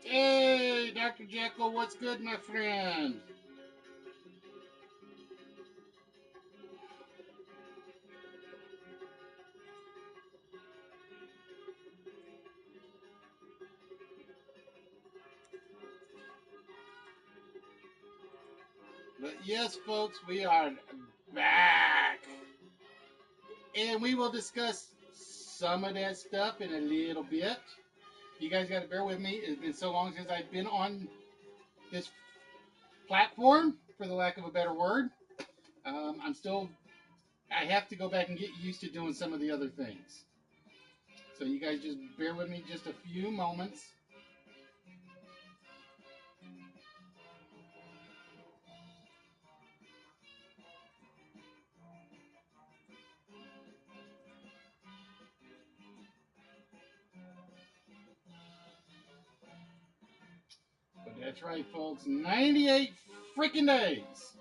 Hey, Dr. Jekyll, what's good, my friend? But yes, folks, we are back. And we will discuss some of that stuff in a little bit. You guys got to bear with me. It's been so long since I've been on this platform, for the lack of a better word. I have to go back and get used to doing some of the other things. So you guys just bear with me just a few moments. But that's right, folks. 98 freaking days.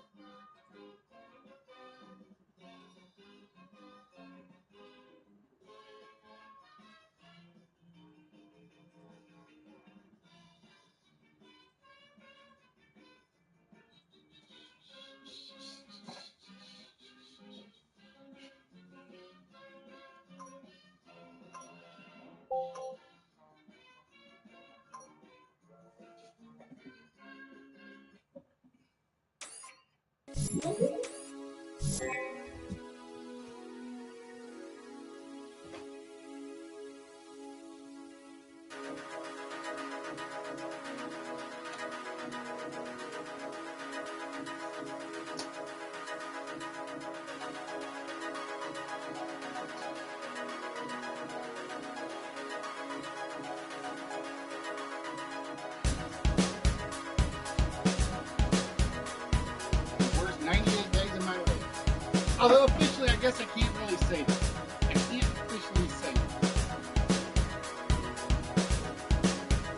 Where's 98 days in my life? Although officially, I guess I can't really say that. I can't officially say that.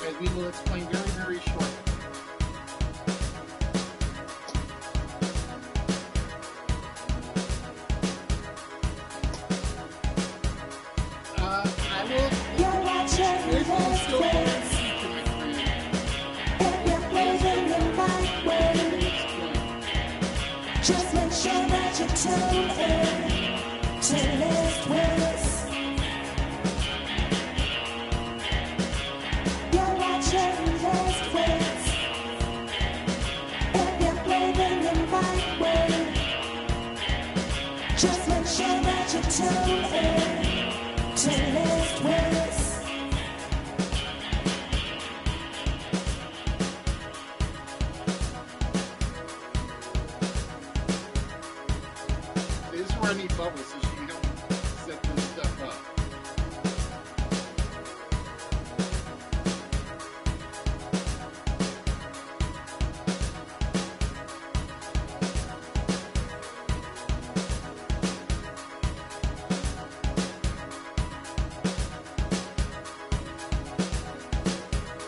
As we will explain very, very shortly. I will. You're watching There's no this still place, and you're playing the right way. Just make sure that you tune in to this Wits. You're watching this Wits, and you're playing the right way. Just make sure that you tune in to this Wits. This is where I need bubbles so she can help me set this stuff up.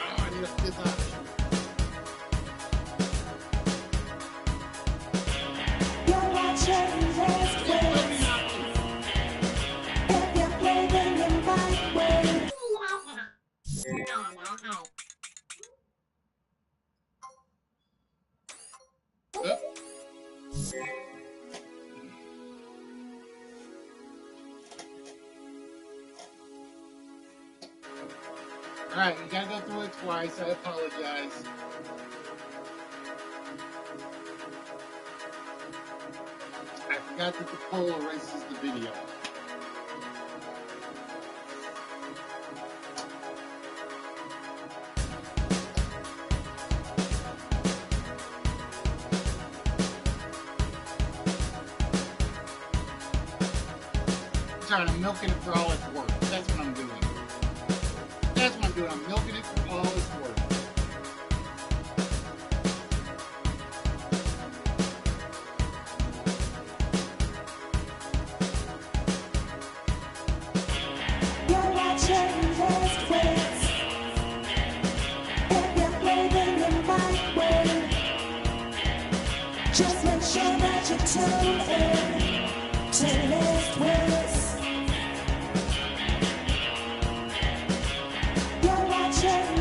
Oh, I need a fifth option. You're watching this Wits, and you're playing the right way. Up. Alright, we gotta go through it twice. I apologize. I forgot that the poll erases the video. Sorry, I'm milking it for all it's worth. That's what I'm doing. That's what I'm doing. I'm milking it for all it's worth. You're watching this Wits, and you're playing the right way. Just make sure that you tune in to this Wits. You're watching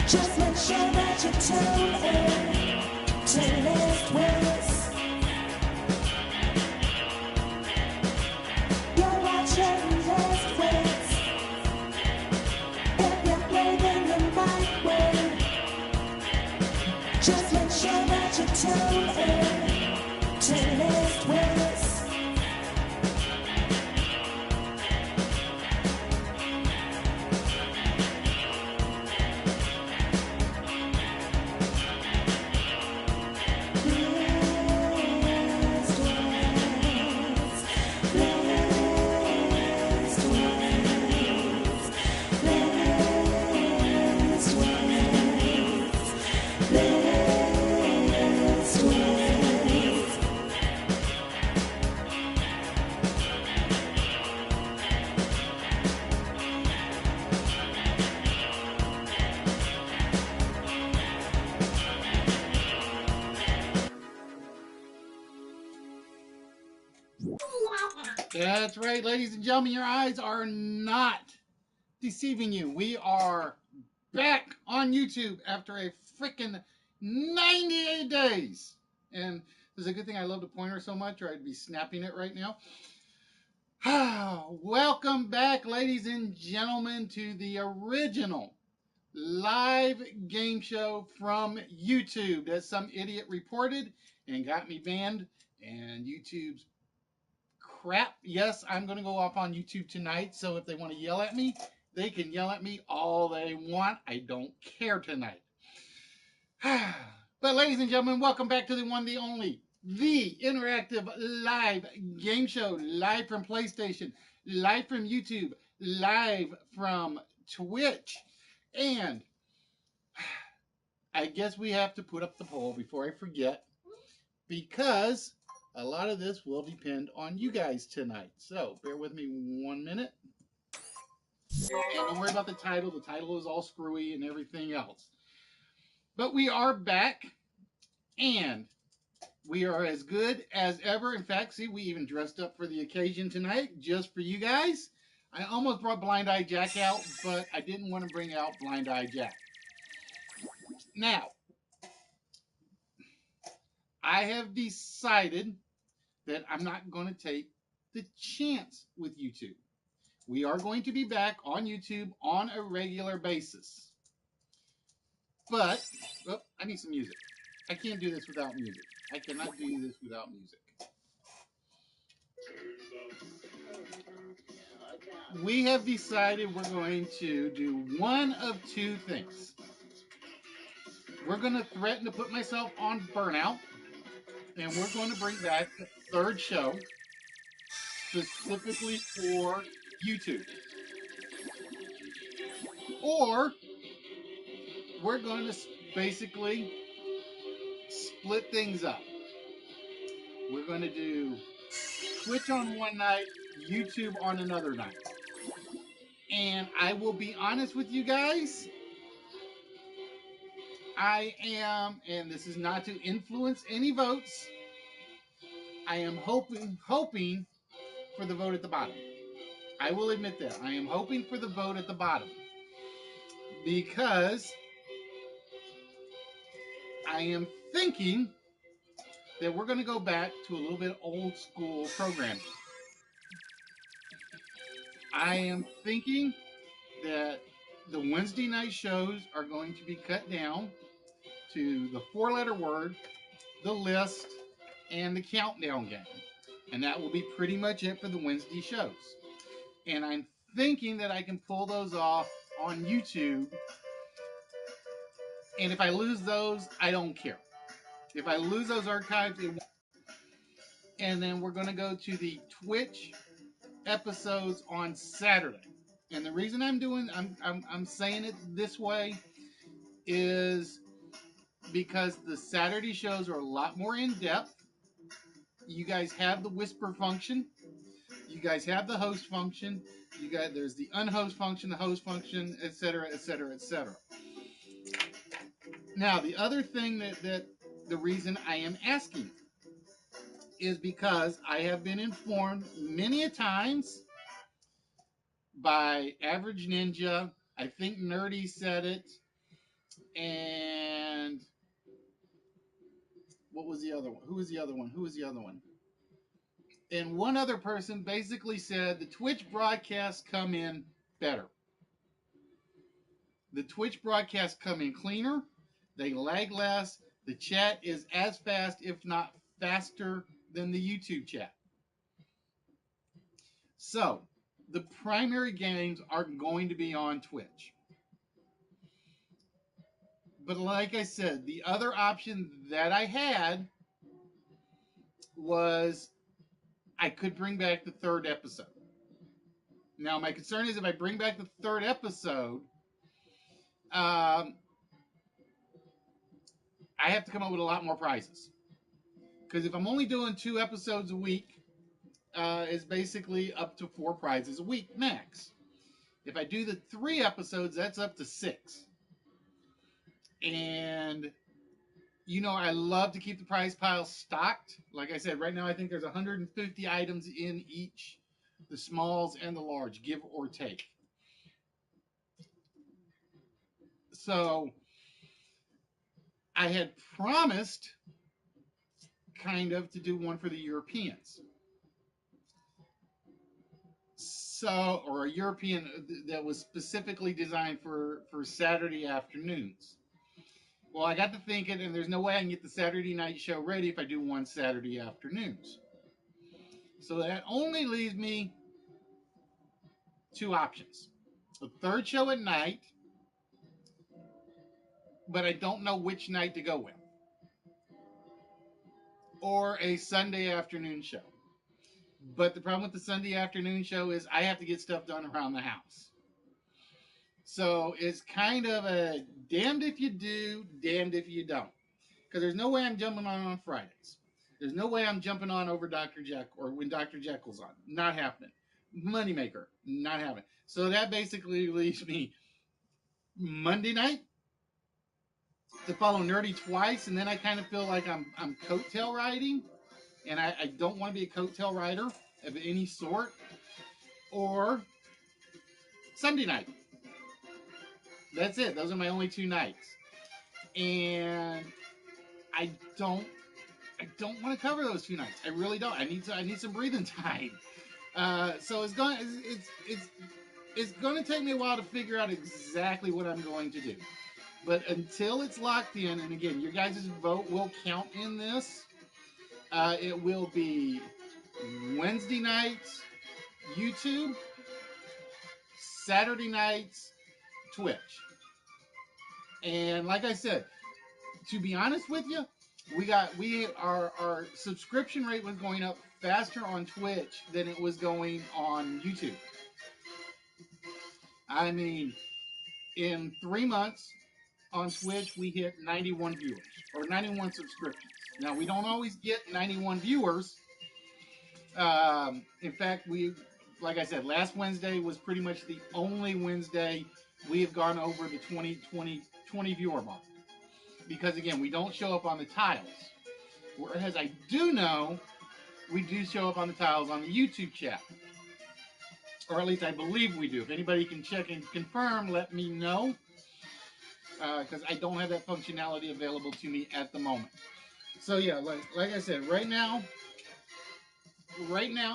Just make sure that you tune in to List Wits. You're watching List Wits. If you're braving the mic win, just make sure that you tune in to List Wits. That's right, ladies and gentlemen, your eyes are not deceiving you. We are back on YouTube after a freaking 98 days. And it's a good thing I love the pointer so much, or I'd be snapping it right now. Welcome back, ladies and gentlemen, to the original live game show from YouTube that some idiot reported and got me banned. And YouTube's crap. Yes, I'm going to go off on YouTube tonight, so if they want to yell at me, they can yell at me all they want. I don't care tonight. But ladies and gentlemen, welcome back to the one, the only, the interactive live game show, live from PlayStation, live from YouTube, live from Twitch. And I guess we have to put up the poll before I forget, because a lot of this will depend on you guys tonight. So bear with me 1 minute. And don't worry about the title. The title is all screwy and everything else. But we are back, and we are as good as ever. In fact, see, we even dressed up for the occasion tonight, just for you guys. I almost brought Blind Eye Jack out, but I didn't want to bring out Blind Eye Jack. Now, I have decided that I'm not going to take the chance with YouTube. We are going to be back on YouTube on a regular basis. But, oh, I need some music. I can't do this without music. I cannot do this without music. We have decided we're going to do one of two things. We're going to threaten to put myself on burnout, and we're going to bring back the third show specifically for YouTube. Or we're going to basically split things up. We're going to do Twitch on one night, YouTube on another night. And I will be honest with you guys, I am, and this is not to influence any votes, I am hoping for the vote at the bottom. I will admit that. I am hoping for the vote at the bottom. Because I am thinking that we're going to go back to a little bit old school programming. I am thinking that the Wednesday night shows are going to be cut down to the 4-letter word, the list, and the countdown game. And that will be pretty much it for the Wednesday shows. And I'm thinking that I can pull those off on YouTube. And if I lose those, I don't care. If I lose those archives, it won't. And then we're going to go to the Twitch episodes on Saturday. And the reason I'm saying it this way is because the Saturday shows are a lot more in depth. You guys have the whisper function. You guys have the host function. There's the unhost function, the host function, etc., etc., etc. Now, the other thing that the reason I am asking is because I have been informed many a times by Average Ninja, I think Nerdy said it, And what was the other one? Who was the other one? Who was the other one? And one other person basically said the Twitch broadcasts come in better. The Twitch broadcasts come in cleaner. They lag less. The chat is as fast, if not faster, than the YouTube chat. So, the primary games are going to be on Twitch. But like I said, the other option that I had was I could bring back the third episode. Now, my concern is if I bring back the third episode, I have to come up with a lot more prizes. Because if I'm only doing 2 episodes a week, it's basically up to 4 prizes a week max. If I do the 3 episodes, that's up to 6. And, you know, I love to keep the prize pile stocked. Like I said, right now I think there's 150 items in each, the smalls and the large, give or take. So I had promised kind of to do one for the Europeans. So, or a European that was specifically designed for Saturday afternoons. Well, I got to thinking, and there's no way I can get the Saturday night show ready if I do one Saturday afternoons. So that only leaves me 2 options. A third show at night, but I don't know which night to go with. Or a Sunday afternoon show. But the problem with the Sunday afternoon show is I have to get stuff done around the house. So it's kind of a damned if you do, damned if you don't. Because there's no way I'm jumping on Fridays. There's no way I'm jumping on over Dr. Jekyll or when Dr. Jekyll's on. Not happening. Moneymaker, not happening. So that basically leaves me Monday night to follow Nerdy twice, and then I kind of feel like I'm coattail riding, and I don't want to be a coattail rider of any sort. Or Sunday night. That's it. Those are my only 2 nights. And I don't want to cover those 2 nights. I really don't. I need some breathing time. So it's going to take me a while to figure out exactly what I'm going to do. But until it's locked in, and again, your guys' vote will count in this. It will be Wednesday nights YouTube, Saturday nights Twitch. And like I said, to be honest with you, our subscription rate was going up faster on Twitch than it was going on YouTube. I mean, in 3 months on Twitch, we hit 91 viewers or 91 subscriptions. Now, we don't always get 91 viewers. In fact, like I said, last Wednesday was pretty much the only Wednesday we have gone over the 20 viewer mark. Because again, we don't show up on the tiles. Whereas I do know we do show up on the tiles on the YouTube chat. Or at least I believe we do. If anybody can check and confirm, let me know. Because I don't have that functionality available to me at the moment. So yeah, like I said, right now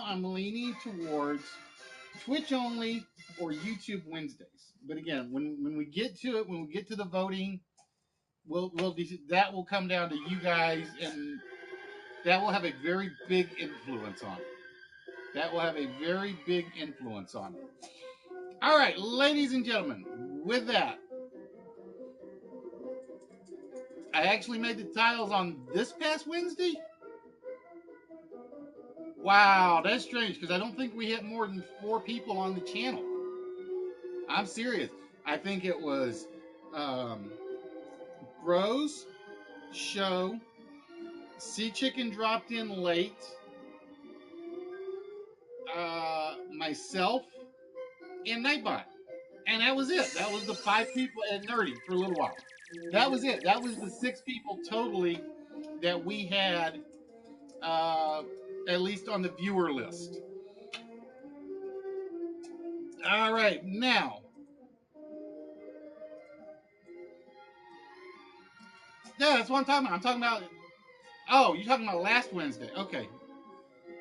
I'm leaning towards Twitch only or YouTube Wednesdays. But again, when we get to it, when we get to the voting, that will come down to you guys, and that will have a very big influence on it. That will have a very big influence on it. All right, ladies and gentlemen, with that, I actually made the tiles on this past Wednesday. Wow, that's strange because I don't think we hit more than 4 people on the channel. I'm serious. I think it was Bros, Show, Sea Chicken dropped in late, myself, and Nightbot. And that was it. That was the 5 people at Nerdy for a little while. That was it. That was the 6 people totally that we had, at least on the viewer list. All right, now Yeah, that's what I'm talking about. I'm talking about. Oh, you're talking about last Wednesday. Okay,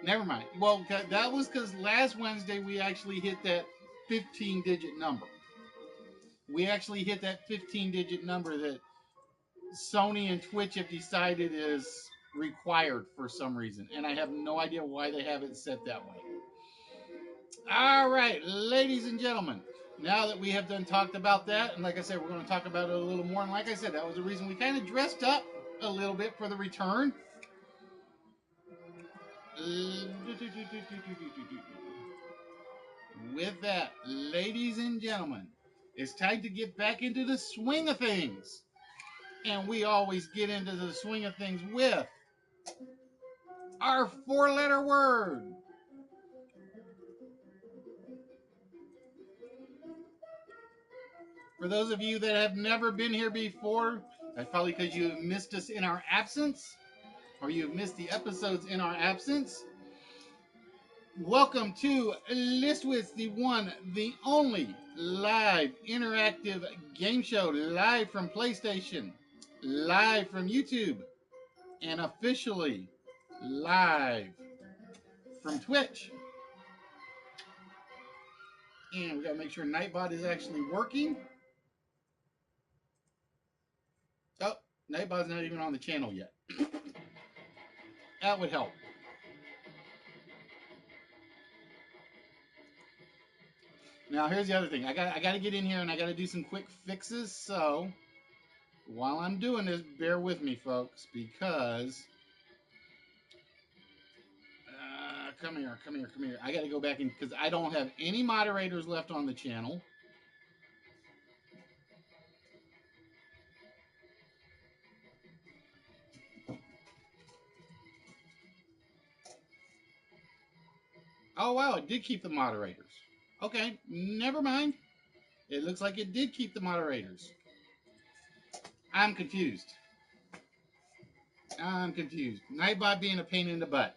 never mind. Well, that was because last Wednesday we actually hit that 15-digit number. We actually hit that 15-digit number that Sony and Twitch have decided is required for some reason, and I have no idea why they have it set that way. All right, ladies and gentlemen, now that we have done talked about that, and like I said, we're going to talk about it a little more, and like I said, that was the reason we kind of dressed up a little bit for the return. With that, ladies and gentlemen, it's time to get back into the swing of things. And we always get into the swing of things with our four-letter word. For those of you that have never been here before, that's probably because you have missed us in our absence, or you have missed the episodes in our absence. Welcome to Listwitz, the one, the only live interactive game show, live from PlayStation, live from YouTube, and officially live from Twitch. And we gotta make sure Nightbot is actually working. Oh, Nightbot's not even on the channel yet. That would help. Now here's the other thing. I got to get in here and I got to do some quick fixes. So while I'm doing this, bear with me, folks, because come here. I got to go back in because I don't have any moderators left on the channel. Oh wow, it did keep the moderators. Okay, never mind. It looks like it did keep the moderators. I'm confused. Nightbot being a pain in the butt.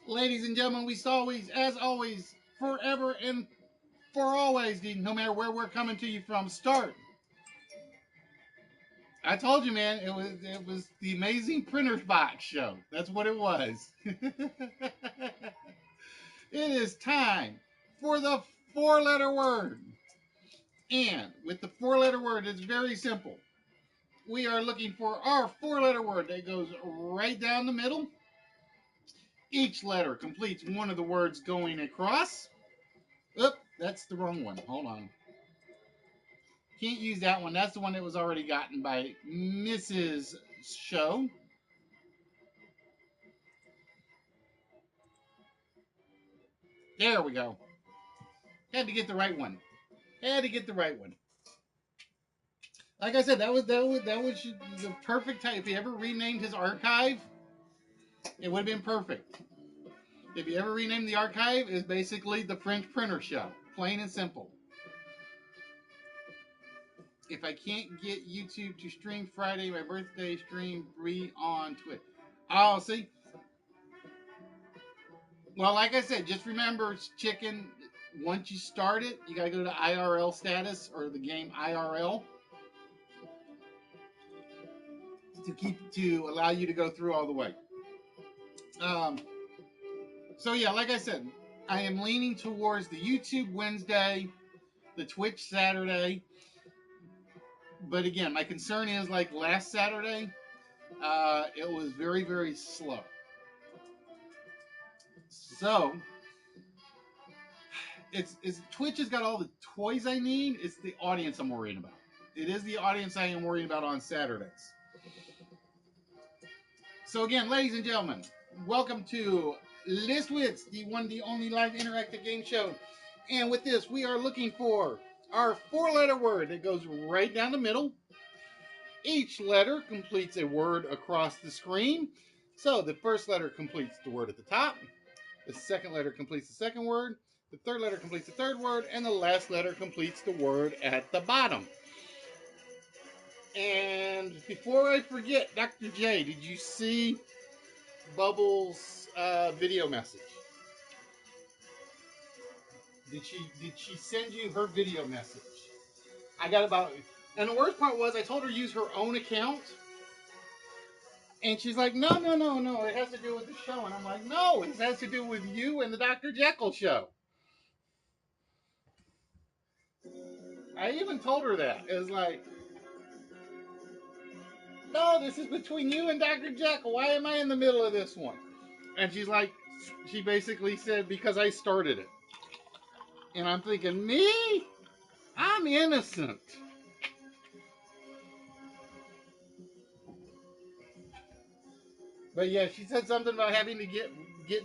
Ladies and gentlemen, we always, as always, forever and for always, no matter where we're coming to you from, start. I told you, man, it was the Amazing Printers Box show. That's what it was. It is time for the four-letter word. And with the four-letter word, it's very simple. We are looking for our four-letter word that goes right down the middle. Each letter completes one of the words going across. Oop, that's the wrong one. Hold on. Can't use that one. That's the one that was already gotten by Mrs. Show. There we go. Had to get the right one. Like I said, that was the perfect time. If he ever renamed his archive, it would have been perfect. If you ever renamed the archive, it's basically the French Printer Show. Plain and simple. If I can't get YouTube to stream Friday, my birthday stream on Twitch. Oh, see? Well, like I said, just remember, chicken, once you start it, you got to go to IRL status or the game IRL to allow you to go through all the way. So yeah, like I said, I am leaning towards the YouTube Wednesday, the Twitch Saturday. But again, my concern is like last Saturday, it was very, very slow. So it's Twitch has got all the toys I need. It's the audience I'm worried about. It is the audience I am worried about on Saturdays. So again, ladies and gentlemen, welcome to Listwitz, the one, the only live interactive game show. And with this, we are looking for our four-letter word that goes right down the middle. Each letter completes a word across the screen. So the first letter completes the word at the top. The second letter completes the second word. The third letter completes the third word. And the last letter completes the word at the bottom. And before I forget, Dr. J, did you see Bubbles' video message? Did she send you her video message? I got about, and the worst part was I told her to use her own account, and she's like, no, it has to do with the show, and I'm like, no, it has to do with you and the Dr. Jekyll show. I even told her that. It was like, no, this is between you and Dr. Jekyll. Why am I in the middle of this one? And she's like, she basically said, because I started it. And I'm thinking, me? I'm innocent. But yeah, she said something about having to get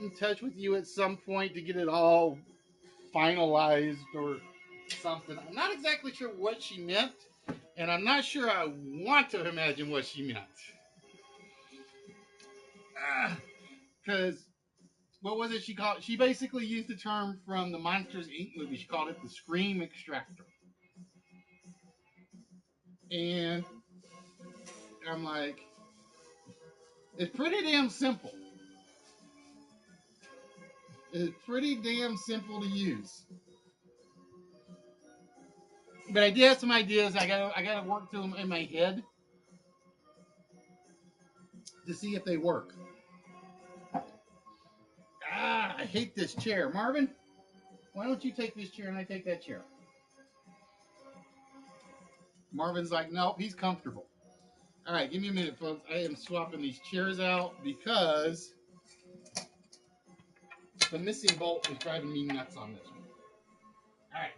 in touch with you at some point to get it all finalized or something. I'm not exactly sure what she meant, and I'm not sure I want to imagine what she meant. Because what was it she called? She basically used the term from the Monsters Inc. movie. She called it the Scream Extractor. And I'm like, it's pretty damn simple. It's pretty damn simple to use. But I did have some ideas. I gotta work through them in my head to see if they work. I hate this chair. Marvin, why don't you take this chair and I take that chair? Marvin's like, nope, he's comfortable. All right, give me a minute, folks. I am swapping these chairs out because the missing bolt is driving me nuts on this one. All right,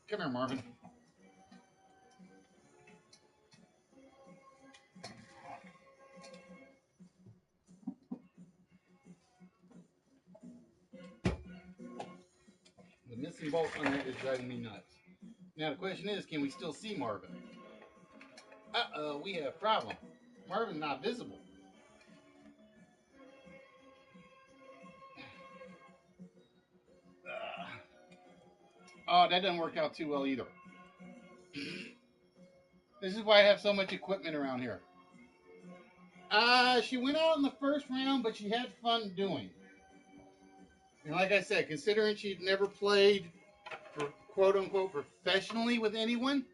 come here, Marvin. The missing bolt on that is driving me nuts. Now the question is, can we still see Marvin? Uh-oh, we have a problem. Marvin's not visible. Oh, that doesn't work out too well either. This is why I have so much equipment around here. She went out in the first round, but she had fun doing. And like I said, considering she'd never played for quote unquote professionally with anyone,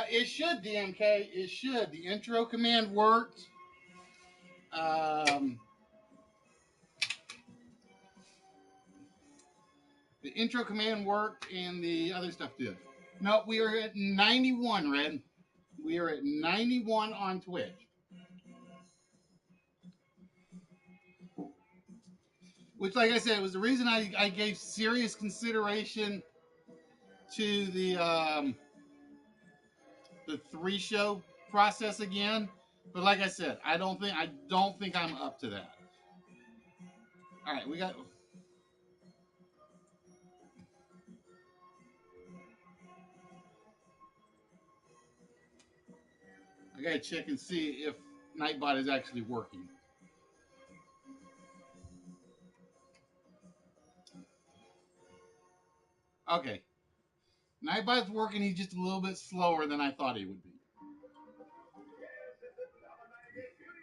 it should, DMK. It should. The intro command worked. The intro command worked, and the other stuff did. No, we are at 91, Red. We are at 91 on Twitch. Which, like I said, was the reason I gave serious consideration to the 3-show process again. But like I said, I don't think I'm up to that. All right, we got. I gotta check and see if Nightbot is actually working. Okay, Nightbot's working. He's just a little bit slower than I thought he would be.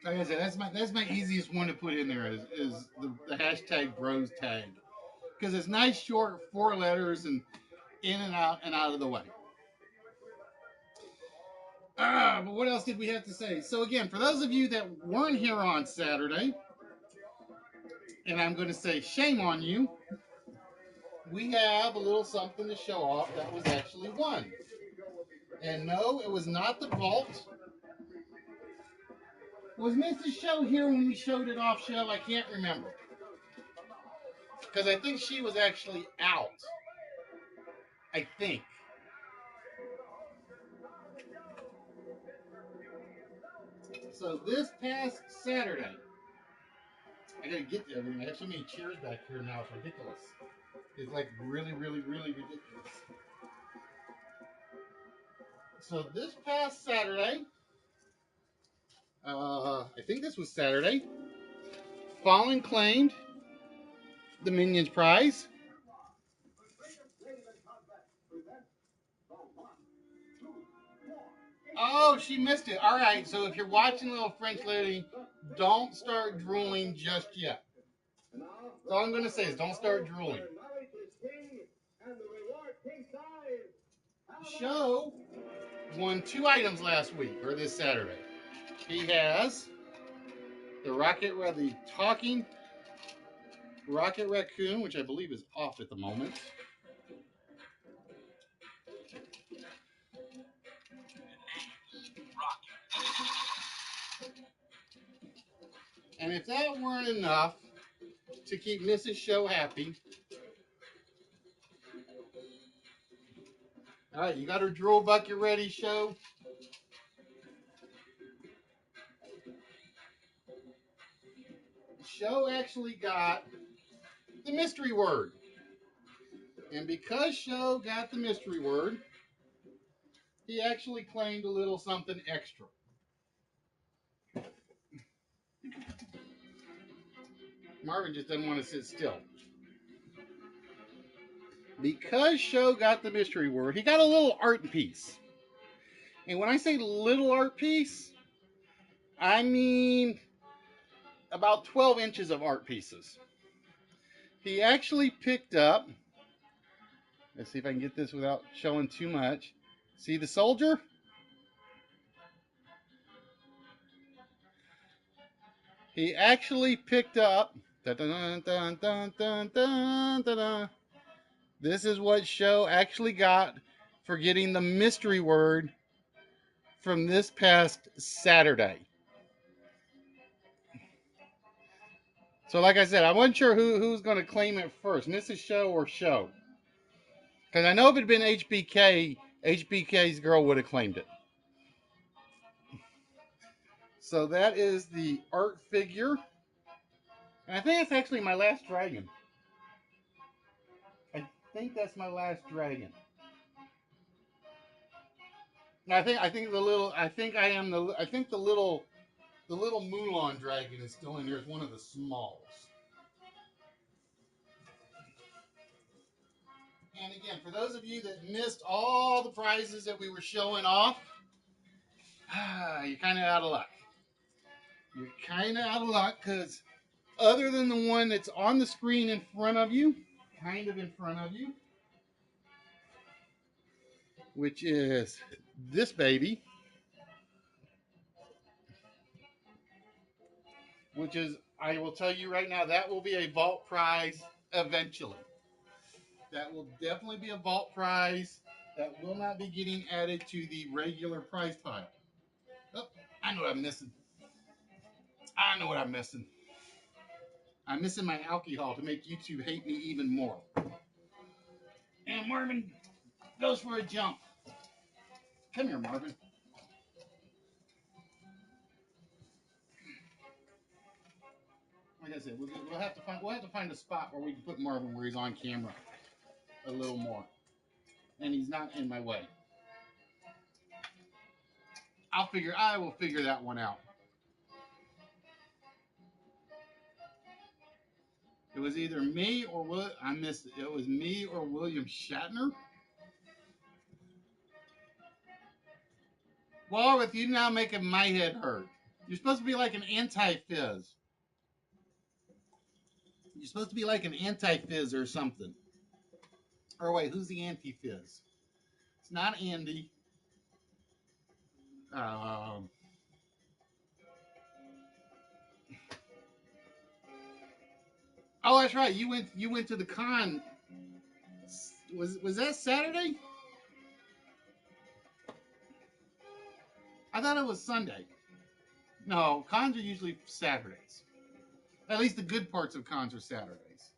Like I said, that's my easiest one to put in there is the hashtag bros tag, because it's nice, short, 4 letters, and in and out of the way. But what else did we have to say? So again, for those of you that weren't here on Saturday, and I'm going to say shame on you, we have a little something to show off that was actually won. And no, it was not the vault. Was Mrs. Show here when we showed it off, Show? I can't remember. Because I think she was actually out. I think. So this past Saturday, I gotta get there. I mean, I have so many chairs back here now, it's ridiculous. It's like really, really, really ridiculous. So this past Saturday, I think this was Saturday, Fallen claimed the Minions prize. Oh, she missed it. All right, so if you're watching, little French lady, don't start drooling just yet. That's all I'm going to say is don't start drooling. Show won 2 items last week, or this Saturday. He has the talking Rocket Raccoon, which I believe is off at the moment. And if that weren't enough to keep Mrs. Show happy, all right, you got her drool bucket ready, Show? Show actually got the mystery word. And because Show got the mystery word, he actually claimed a little something extra. Marvin just doesn't want to sit still. Because Show got the mystery word, he got a little art piece. And when I say little art piece, I mean about 12 inches of art pieces. He actually picked up, let's see if I can get this without showing too much. See the soldier? He actually picked up, dun, dun, dun, dun, dun, dun. This is what Show actually got for getting the mystery word from this past Saturday. So like I said, I wasn't sure who's going to claim it first, Mrs. Show or Show. Because I know if it had been HBK, HBK's girl would have claimed it. So that is the art figure. And I think it's actually my last dragon. I think that's my last dragon. I think the little Mulan dragon is still in here. It's one of the smalls. And again, for those of you that missed all the prizes that we were showing off, you're kind of out of luck. You're kind of out of luck because other than the one that's on the screen in front of you, kind of in front of you, which is this baby, which is, I will tell you right now, that will be a vault prize eventually. That will definitely be a vault prize. That will not be getting added to the regular prize pile. Oh, I know what I'm missing. I know what I'm missing. I'm missing my alcohol to make YouTube hate me even more. And Marvin goes for a jump. Come here, Marvin. Like I said, we'll have to find a spot where we can put Marvin where he's on camera a little more, and he's not in my way. I will figure that one out. It was either me or I missed it. It was me or William Shatner. Well, with you now making my head hurt. You're supposed to be like an anti-fizz. You're supposed to be like an anti-fizz or something. Or wait, who's the anti-fizz? It's not Andy. Oh, that's right. You went to the con. Was that Saturday? I thought it was Sunday. No, cons are usually Saturdays. At least the good parts of cons are Saturdays.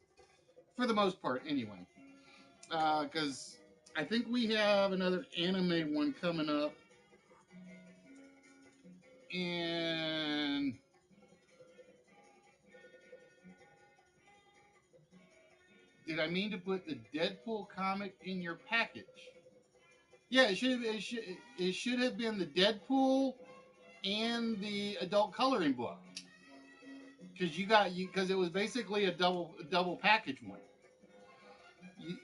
For the most part, anyway. Because I think we have another anime one coming up. And did I mean to put the Deadpool comic in your package? Yeah, it should have been the Deadpool and the adult coloring book. Because it was basically a double package one.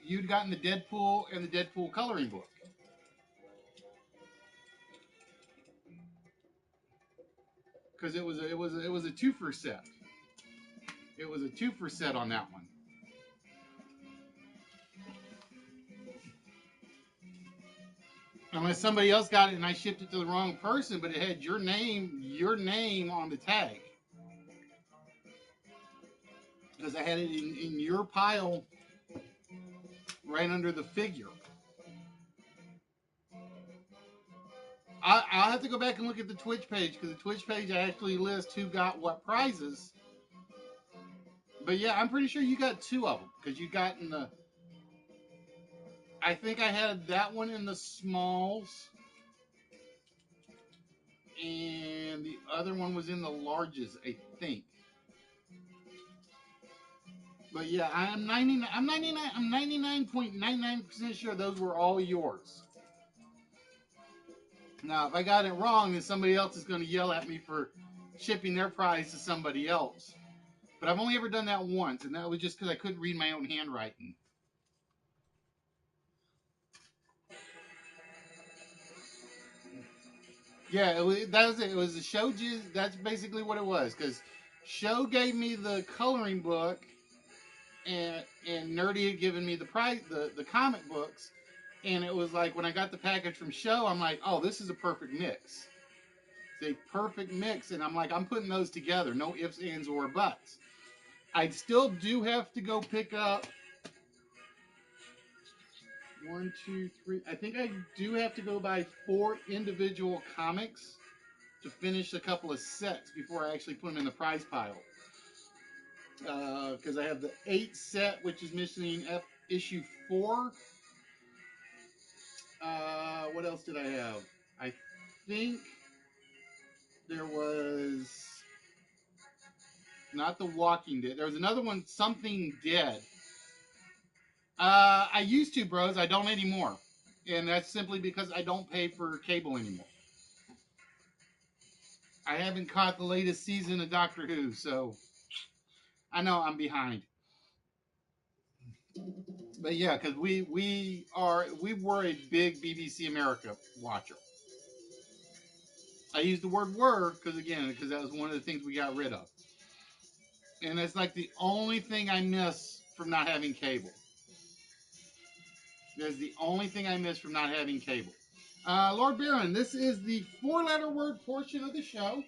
You'd gotten the Deadpool and the Deadpool coloring book. Because it was a twofer set. It was a 2 for set on that one. Unless somebody else got it and I shipped it to the wrong person, but it had your name on the tag. Because I had it in your pile right under the figure. I'll have to go back and look at the Twitch page, because the Twitch page I actually list who got what prizes. But yeah, I'm pretty sure you got 2 of them, because you got in the... I think I had that one in the smalls, and the other one was in the larges, I think. But yeah, I'm 99.99% sure those were all yours. Now, if I got it wrong, then somebody else is going to yell at me for shipping their prize to somebody else. But I've only ever done that once, and that was just because I couldn't read my own handwriting. Yeah, that was it. It was the show. That's basically what it was. Because show gave me the coloring book, and Nerdy had given me the prize, the comic books, and it was like when I got the package from show, I'm like, oh, this is a perfect mix. It's a perfect mix, and I'm like, I'm putting those together. No ifs, ands, or buts. I still do have to go pick up 1, 2, 3. I think I do have to go buy 4 individual comics to finish a couple of sets before I actually put them in the prize pile. Because I have the 8 set, which is missing issue 4. What else did I have? I think there was not The Walking Dead. There was another one, Something Dead. I used to, bros. I don't anymore. And that's simply because I don't pay for cable anymore. I haven't caught the latest season of Doctor Who, so I know I'm behind. But yeah, because we were a big BBC America watcher. I use the word were because that was one of the things we got rid of. And it's like the only thing I miss from not having cable. That's the only thing I miss from not having cable. Lord Baron, this is the 4-letter word portion of the show.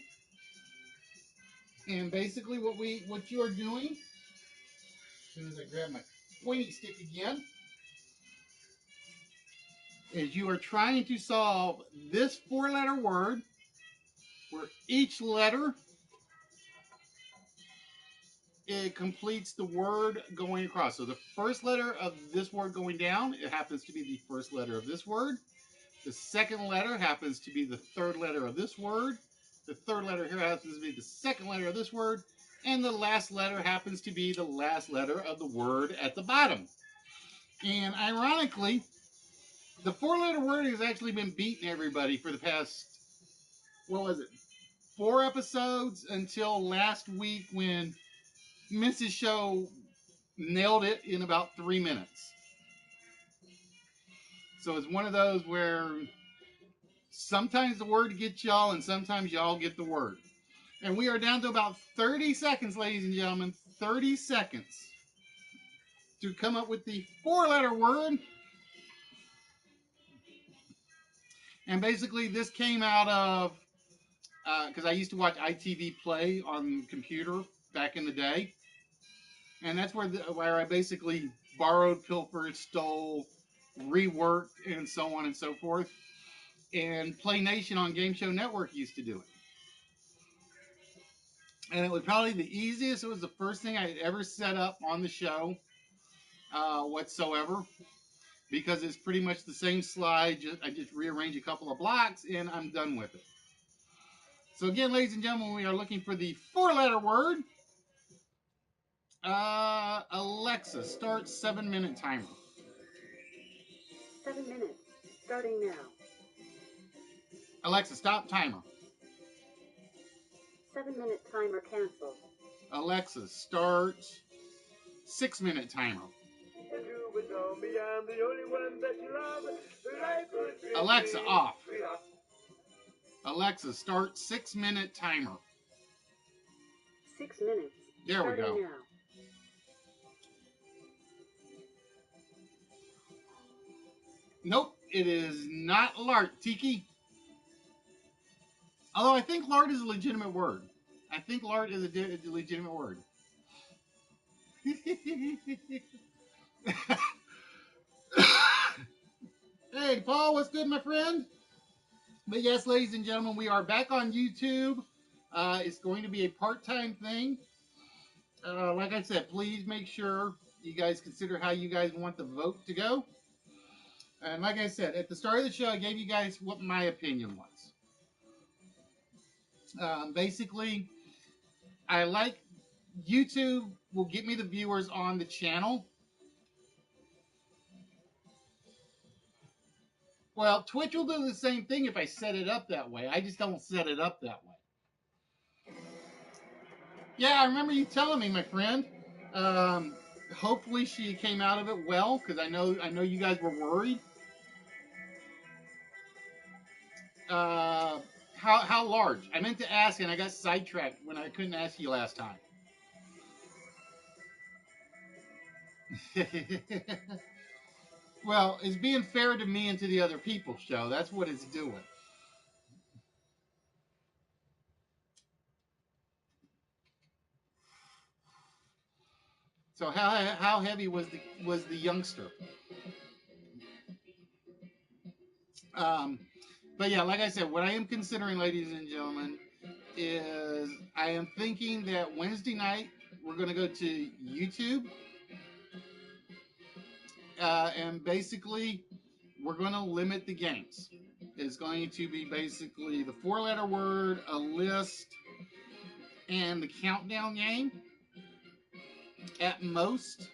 And basically what you are doing, as soon as I grab my pointing stick again, is you are trying to solve this 4-letter word where each letter, it completes the word going across. So the first letter of this word going down, it happens to be the first letter of this word. The second letter happens to be the third letter of this word. The third letter here happens to be the second letter of this word. And the last letter happens to be the last letter of the word at the bottom. And ironically, the 4-letter word has actually been beating everybody for the past, 4 episodes until last week when Mrs. Show nailed it in about 3 minutes. So it's one of those where sometimes the word gets y'all and sometimes y'all get the word. And we are down to about 30 seconds, ladies and gentlemen. 30 seconds to come up with the 4-letter word. And basically this came out of, because I used to watch ITV Play on the computer back in the day. And that's where I basically borrowed, pilfered, stole, reworked, and so on and so forth. And Play Nation on Game Show Network used to do it. And it was probably the easiest. It was the first thing I had ever set up on the show whatsoever. Because it's pretty much the same slide. I just rearrange a couple of blocks and I'm done with it. So again, ladies and gentlemen, we are looking for the 4-letter word. Alexa, start 7-minute timer. 7 minutes, starting now. Alexa, stop timer. 7-minute timer canceled. Alexa, start 6-minute timer. Alexa, off. Alexa, start 6-minute timer. 6 minutes. There we go. Now. It is not lard, Tiki. Although I think lard is a legitimate word. I think lard is a legitimate word. Hey, Paul, what's good, my friend? But yes, ladies and gentlemen, we are back on YouTube. It's going to be a part-time thing. Like I said, please make sure you guys consider how you guys want the vote to go. And like I said, at the start of the show, I gave you guys what my opinion was. Basically, I like YouTube will get me the viewers on the channel. Well, Twitch will do the same thing if I set it up that way. I just don't set it up that way. Yeah, I remember you telling me, my friend. Hopefully she came out of it well, because I know you guys were worried. How large? I meant to ask, and I got sidetracked when I couldn't ask you last time. Well, it's being fair to me and to the other people, show. That's what it's doing. So how heavy was the youngster? But yeah, like I said, what I am considering, ladies and gentlemen, is I am thinking that Wednesday night we're going to go to YouTube, and basically we're going to limit the games. It's going to be basically the 4-letter word, a list, and the countdown game at most.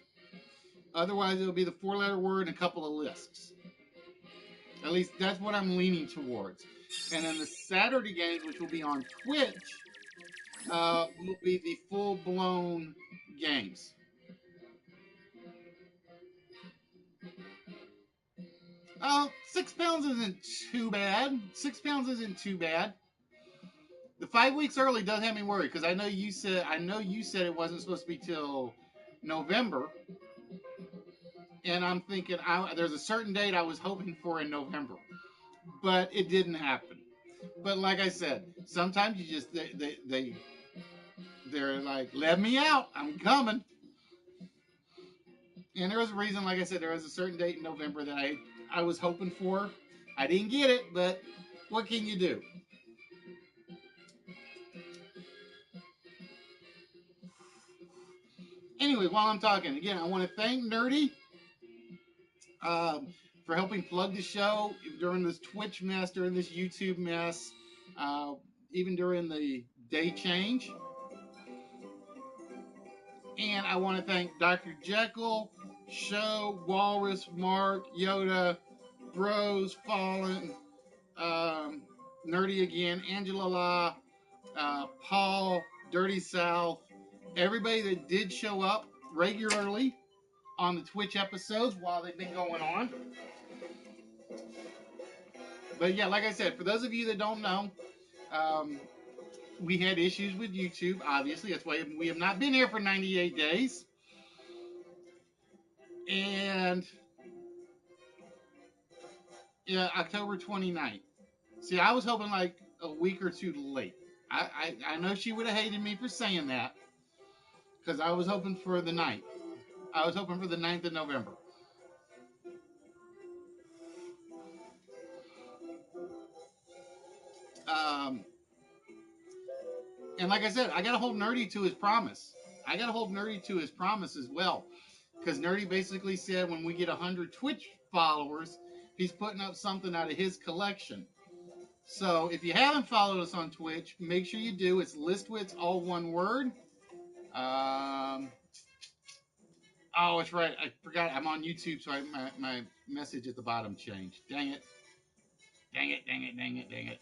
Otherwise, it'll be the 4-letter word and a couple of lists. At least that's what I'm leaning towards. And then the Saturday games, which will be on Twitch, will be the full-blown games. Oh, 6 pounds isn't too bad. 6 pounds isn't too bad. The 5 weeks early does have me worried, because I know you said it wasn't supposed to be till November, and I'm thinking there's a certain date I was hoping for in November, but it didn't happen. But like I said, sometimes you just they're like, let me out, I'm coming. And there was a reason, like I said, there was a certain date in November that I was hoping for. I didn't get it, but what can you do? Anyway, while I'm talking, again, I want to thank Nerdy for helping plug the show during this Twitch mess, during this YouTube mess, even during the day change. And I want to thank Dr. Jekyll, Show, Walrus, Mark, Yoda, Bros, Fallen, Nerdy again, Angela La, Paul, Dirty South, everybody that did show up regularly on the Twitch episodes while they've been going on. But yeah, like I said, for those of you that don't know, we had issues with YouTube, obviously. That's why we have not been here for 98 days. And yeah, October 29th. See, I was hoping like a week or two late. I know she would have hated me for saying that, because I was hoping for the 9th. I was hoping for the 9th of November. And like I said, I got to hold Nerdy to his promise. I got to hold Nerdy to his promise as well. Because Nerdy basically said when we get 100 Twitch followers, he's putting up something out of his collection. So if you haven't followed us on Twitch, make sure you do. It's Listwits, all one word. Oh, it's right. I forgot. I'm on YouTube, so my message at the bottom changed. Dang it. Dang it, dang it, dang it, dang it.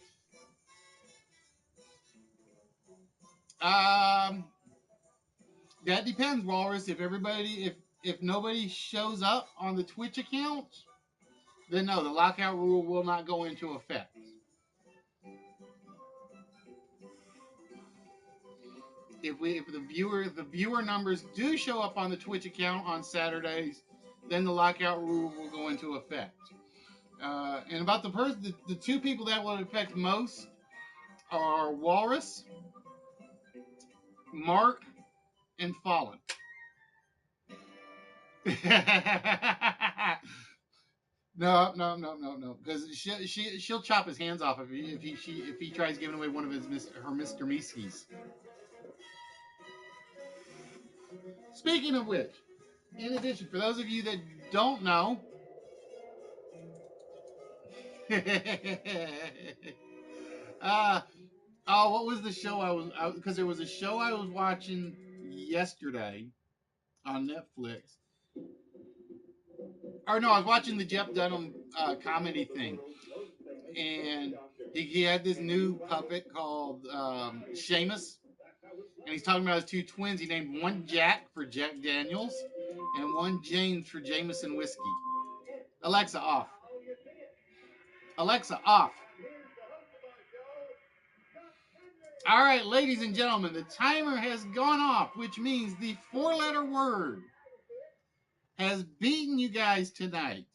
That depends, Walrus. If nobody shows up on the Twitch account, then no, the lockout rule will not go into effect. If the viewer numbers do show up on the Twitch account on Saturdays, then the lockout rule will go into effect. And about the two people that will affect most are Walrus, Mark, and Fallen. No. Because she'll chop his hands off if he tries giving away one of her Mr. Miskis. Speaking of which, in addition, for those of you that don't know, what was the show because there was a show I was watching yesterday on Netflix. Or no, I was watching the Jeff Dunham comedy thing, and he had this new puppet called Seamus, and he's talking about his two twins. He named one Jack for Jack Daniels, and one James for Jameson whiskey. Alexa off. Alexa off. All right, ladies and gentlemen, the timer has gone off, which means the four-letter word has beaten you guys tonight.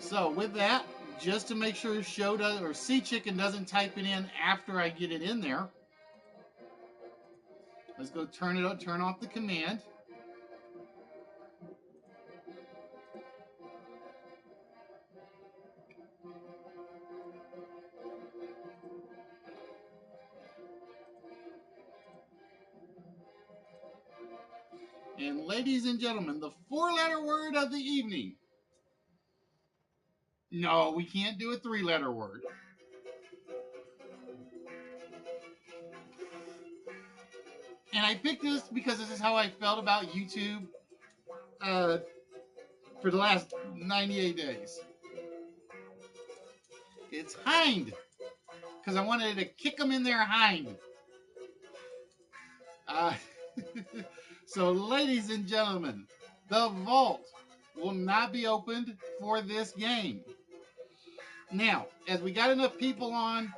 So with that, just to make sure Sea Chicken doesn't type it in after I get it in there, let's go turn off the command. And ladies and gentlemen, the four-letter word of the evening. No, we can't do a three-letter word. And I picked this because this is how I felt about YouTube for the last 98 days. It's hind. Because I wanted to kick them in their hind. So, ladies and gentlemen, the vault will not be opened for this game. Now, as we got enough people on,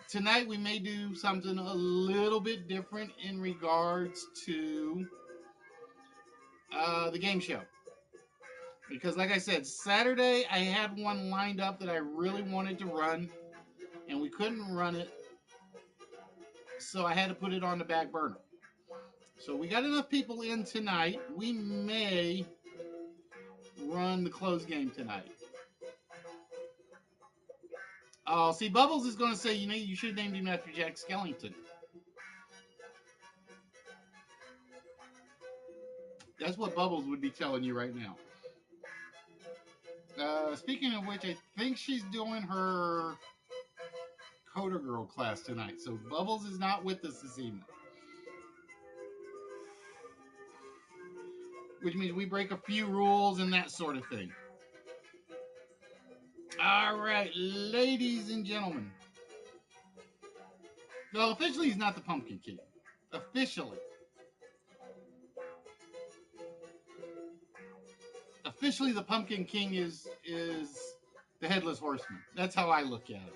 tonight we may do something a little bit different in regards to the game show. Because like I said, Saturday I had one lined up that I really wanted to run, and we couldn't run it, so I had to put it on the back burner. So we got enough people in tonight. We may run the closed game tonight. Oh, see, Bubbles is going to say, you should have named him after Jack Skellington. That's what Bubbles would be telling you right now. Speaking of which, I think she's doing her Coder Girl class tonight. So Bubbles is not with us this evening. Which means we break a few rules and that sort of thing. All right, ladies and gentlemen. Well, officially, he's not the Pumpkin King. Officially. Officially, the Pumpkin King is the Headless Horseman. That's how I look at it.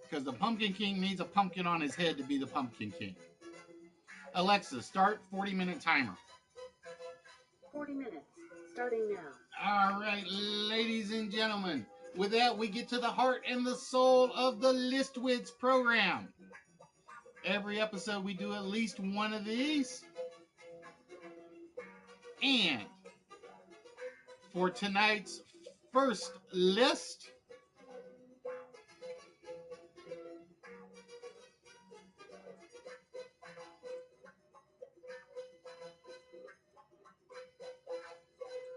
Because the Pumpkin King needs a pumpkin on his head to be the Pumpkin King. Alexa, start 40-minute timer. 40 minutes, starting now. All right, ladies and gentlemen. With that, we get to the heart and the soul of the Listwits program. Every episode, we do at least one of these. And for tonight's first list,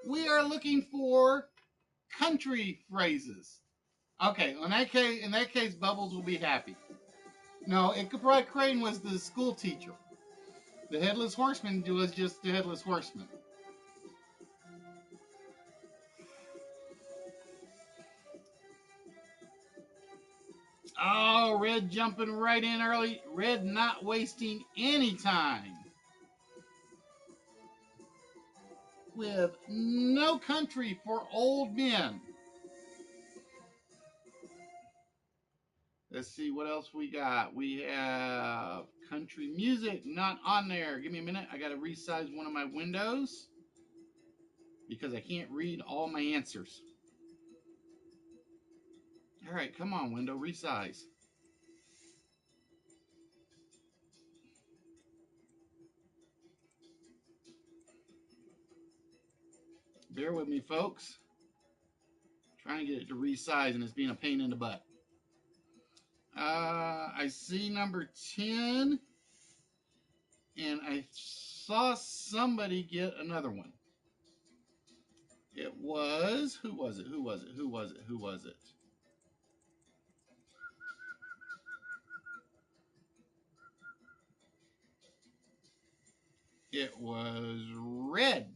we are looking for country phrases. Okay, in that case, Bubbles will be happy. No, Ichabod Crane was the school teacher. The Headless Horseman was just the Headless Horseman. Oh, Red jumping right in early. Red not wasting any time. With No Country for Old Men. Let's see what else we got. We have country music not on there. Give me a minute. I got to resize one of my windows because I can't read all my answers. All right, come on, window, resize. Bear with me, folks. Trying to get it to resize, and it's being a pain in the butt. I see number 10, and I saw somebody get another one. It was, who was it? It was red.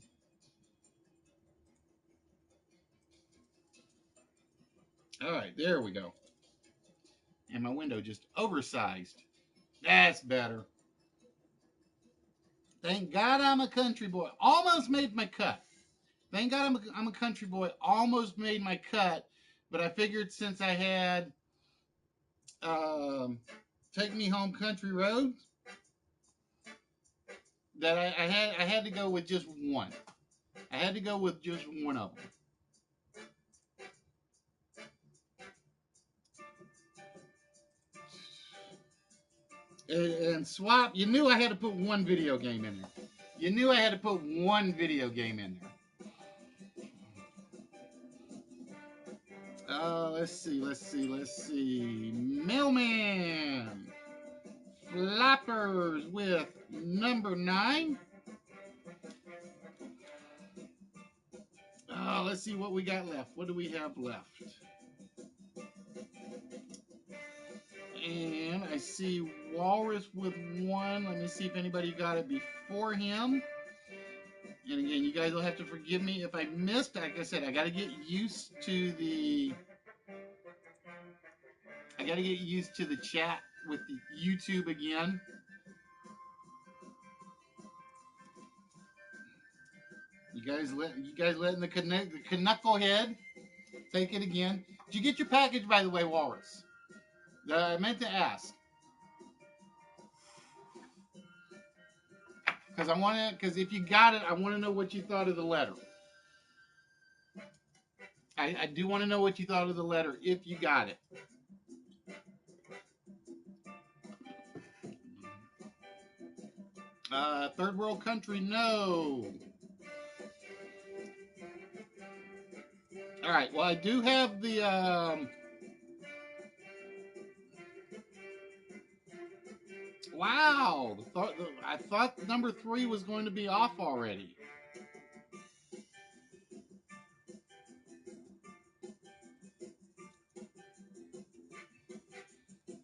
All right, there we go. And my window just oversized. That's better. Thank God I'm a country boy. Almost made my cut. Thank God I'm a country boy. Almost made my cut. But I figured since I had Take Me Home Country Roads, that I had to go with just one. I had to go with just one of them. And Swap, you knew I had to put one video game in there. You knew I had to put one video game in there. Let's see. Mailman. Flappers with number 9. Let's see what we got left. What do we have left? And I see Walrus with 1. Let me see if anybody got it before him. And again, you guys will have to forgive me if I missed. Like I said, I got to get used to the chat with the YouTube again. You guys letting the knucklehead take it again. Did you get your package, by the way, Walrus? I meant to ask. Because if you got it, I want to know what you thought of the letter. I do want to know what you thought of the letter if you got it. Third world country, no. All right. Well, I do have the. Wow. I thought number 3 was going to be off already.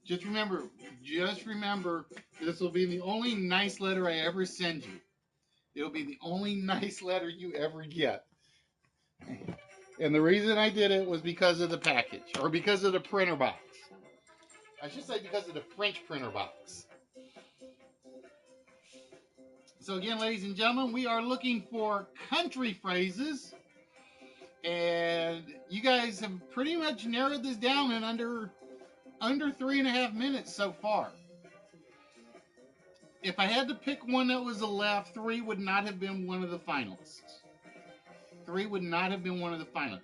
Just remember, this will be the only nice letter I ever send you. It'll be the only nice letter you ever get. And the reason I did it was because of the package, or because of the printer box. I should say because of the French printer box. So again, ladies and gentlemen, we are looking for country phrases. And you guys have pretty much narrowed this down in under 3.5 minutes so far. If I had to pick one that was left, 3 would not have been one of the finalists. 3 would not have been one of the finalists.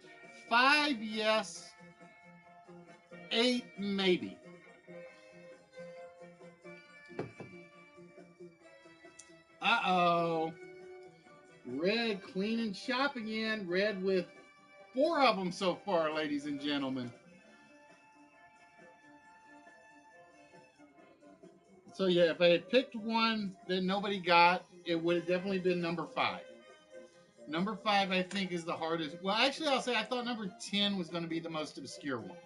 5, yes. 8, maybe. Uh-oh. Red cleaning shop again. Red with 4 of them so far, ladies and gentlemen. So yeah, if I had picked one that nobody got, it would have definitely been number 5. Number 5, I think, is the hardest. Well, actually, I'll say I thought number 10 was going to be the most obscure one.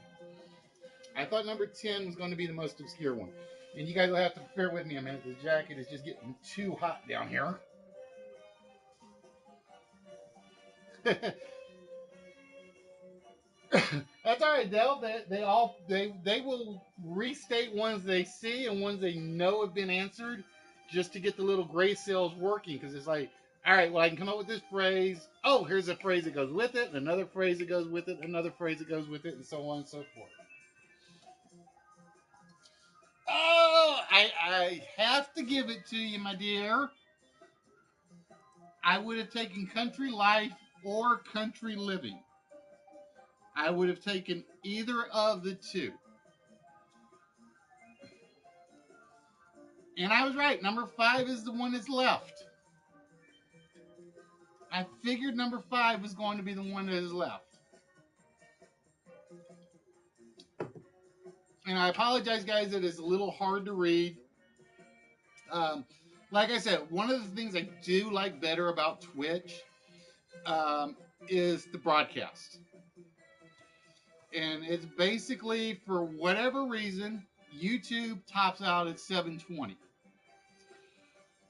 I thought number 10 was going to be the most obscure one. And you guys will have to bear with me a minute. The jacket is just getting too hot down here. That's all right, Dell. They will restate ones they see and ones they know have been answered, just to get the little gray cells working. Because it's like, all right, well, I can come up with this phrase. Oh, here's a phrase that goes with it, and another phrase that goes with it, another phrase that goes with it, and so on and so forth. Oh, I have to give it to you, my dear. I would have taken country life or country living. I would have taken either of the two. And I was right. Number 5 is the one that's left. I figured number 5 was going to be the one that is left. And I apologize, guys, that it's a little hard to read. Like I said, one of the things I do like better about Twitch is the broadcast. And it's basically, for whatever reason, YouTube tops out at 720.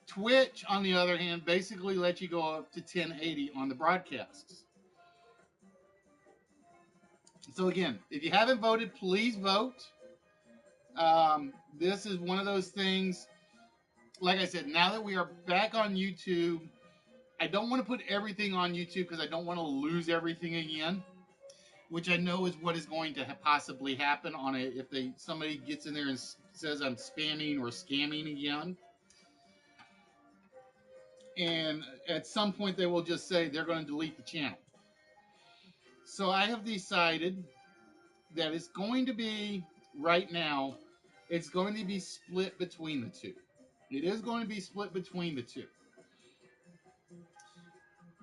Twitch, on the other hand, basically lets you go up to 1080 on the broadcasts. So again, if you haven't voted, please vote. This is one of those things, like I said, now that we are back on YouTube, I don't want to put everything on YouTube because I don't want to lose everything again, which I know is what is going to possibly happen on it if somebody gets in there and says I'm spamming or scamming again. And at some point they will just say they're going to delete the channel. So I have decided that it's going to be, right now, it's going to be split between the two. It is going to be split between the two.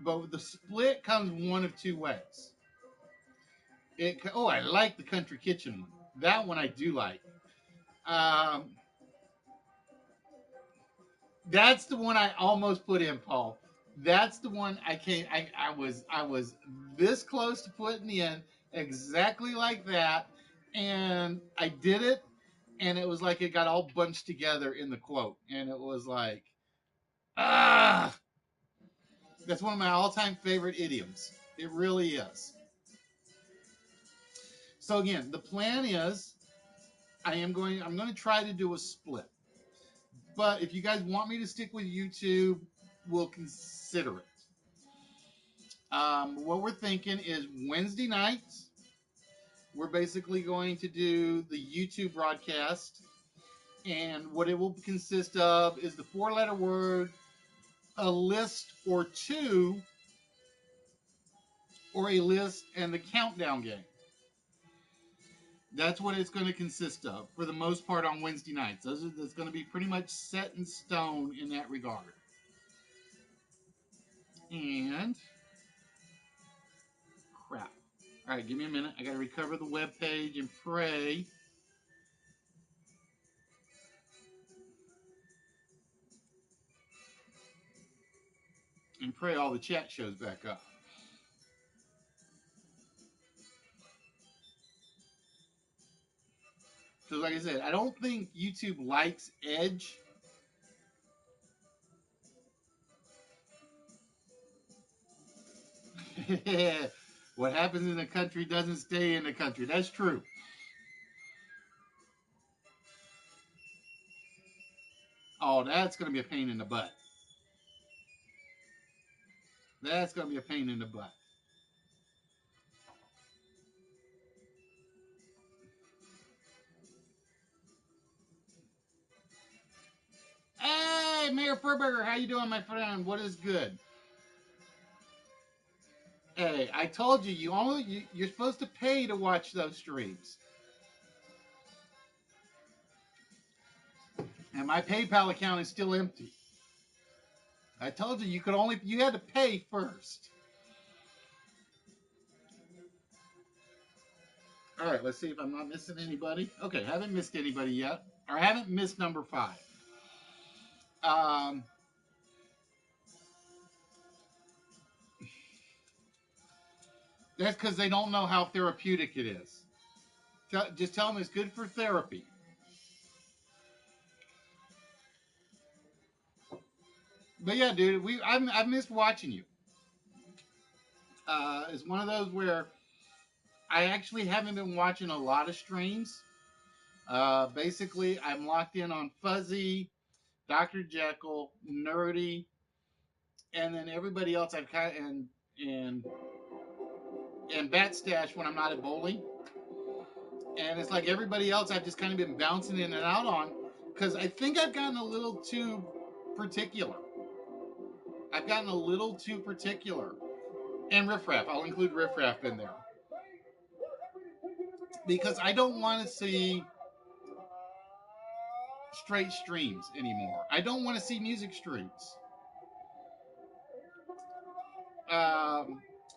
But the split comes one of two ways. I like the Country Kitchen one. That one I do like. That's the one I almost put in, Paul. That's the one I can't. I was this close to putting in exactly like that, and I did it, and it was like it got all bunched together in the quote, and it was like, ah. That's one of my all-time favorite idioms. It really is. So again, the plan is I'm going to try to do a split. But if you guys want me to stick with YouTube, we'll consider it. What we're thinking is Wednesday nights, we're basically going to do the YouTube broadcast. And what it will consist of is the 4-letter word, a list or two, or a list and the countdown game. That's what it's going to consist of for the most part on Wednesday nights. That's going to be pretty much set in stone in that regard. And crap. All right, give me a minute. I got to recover the web page and pray. And pray all the chat shows back up. So like I said, I don't think YouTube likes Edge. What happens in the country doesn't stay in the country. That's true. Oh, that's going to be a pain in the butt. That's going to be a pain in the butt. Hey, Mayor Furberger, how you doing, my friend? What is good? Hey, I told you, you're supposed to pay to watch those streams. And my PayPal account is still empty. I told you you had to pay first. All right, let's see if I'm not missing anybody. Okay, haven't missed anybody yet. Or I haven't missed number 5. That's because they don't know how therapeutic it is. Just tell them it's good for therapy. But yeah, dude, I've missed watching you. It's one of those where I actually haven't been watching a lot of streams. Basically, I'm locked in on Fuzzy, Dr. Jekyll, Nerdy, and then everybody else I've kind of, and Bat Stash when I'm not at bowling. and it's like everybody else I've just kind of been bouncing in and out on, because I think I've gotten a little too particular. And riffraff, I'll include riffraff in there, because I don't want to see straight streams anymore. I don't want to see music streams.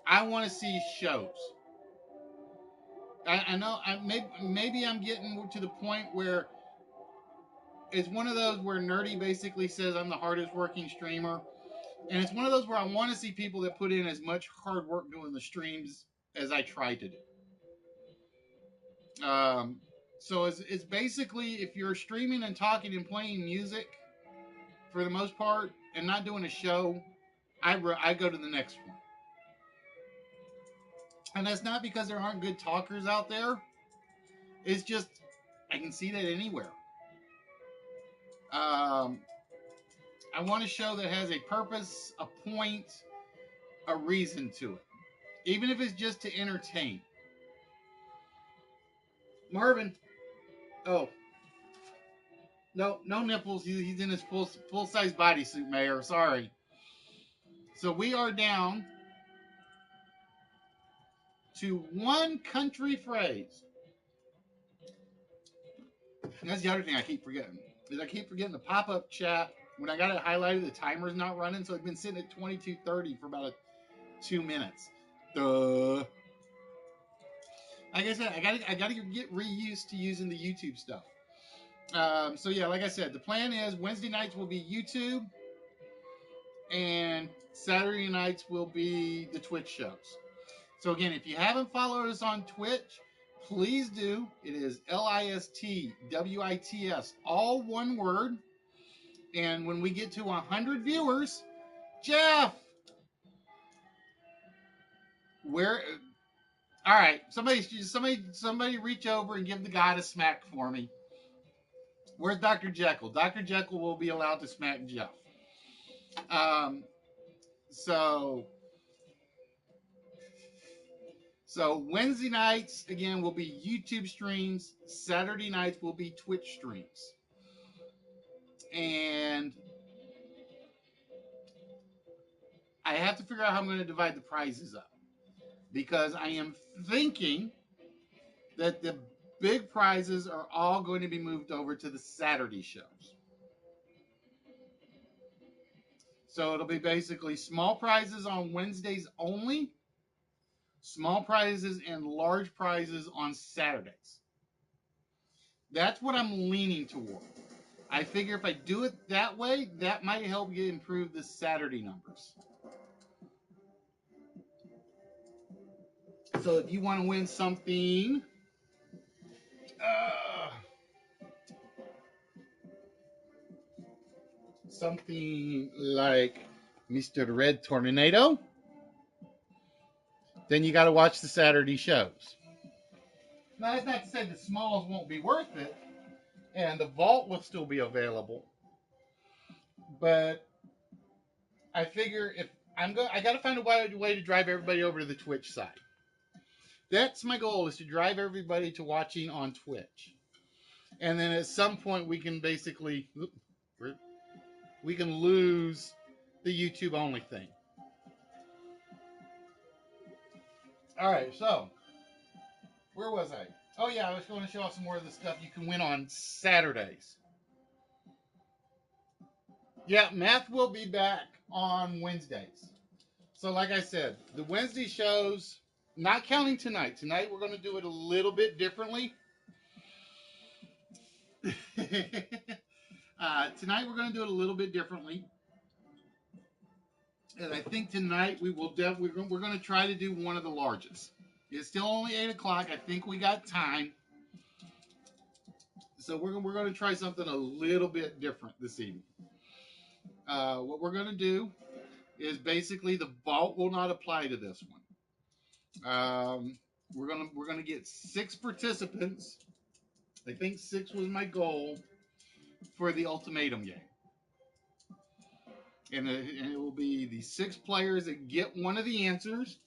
I want to see shows. I know maybe I'm getting to the point where it's one of those where Nerdy basically says I'm the hardest working streamer, and it's one of those where I want to see people that put in as much hard work doing the streams as I try to do. So it's basically, if you're streaming and talking and playing music for the most part and not doing a show, I go to the next one. And that's not because there aren't good talkers out there. It's just, I can see that anywhere. I want a show that has a purpose, a point, a reason to it. Even if it's just to entertain. Marvin. Oh. No nipples. He's in his full-size bodysuit, Mayor. Sorry. So we are down to one country phrase. And that's the other thing I keep forgetting. Is I keep forgetting the pop-up chat. When I got it highlighted, the timer's not running, so it's been sitting at 22:30 for about 2 minutes. Duh. Like I said, I gotta get reused to using the YouTube stuff. So yeah, like I said, the plan is Wednesday nights will be YouTube, and Saturday nights will be the Twitch shows. So again, if you haven't followed us on Twitch, please do. It is LISTWITS, all one word. And when we get to 100 viewers, Jeff, where? All right, somebody, reach over and give the god a smack for me. Where's Dr. Jekyll? Dr. Jekyll will be allowed to smack Jeff. So Wednesday nights, again, will be YouTube streams. Saturday nights will be Twitch streams. And I have to figure out how I'm going to divide the prizes up. Because I am thinking that the big prizes are all going to be moved over to the Saturday shows. So it'll be basically small prizes on Wednesdays only, small prizes and large prizes on Saturdays. That's what I'm leaning toward. I figure if I do it that way, that might help improve the Saturday numbers. So if you want to win something, something like Mr. Red Tornado, then you got to watch the Saturday shows. Now, that's not to say the smalls won't be worth it, and the vault will still be available. But I figure if I got to find a way to drive everybody over to the Twitch side. That's my goal, is to drive everybody to watching on Twitch. And then at some point we can basically, we can lose the YouTube only thing. All right, so where was I? Oh yeah, I was going to show off some more of the stuff you can win on Saturdays. Yeah, math will be back on Wednesdays. So like I said, the Wednesday shows, not counting tonight. Tonight we're going to do it a little bit differently. Tonight we're going to do it a little bit differently. And I think tonight we will we're going to try to do one of the largest. It's still only 8 o'clock. I think we got time. So we're going to try something a little bit different this evening. What we're going to do is basically the vault will not apply to this one. We're gonna get 6 participants. I think 6 was my goal for the ultimatum game. And it will be the 6 players that get one of the answers,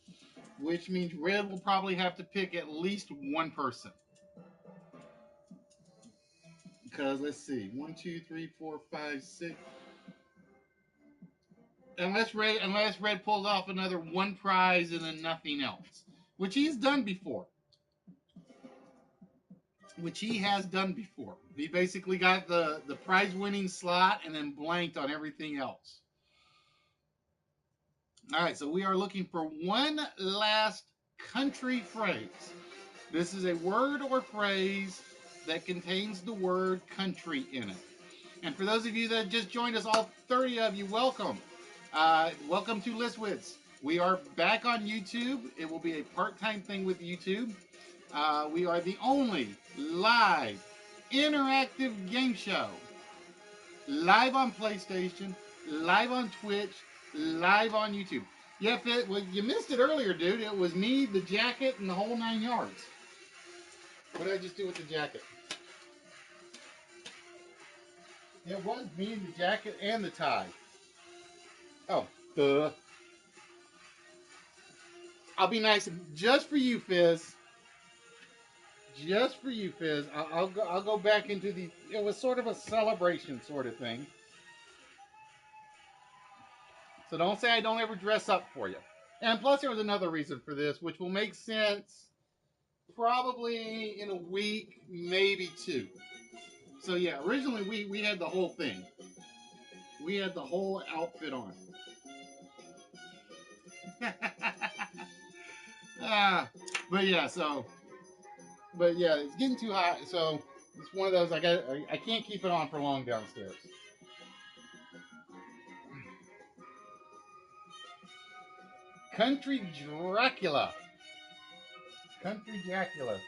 which means Red will probably have to pick at least one person. Because let's see, 1, 2, 3, 4, 5, 6. Unless Red pulls off another one prize and then nothing else, which he's done before. Which he has done before. He basically got the prize winning slot and then blanked on everything else. All right, so we are looking for one last country phrase. This is a word or phrase that contains the word country in it. And for those of you that just joined us, all 30 of you, welcome. Welcome to Wits. We are back on YouTube. It will be a part-time thing with YouTube. We are the only live interactive game show. Live on PlayStation, live on Twitch, live on YouTube. Yeah, you missed it earlier, dude. It was me, the jacket, and the whole 9 yards. What did I just do with the jacket? It was me, the jacket, and the tie. Oh, duh. I'll be nice just for you, Fizz. Just for you, Fizz. I'll go back into the. It was sort of a celebration sort of thing. So don't say I don't ever dress up for you. And plus, there was another reason for this, which will make sense probably in a week, maybe 2. So yeah, originally we had the whole thing. We had the whole outfit on. But yeah, it's getting too hot, so it's one of those I can't keep it on for long downstairs. Country Dracula. Country Dracula.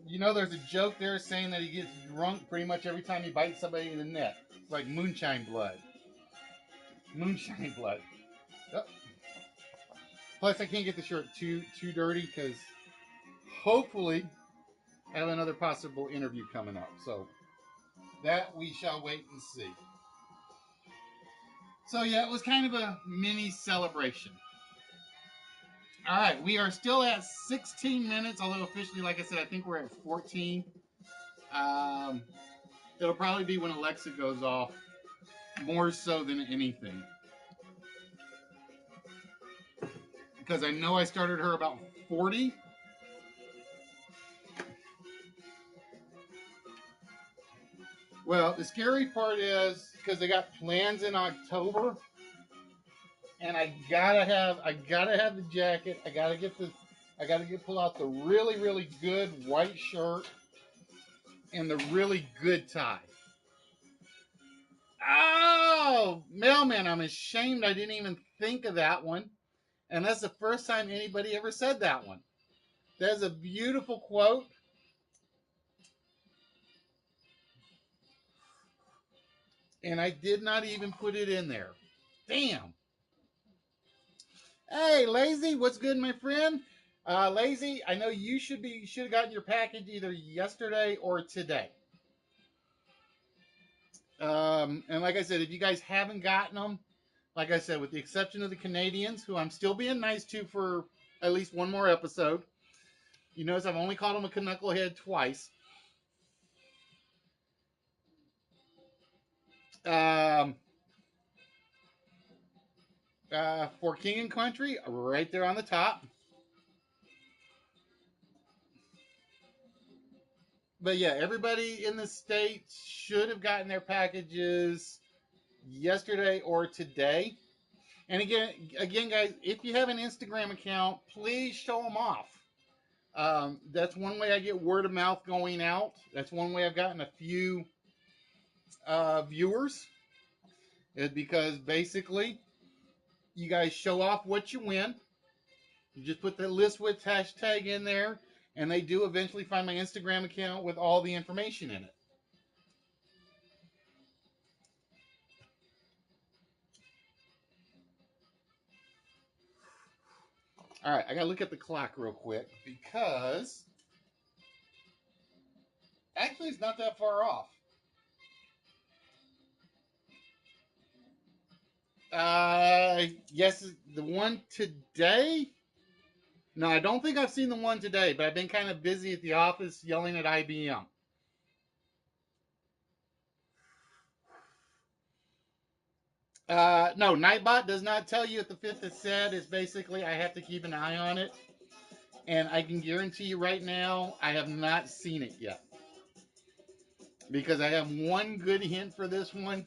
You know, there's a joke there saying that he gets drunk pretty much every time he bites somebody in the neck. It's like moonshine blood. Moonshine blood. Yep. Plus, I can't get the shirt too dirty because hopefully I have another possible interview coming up. So that we shall wait and see. So yeah, it was kind of a mini celebration. All right, we are still at 16 minutes, although officially, like I said, I think we're at 14. It'll probably be when Alexa goes off, more so than anything. Because I know I started her about 40. Well, the scary part is because they got plans in October, and I gotta have the jacket. I gotta pull out the really, really good white shirt and the really good tie. Oh, mailman, I'm ashamed I didn't even think of that one. And that's the first time anybody ever said that one. That's a beautiful quote. And I did not even put it in there. Damn. Hey, Lazy, what's good, my friend? Lazy, I know you should have gotten your package either yesterday or today. And like I said, if you guys haven't gotten them, like I said, with the exception of the Canadians, who I'm still being nice to for at least one more episode. You notice I've only called them a knucklehead twice. For King and Country, right there on the top. But yeah, everybody in the States should have gotten their packages yesterday or today. And again, guys, if you have an Instagram account, please show them off. That's one way I get word of mouth going out. That's one way I've gotten a few viewers. Is because basically you guys show off what you win. You just put the list with hashtag in there, and they do eventually find my Instagram account with all the information in it. All right, I got to look at the clock real quick because actually it's not that far off. Yes, the one today. No, I don't think I've seen the one today, but I've been kind of busy at the office yelling at IBM. No, Nightbot does not tell you if the fifth is said. It's basically I have to keep an eye on it. And I can guarantee you right now, I have not seen it yet. Because I have one good hint for this one.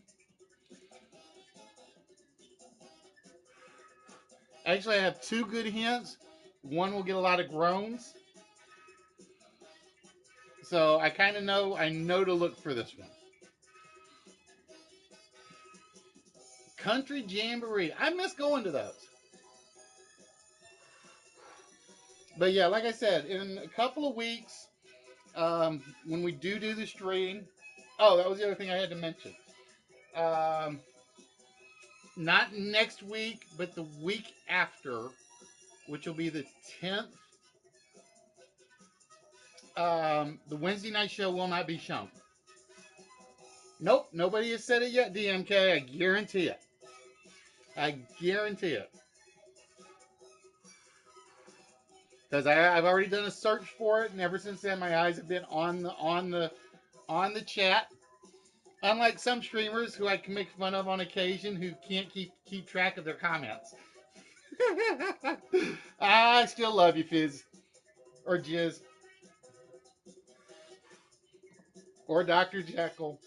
Actually, I have two good hints. One will get a lot of groans. So I kind of know, I know to look for this one. Country Jamboree. I miss going to those. But yeah, like I said, in a couple of weeks, when we do the stream. Oh, that was the other thing I had to mention. Um, Not next week, but the week after, which will be the 10th. The Wednesday night show will not be shown. Nope, nobody has said it yet, DMK. I guarantee it. I guarantee it. Because I've already done a search for it, and ever since then, my eyes have been on the chat. Unlike some streamers who I can make fun of on occasion, who can't keep track of their comments. I still love you, Fizz, or Jizz, or Dr. Jekyll.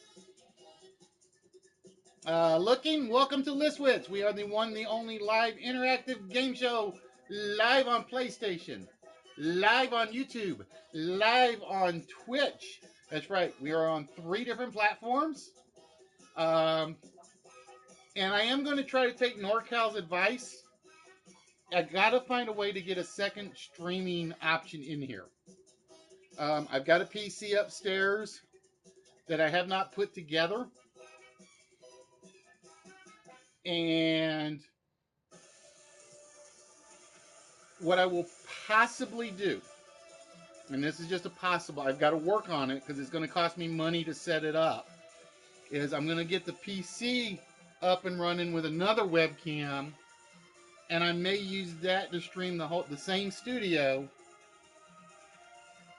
Welcome to Listwits. We are the one, the only live interactive game show, live on PlayStation, live on YouTube, live on Twitch. That's right. We are on 3 different platforms. And I am going to try to take NorCal's advice. I got to find a way to get a second streaming option in here. I've got a PC upstairs that I have not put together. And what I will possibly do, and this is just a possible, I've got to work on it because it's going to cost me money to set it up, is I'm going to get the PC up and running with another webcam, and I may use that to stream the same studio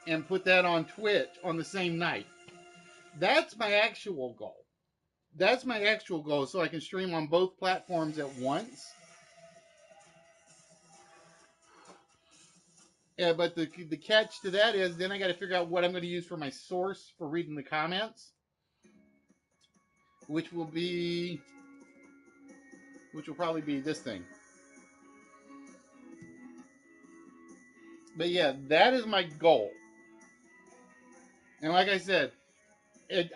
and put that on Twitch on the same night. That's my actual goal. That's my actual goal, so I can stream on both platforms at once. Yeah, but the catch to that is then I got to figure out what I'm going to use for my source for reading the comments, which will probably be this thing. But yeah, that is my goal. And like I said,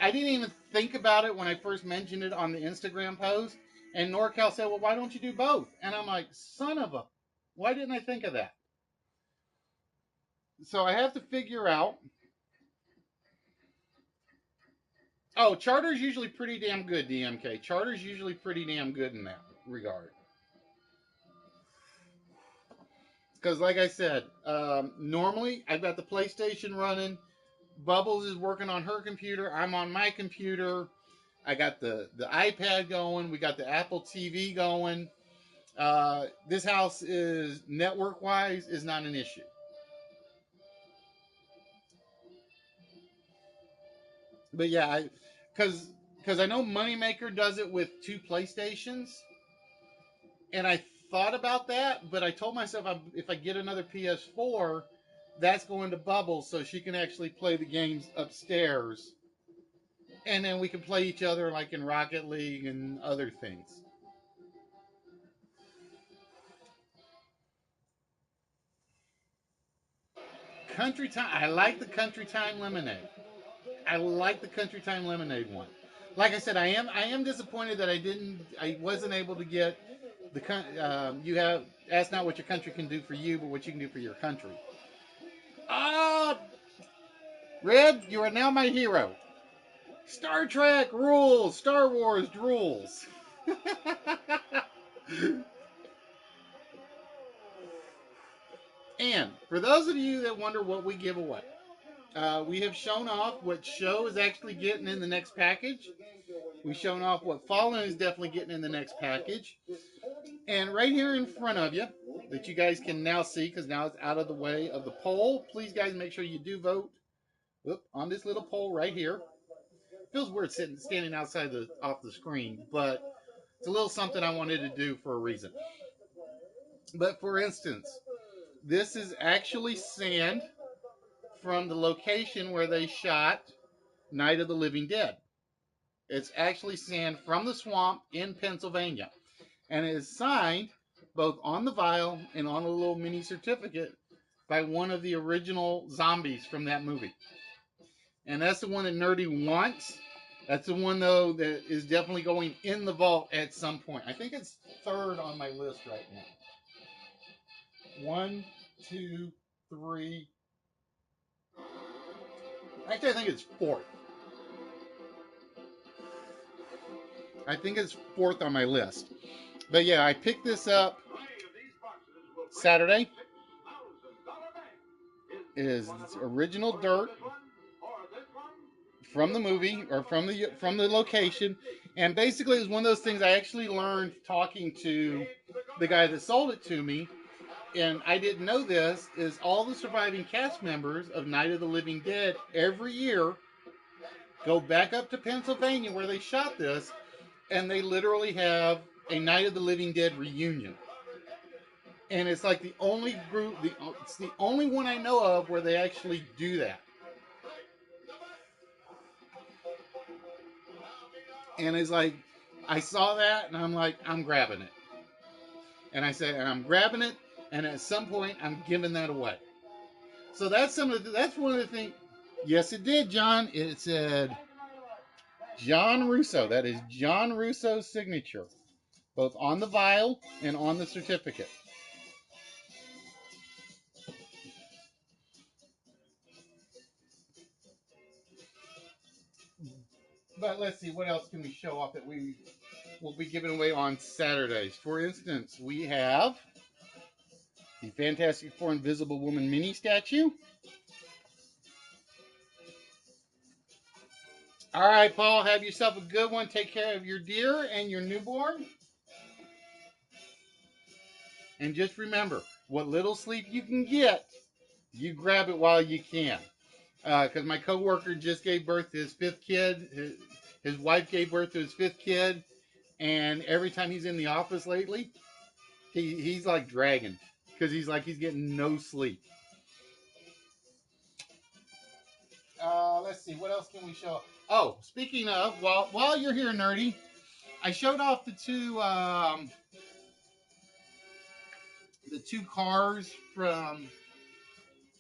I didn't even think about it when I first mentioned it on the Instagram post. And NorCal said, well, why don't you do both? And I'm like, son of a, why didn't I think of that? So I have to figure out. Oh, Charter's usually pretty damn good, DMK. Charter's usually pretty damn good in that regard. Because like I said, normally I've got the PlayStation running. Bubbles is working on her computer. I'm on my computer. I got the iPad going. We got the Apple TV going. This house is network-wise is not an issue. But yeah, because I know Moneymaker does it with 2 PlayStations, and I thought about that, but I told myself if I get another PS4, that's going to Bubbles so she can actually play the games upstairs, and then we can play each other like in Rocket League and other things. Country Time. I like the Country Time Lemonade. I like the Country Time Lemonade one. Like I said, I am disappointed that I wasn't able to get the you have ask not what your country can do for you, but what you can do for your country. Ah, Red, you are now my hero. Star Trek rules. Star Wars rules. And for those of you that wonder what we give away, we have shown off what Show is actually getting in the next package. We've shown off what Fallen is definitely getting in the next package. And right here in front of you, that you guys can now see, because now it's out of the way of the poll. Please, guys, make sure you do vote on this little poll right here. Feels weird standing outside off the screen, but It's a little something I wanted to do for a reason. But for instance, this is actually sand from the location where they shot Night of the Living Dead. It's actually sand from the swamp in Pennsylvania. And it is signed both on the vial and on a little mini certificate by one of the original zombies from that movie. And that's the one that Nerdy wants. That's the one, though, that is definitely going in the vault at some point. I think it's third on my list right now. 1, 2, 3. Actually, I think it's fourth. I think it's fourth on my list. But yeah, I picked this up Saturday. It is original dirt from the movie or from the location, and basically it's one of those things I actually learned talking to the guy that sold it to me, and I didn't know this, is all the surviving cast members of Night of the Living Dead every year go back up to Pennsylvania where they shot this, and they literally have a Night of the Living Dead reunion. And it's like the only group, it's the only one I know of where they actually do that. And it's like, I saw that and I'm like, I'm grabbing it. And I said, and I'm grabbing it, and at some point I'm giving that away. So that's that's one of the things. Yes, it did, John. It said John Russo. That is John Russo's signature, both on the vial and on the certificate. But let's see, what else can we show off that we will be giving away on Saturdays? For instance, we have the Fantastic Four Invisible Woman mini statue. All right, Paul, have yourself a good one. Take care of your deer and your newborn. And just remember, what little sleep you can get, you grab it while you can. Because my coworker just gave birth to his fifth kid. His wife gave birth to his fifth kid. And every time he's in the office lately, he's like dragging. Because he's getting no sleep. Let's see, what else can we show? Oh, speaking of, while you're here, Nerdy, I showed off the two cars from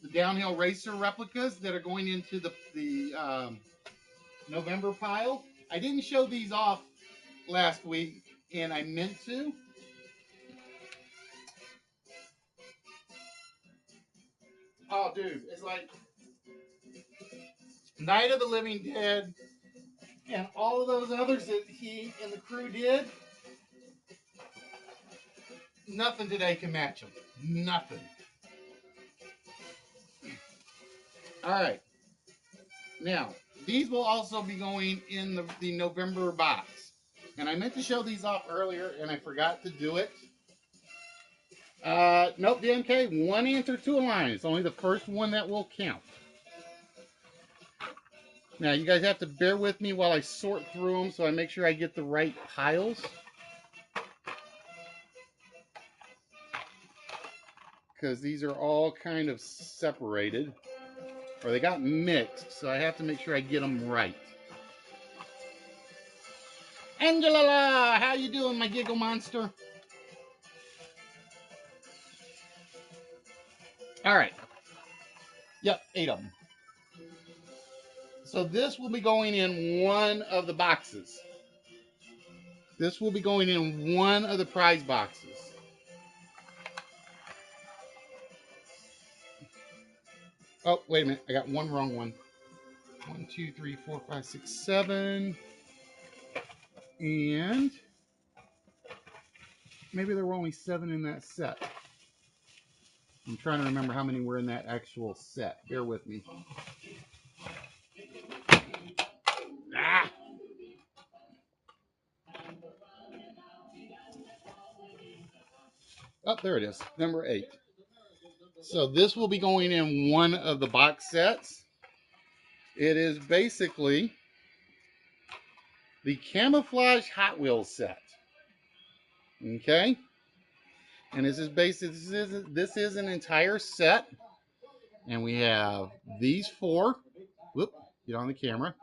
the downhill racer replicas that are going into the November pile. I didn't show these off last week, and I meant to. Oh, dude, it's like Night of the Living Dead and all of those others that he and the crew did. Nothing today can match them. Nothing. All right. Now, these will also be going in the November box. And I meant to show these off earlier, and I forgot to do it. Nope, DMK, one answer to a line. It's only the first one that will count. Now, you guys have to bear with me while I sort through them so I make sure I get the right piles. Because these are all kind of separated. Or they got mixed, so I have to make sure I get them right. Angela, how you doing, my giggle monster? All right. Yep, 8 of them. So this will be going in one of the boxes. This will be going in one of the prize boxes. Oh, wait a minute. I got one wrong one. 1, 2, 3, 4, 5, 6, 7. And maybe there were only 7 in that set. I'm trying to remember how many were in that actual set. Bear with me. Ah! Oh, there it is. Number 8. So this will be going in one of the box sets. It is basically the Camouflage Hot Wheels set. Okay, and this is this is an entire set, and we have these four. Whoop, get on the camera.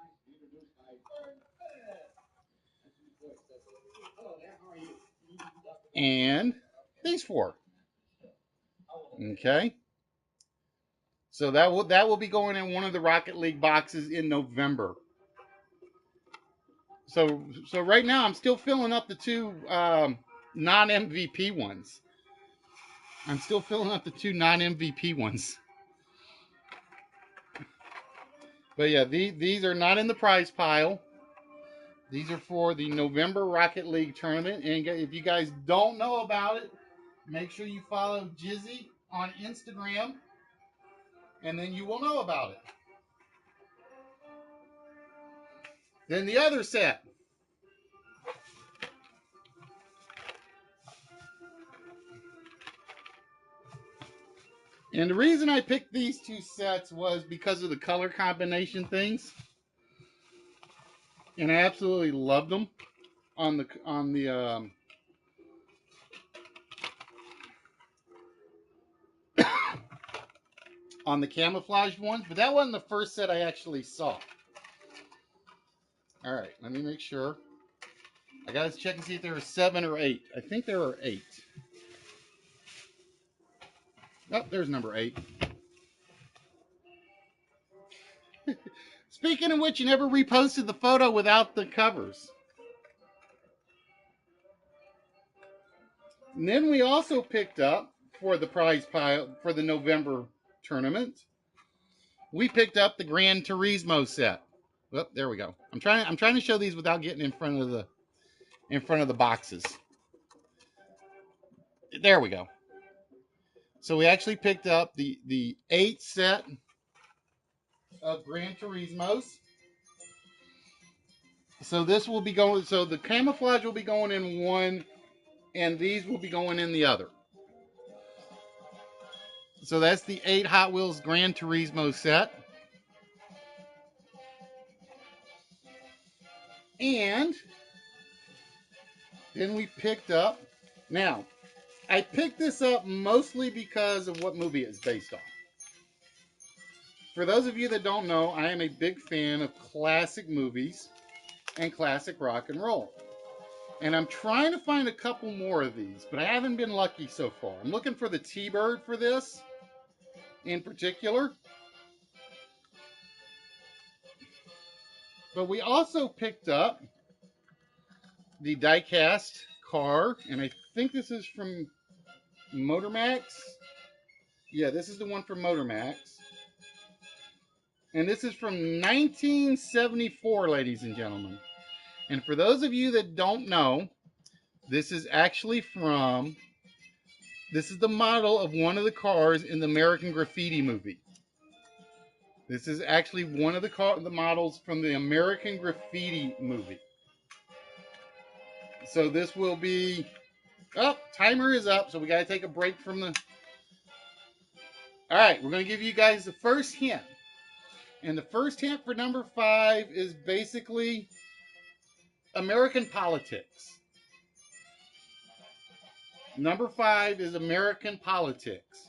And these four. Okay. So that will be going in one of the Rocket League boxes in November. So right now I'm still filling up the two non MVP ones. I'm still filling up the two non MVP ones. But yeah, these are not in the prize pile. These are for the November Rocket League tournament. And if you guys don't know about it, make sure you follow Jizzy on Instagram, and then you will know about it. Then the other set. And the reason I picked these two sets was because of the color combination things. And I absolutely loved them on the on the camouflaged ones, but that wasn't the first set I actually saw. All right, let me make sure. I gotta check and see if there were 7 or 8. I think there were 8. Oh, there's number 8. Speaking of which, you never reposted the photo without the covers. And then we also picked up for the prize pile for the November tournament. We picked up the Gran Turismo set. Well, there we go. I'm trying to show these without getting in front of the boxes. There we go. So we actually picked up the 8 set of Gran Turismos. So this will be going. So the camouflage will be going in one, and these will be going in the other. So that's the 8 Hot Wheels Gran Turismo set. And then we picked up. Now, I picked this up mostly because of what movie it's based on. For those of you that don't know, I am a big fan of classic movies and classic rock and roll. And I'm trying to find a couple more of these, but I haven't been lucky so far. I'm looking for the T-Bird for this in particular. But we also picked up the die-cast car, and I think this is from Motormax. Yeah, this is the one from Motormax. And this is from 1974, ladies and gentlemen. And for those of you that don't know, this is actually this is the model of one of the cars in the American Graffiti movie. This is actually one of the models from the American Graffiti movie. So this will be... Oh, timer is up, so we got to take a break from the... All right, we're going to give you guys the first hint. And the first hint for number 5 is basically American politics. Number 5 is American politics.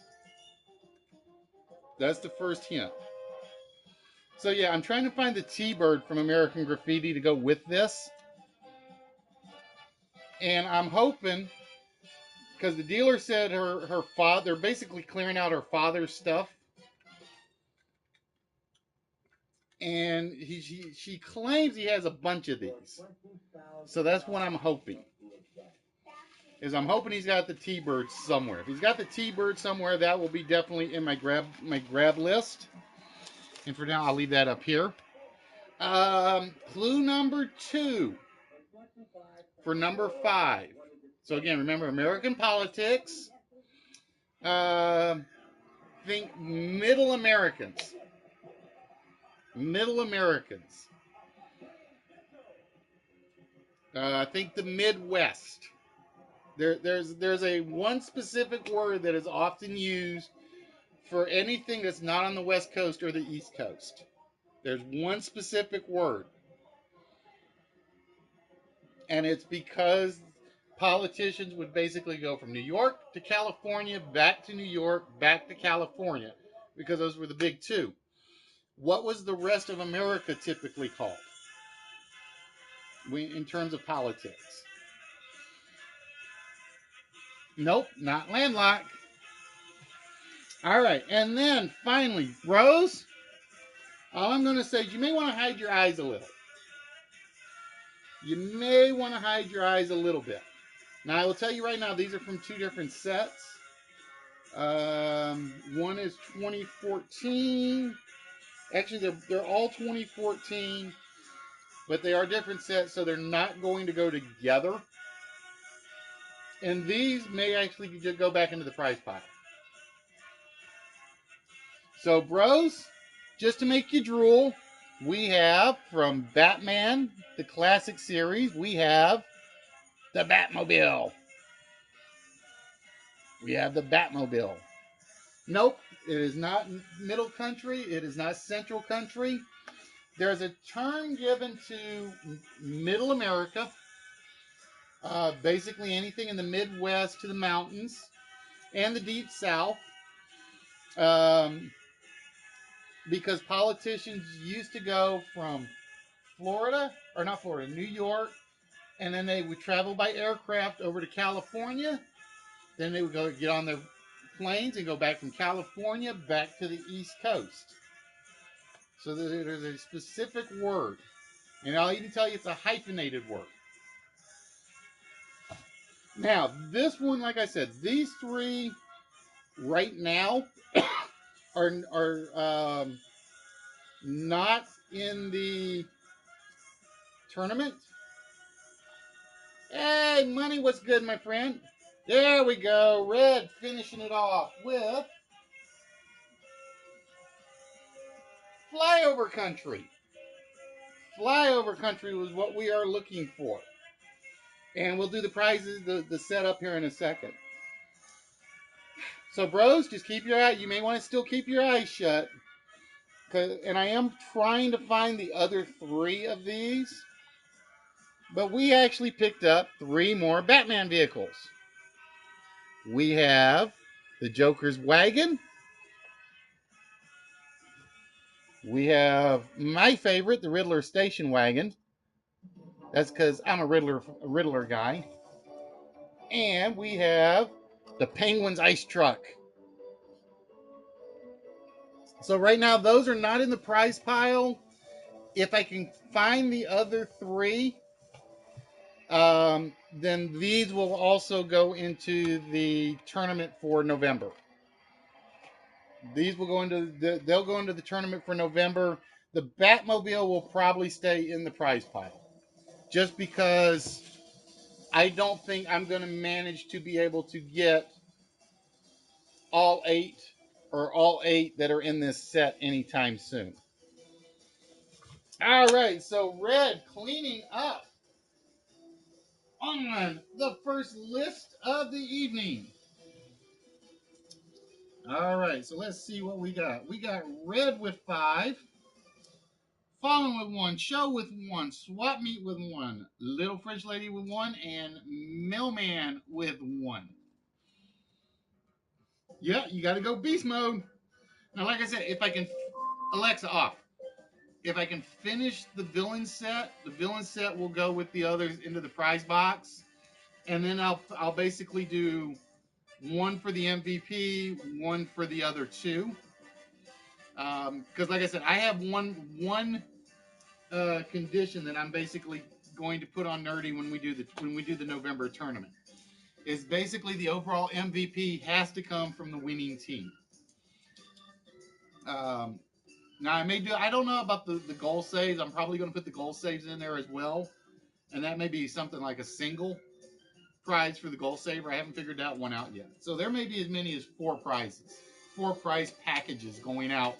That's the first hint. So yeah, I'm trying to find the T-Bird from American Graffiti to go with this. And I'm hoping, because the dealer said her father, they're basically clearing out her father's stuff. And she claims he has a bunch of these. So that's what I'm hoping. I'm hoping he's got the T-Bird somewhere. If he's got the T-Bird somewhere, that will be definitely in my grab list. And for now, I'll leave that up here. Clue number 2 for number 5. So again, remember American politics. Think Middle Americans. Middle Americans. I think the Midwest. There's a one specific word that is often used for anything that's not on the West Coast or the East Coast. There's one specific word. And it's because politicians would basically go from New York to California, back to New York, back to California, because those were the big two. What was the rest of America typically called in terms of politics? Nope, not landlocked. All right, and then finally, Rose, all I'm going to say is you may want to hide your eyes a little. You may want to hide your eyes a little bit. Now, I will tell you right now, these are from two different sets. One is 2014. Actually, they're all 2014, but they are different sets, so they're not going to go together. And these may actually just go back into the prize pile. So, bros, just to make you drool, we have from Batman, the classic series, we have the Batmobile. We have the Batmobile. Nope, it is not middle country. It is not central country. There's a term given to middle America, basically anything in the Midwest to the mountains and the deep South, because politicians used to go from Florida, or not Florida, New York, and then they would travel by aircraft over to California. Then they would go get on their planes and go back from California back to the East Coast. So there's a specific word. And I'll even tell you it's a hyphenated word. Now, this one, like I said, these three right now are not in the tournament. Hey, money, what's good, my friend? There we go. Red finishing it off with Flyover Country. Flyover Country was what we are looking for. And we'll do the prizes, the setup here in a second. So, bros, just keep your eye. You may want to still keep your eyes shut. And I am trying to find the other three of these. But we actually picked up three more Batman vehicles. We have the Joker's wagon. We have my favorite, the Riddler station wagon. That's because I'm a Riddler guy. And we have the Penguin's ice truck. So right now, those are not in the prize pile. If I can find the other three, then these will also go into the tournament for November. They'll go into the tournament for November. The Batmobile will probably stay in the prize pile, just because I don't think I'm going to manage to be able to get all eight that are in this set anytime soon. All right, so Red cleaning up on the first list of the evening. All right, so let's see what we got. We got Red with 5, Fallen with 1, Show with 1, Swap Meet with 1, Little French Lady with 1, and Mailman with 1. Yeah, you got to go beast mode. Now, like I said, if I can, Alexa off. If I can finish the villain set will go with the others into the prize box, and then I'll basically do one for the MVP, one for the other two. Because like I said, I have one condition that I'm basically going to put on Nerdy when we do the November tournament. Is basically the overall MVP has to come from the winning team. Now I don't know about the goal saves. I'm probably going to put the goal saves in there as well, and that may be something like a single prize for the goal saver. I haven't figured that one out yet. So there may be as many as 4 prizes, 4 prize packages going out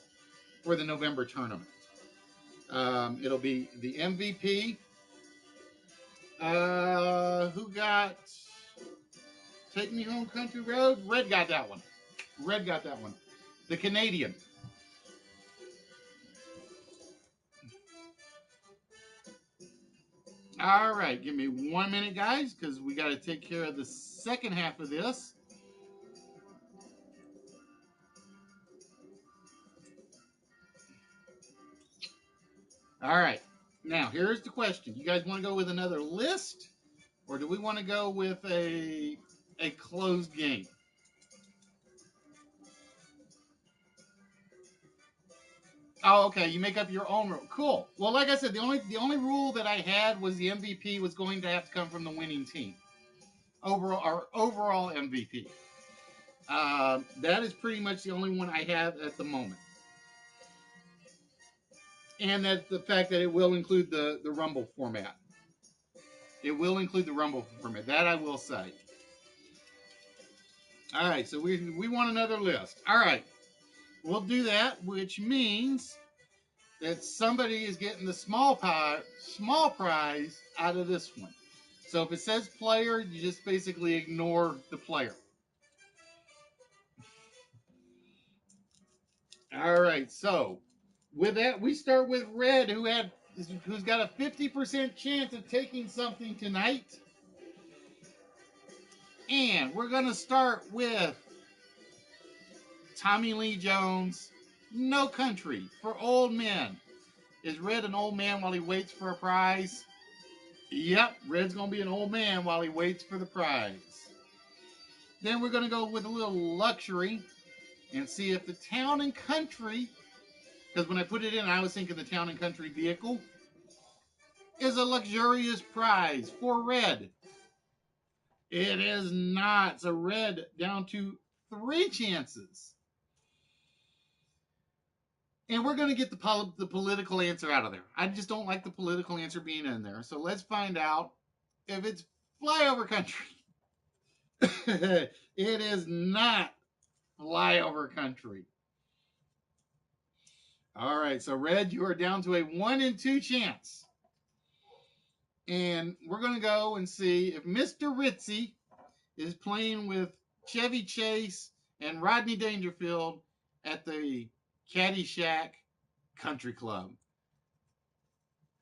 for the November tournament. It'll be the MVP. Who got Take Me Home Country Road? Red got that one. The Canadian. All right, give me 1 minute, guys, because we got to take care of the second half of this. All right, now here's the question: you guys want to go with another list, or do we want to go with a closed game? Oh, okay. You make up your own rule. Cool. Well, like I said, the only rule that I had was the MVP was going to have to come from the winning team. Overall, our overall MVP. That is pretty much the only one I have at the moment, and that the fact that it will include the Rumble format. It will include the Rumble format. That I will say. All right. So we want another list. All right. We'll do that, which means that somebody is getting the small prize out of this one. So if it says player, you just basically ignore the player. All right. So with that, we start with Red, who's got a 50% chance of taking something tonight. And we're gonna start with Tommy Lee Jones, No Country for Old Men. Is Red an old man while he waits for a prize? Yep, Red's going to be an old man while he waits for the prize. Then we're going to go with a little luxury and see if the Town and Country, because when I put it in, I was thinking the Town and Country vehicle, is a luxurious prize for Red. It is not. So Red down to 3 chances. And we're going to get the political answer out of there. I just don't like the political answer being in there. So let's find out if it's Flyover Country. It is not Flyover Country. All right, so Red, you are down to a 1 in 2 chance. And we're going to go and see if Mr. Ritzy is playing with Chevy Chase and Rodney Dangerfield at the Caddyshack Country Club.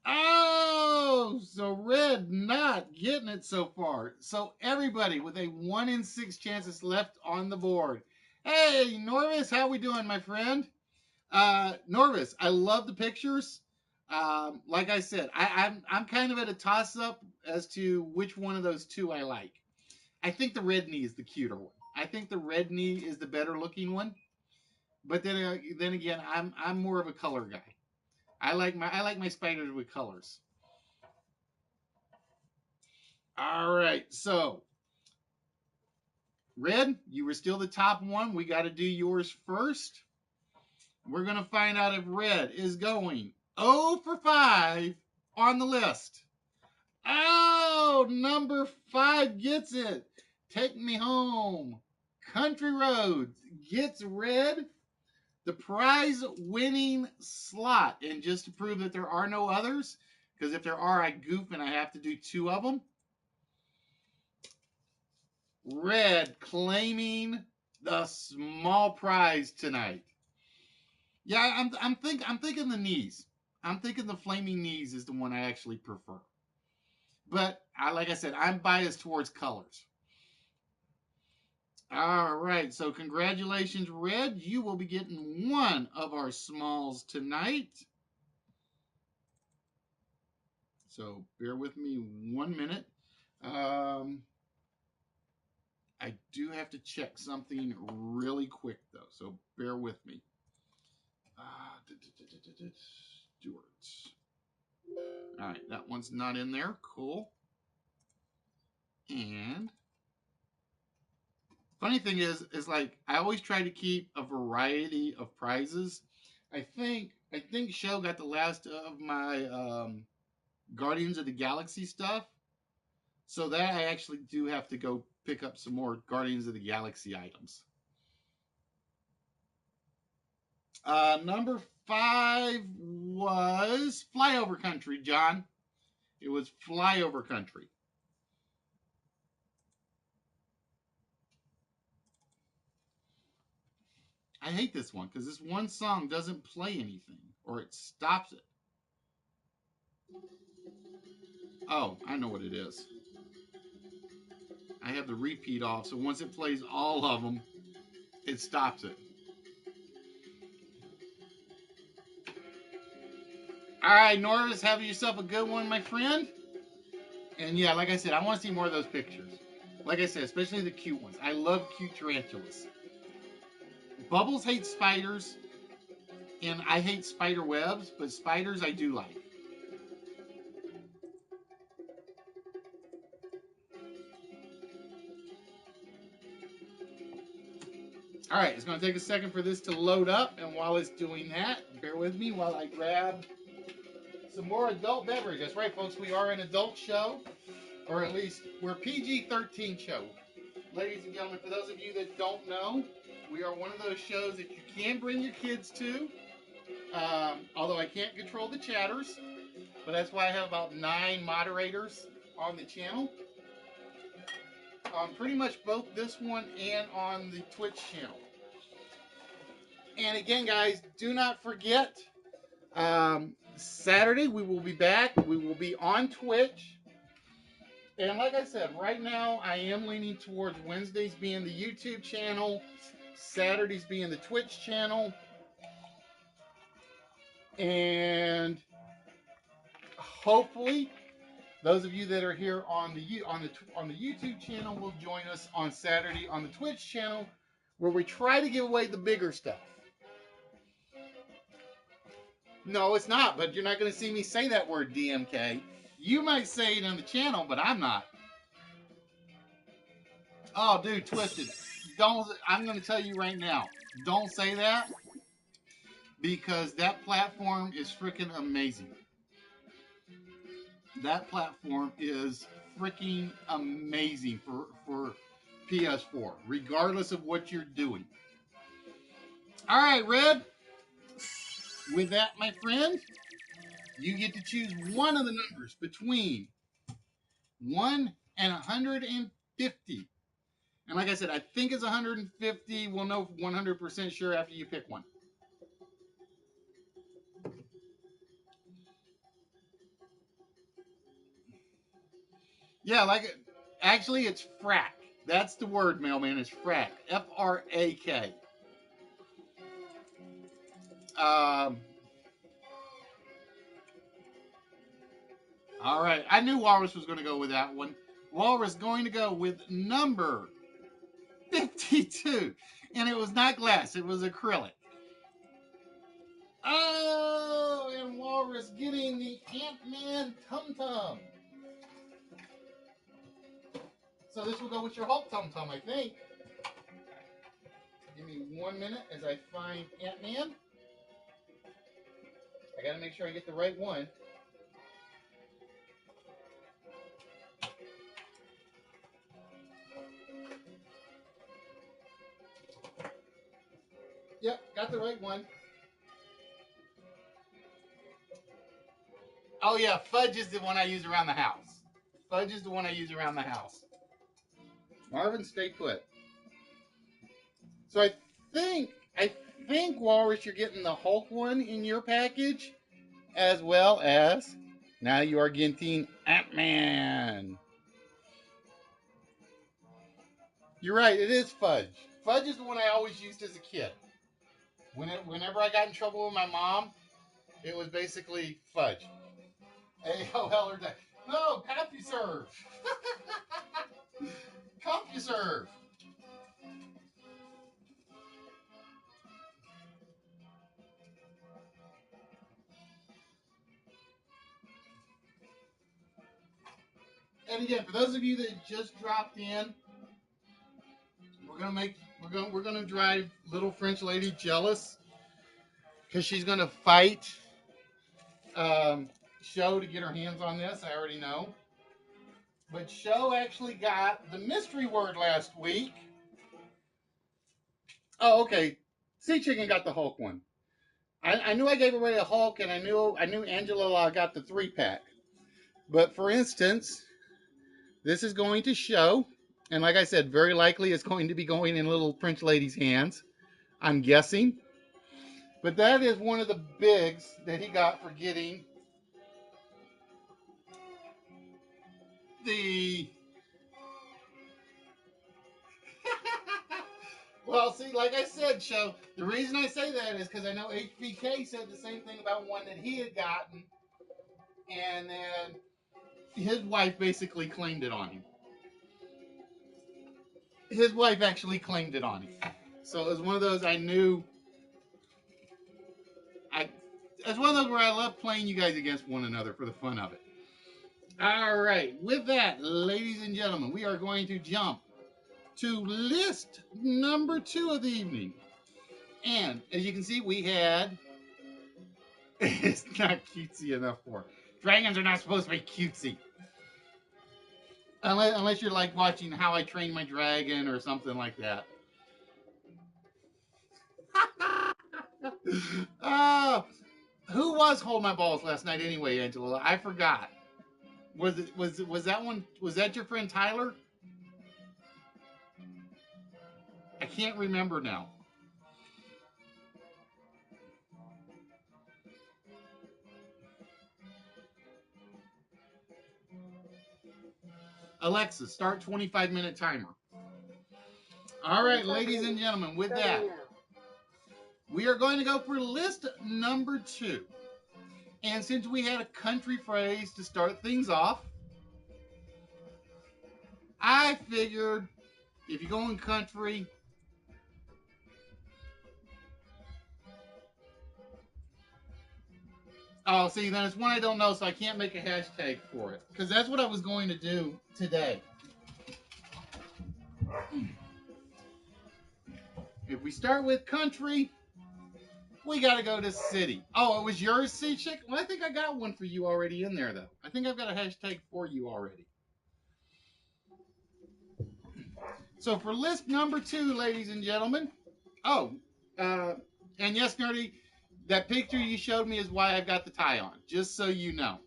Oh, so Red not getting it so far. So everybody with a 1 in 6 chances left on the board. Hey, Norvis, how we doing, my friend? Norvis, I love the pictures. Like I said, I'm kind of at a toss up as to which one of those two I like. I think the red knee is the cuter one. I think the red knee is the better looking one. But then again, I'm more of a color guy. I like my spiders with colors. All right, so Red, you were still the top one. We got to do yours first. We're going to find out if Red is going 0 for 5 on the list. Oh, number 5 gets it. Take Me Home. Country Roads gets Red the prize winning slot. And just to prove that there are no others, because if there are, I goof and I have to do 2 of them. Red claiming the small prize tonight. Yeah, I'm thinking the knees. I'm thinking the flaming knees is the one I actually prefer. But like I said, I'm biased towards colors. All right, so congratulations, Red. You will be getting one of our smalls tonight. So bear with me 1 minute. I do have to check something really quick, though, so bear with me. Stewart. All right, that one's not in there. Cool. And funny thing is like I always try to keep a variety of prizes. I think Show got the last of my Guardians of the Galaxy stuff, so that I actually do have to go pick up some more Guardians of the Galaxy items. Number 5 was Flyover Country, John. It was Flyover Country. I hate this one because this one song doesn't play anything, or it stops it. Oh, I know what it is. I have the repeat off, so once it plays all of them, it stops it. All right, Norris, have yourself a good one, my friend. And yeah, like I said, I want to see more of those pictures. Like I said, especially the cute ones. I love cute tarantulas. Bubbles hates spiders, and I hate spider webs, but spiders I do like. All right, it's going to take a second for this to load up, and while it's doing that, bear with me while I grab some more adult beverage. That's right, folks, we are an adult show, or at least we're PG-13 show. Ladies and gentlemen, for those of you that don't know, we are one of those shows that you can bring your kids to, although I can't control the chatters, but that's why I have about 9 moderators on the channel. On pretty much both this one and on the Twitch channel. And again, guys, do not forget, Saturday we will be back. We will be on Twitch. And like I said, right now I am leaning towards Wednesdays being the YouTube channel, Saturdays being the Twitch channel. And hopefully those of you that are here on the YouTube channel will join us on Saturday on the Twitch channel, where we try to give away the bigger stuff. No, it's not, but you're not going to see me say that word, DMK. You might say it on the channel, but I'm not. Oh, dude, Twisted. Don't. I'm going to tell you right now. Don't say that, because that platform is freaking amazing. That platform is freaking amazing for PS4, regardless of what you're doing. All right, Red. With that, my friend, you get to choose one of the numbers between 1 and 150. And like I said, I think it's 150. We'll know 100% sure after you pick one. Yeah, actually, it's frack. That's the word, mailman. It's frack. F-R-A-K. All right. I knew Walrus was going to go with that one. Walrus going to go with number 52. And it was not glass. It was acrylic. Oh, and Walrus getting the Ant-Man Tum Tum. So this will go with your Hulk Tum Tum, I think. Give me 1 minute as I find Ant-Man. I gotta make sure I get the right one. Yep, got the right one. Oh yeah, Fudge is the one I use around the house. Fudge is the one I use around the house. Marvin, stay put. So I think, Walrus, you're getting the Hulk one in your package, as well as now you are getting Ant-Man. You're right, it is Fudge. Fudge is the one I always used as a kid. Whenever I got in trouble with my mom, it was basically Fudge. A-O-L or that. No, CompuServe. CompuServe. And again, for those of you that just dropped in, we're gonna drive little French lady jealous because she's gonna fight Show to get her hands on this. I already know, but Show actually got the mystery word last week. Oh, okay. Sea Chicken got the Hulk one. I knew I gave away a Hulk, and I knew Angela got the 3-pack. But for instance, this is going to Show, and like I said, very likely it's going to be going in little French lady's hands. I'm guessing. But that is one of the bigs that he got for getting the well, see, like I said, Show, the reason I say that is because I know HBK said the same thing about one that he had gotten, and then his wife basically claimed it on him. His wife actually claimed it on him. So it was one of those I knew. It's one of those where I love playing you guys against one another for the fun of it. All right. With that, ladies and gentlemen, we are going to jump to list number 2 of the evening. And as you can see, we had... It's not cutesy enough for... Dragons are not supposed to be cutesy. Unless you're like watching How I Train My Dragon or something like that. Who was Hold My Balls last night anyway, Angela? I forgot. Was that one? Was that your friend Tyler? I can't remember now. Alexa, start 25-minute timer. All right, ladies and gentlemen, with that, we are going to go for list number 2. And since we had a country phrase to start things off, I figured if you go in country, oh, see, then it's one I don't know, so I can't make a hashtag for it. Because that's what I was going to do today. If we start with country, we got to go to city. Oh, it was yours, Sea Chick? Well, I think I got one for you already in there, though. I think I've got a hashtag for you already. So for list number 2, ladies and gentlemen. Oh, and yes, Nerdy, that picture you showed me is why I've got the tie on, just so you know.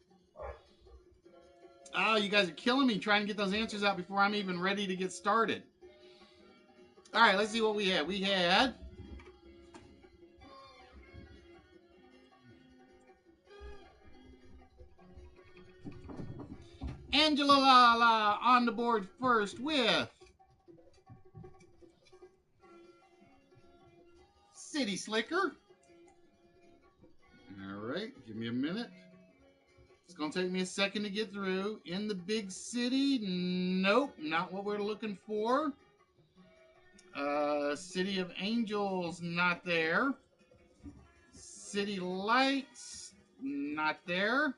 Oh, you guys are killing me trying to get those answers out before I'm even ready to get started. All right, let's see what we had. We had Angela Lala on the board first with City Slicker. All right, give me a minute. It's going to take me a second to get through. In the big city, nope, not what we're looking for. City of Angels, not there. City Lights, not there.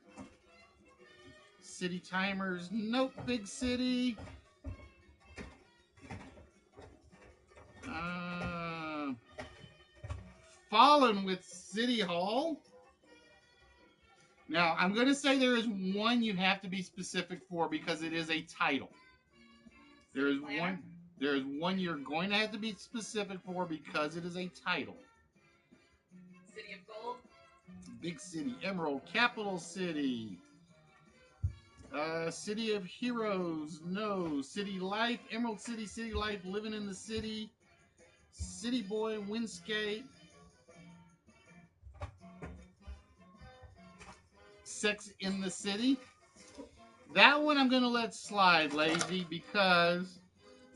City Timers, nope, big city. Fallen with City Hall. Now, I'm going to say there is one you have to be specific for because it is a title. There is one you're going to have to be specific for because it is a title. City of Gold. Big city. Emerald. Capital City. City of Heroes. No. City Life. Emerald City. City Life. Living in the City. City Boy. Windscape. Sex in the City. That one I'm going to let slide, Lazy, because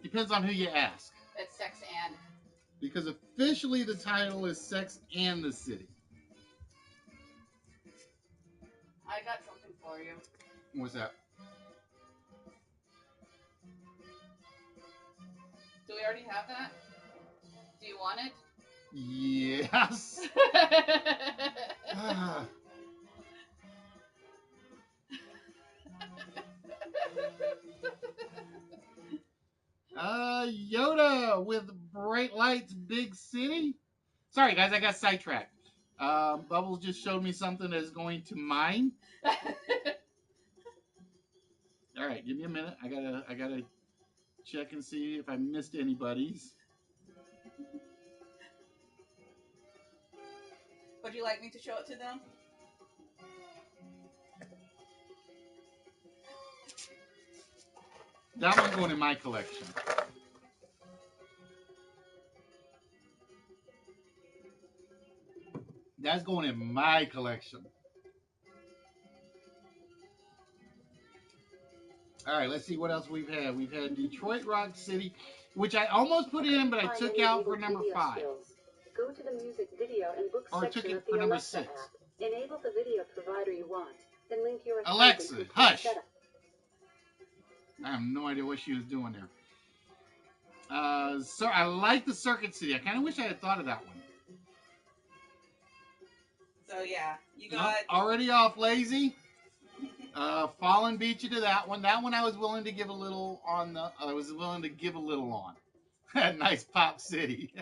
depends on who you ask. It's Sex and. Because officially the title is Sex and the City. I got something for you. What's that? Do we already have that? Do you want it? Yes. Yoda with Bright Lights, Big City. Sorry, guys, I got sidetracked. Bubbles just showed me something that is going to mine. All right, give me a minute. I gotta check and see if I missed anybody's. Would you like me to show it to them? That one's going in my collection. That's going in my collection. All right, let's see what else we've had. We've had Detroit Rock City, which I almost put in, but I took out for number 5. Go to the music video and books Or took section it of for the number Alexa 6. app. Enable the video provider you want, then link your account Alexa, and hush. setup. I have no idea what she was doing there. So I like the Circuit City. I kind of wish I had thought of that one. So yeah, you Nope, got already off Lazy. Fallen beat you to that one. That one I was willing to give a little on. Nice Pop City.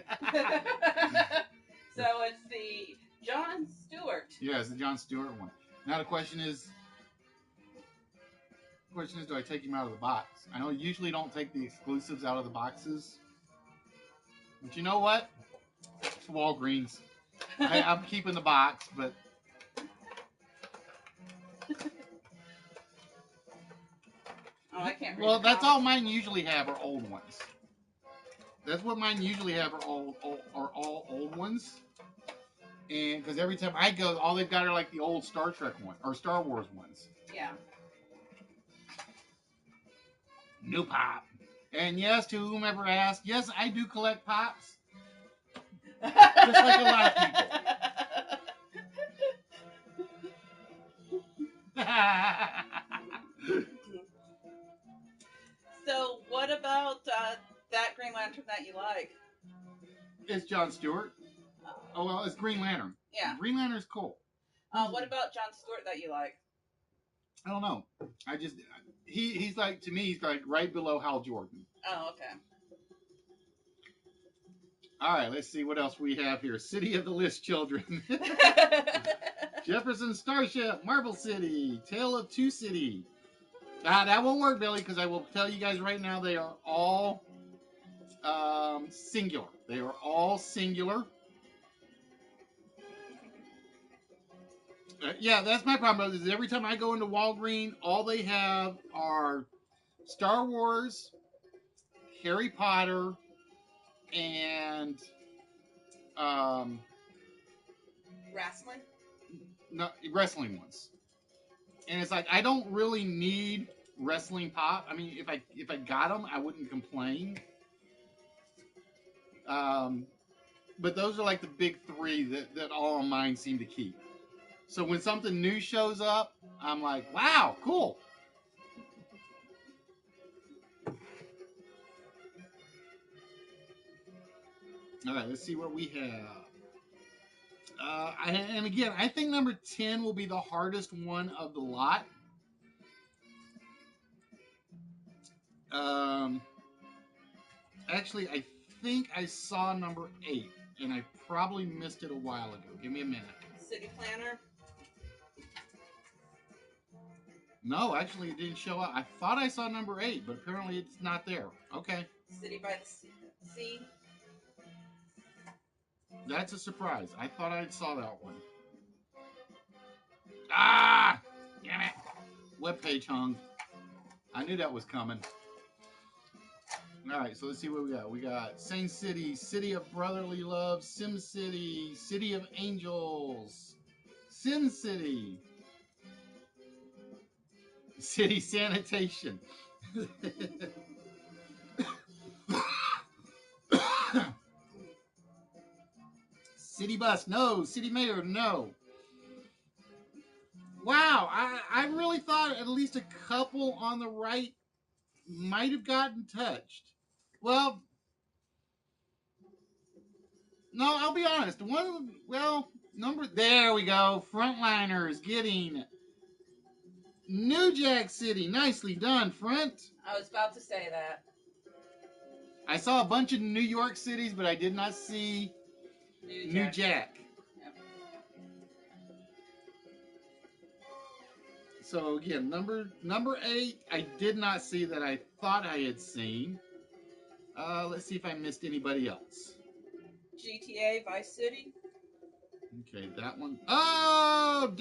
So it's the Jon Stewart. Yeah, it's the Jon Stewart one. Now the question is, do I take him out of the box? I know you usually don't take the exclusives out of the boxes. But you know what? It's Walgreens. I'm keeping the box, but... Oh, I can't read. Well, the that's comments. all mine usually have are old ones. That's what mine usually have are all old ones. And because every time I go, all they've got are like the old Star Trek one or Star Wars ones. Yeah. New pop. And yes, to whomever asked, yes, I do collect pops. Just like a lot of people. So what about that Green Lantern that you like? It's Jon Stewart. Oh, well, it's Green Lantern. Yeah. Green Lantern's cool. What about Jon Stewart that you like? I don't know. He's like, to me, he's like right below Hal Jordan. Oh, okay. All right, let's see what else we have here. City of the List Children. Jefferson Starship, Marble City, Tale of Two City. That won't work, Billy, because I will tell you guys right now they are all singular. They are all singular. Yeah, that's my problem. Is every time I go into Walgreens, all they have are Star Wars, Harry Potter, and Wrestling? no, wrestling ones. And it's like I don't really need wrestling pop. I mean, if I got them, I wouldn't complain. But those are like the big 3 that all of mine seem to keep. So when something new shows up, I'm like, wow, cool. All right, let's see what we have. And again, I think number 10 will be the hardest one of the lot. Actually, I think I saw number 8, and I probably missed it a while ago. Give me a minute. City Planner? No, actually, it didn't show up. I thought I saw number 8, but apparently it's not there. Okay. City by the Sea? That's a surprise. I thought I saw that one. Ah! Damn it. Webpage hung. I knew that was coming. All right, so let's see what we got. We got Sing City, City of Brotherly Love, Sim City, City of Angels, Sin City, City Sanitation. City Bus, no. City Mayor, no. Wow, I really thought at least a couple on the right might have gotten touched. Well, no, I'll be honest. There we go. Frontliners getting New Jack City. Nicely done, Front. I was about to say that. I saw a bunch of New York cities, but I did not see New Jack. Yep. So again, number 8, I did not see that I thought I had seen. Let's see if I missed anybody else. GTA Vice City? Okay, that one. Oh,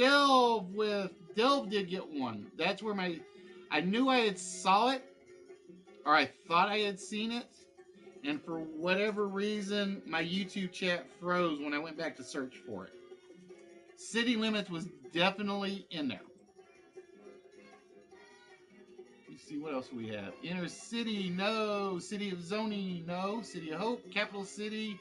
Delve did get one. That's where I knew I had saw it, or I thought I had seen it, and for whatever reason, my YouTube chat froze when I went back to search for it. City Limits was definitely in there. see what else we have. Inner City, no. City of Zoning, no. City of Hope, Capital City.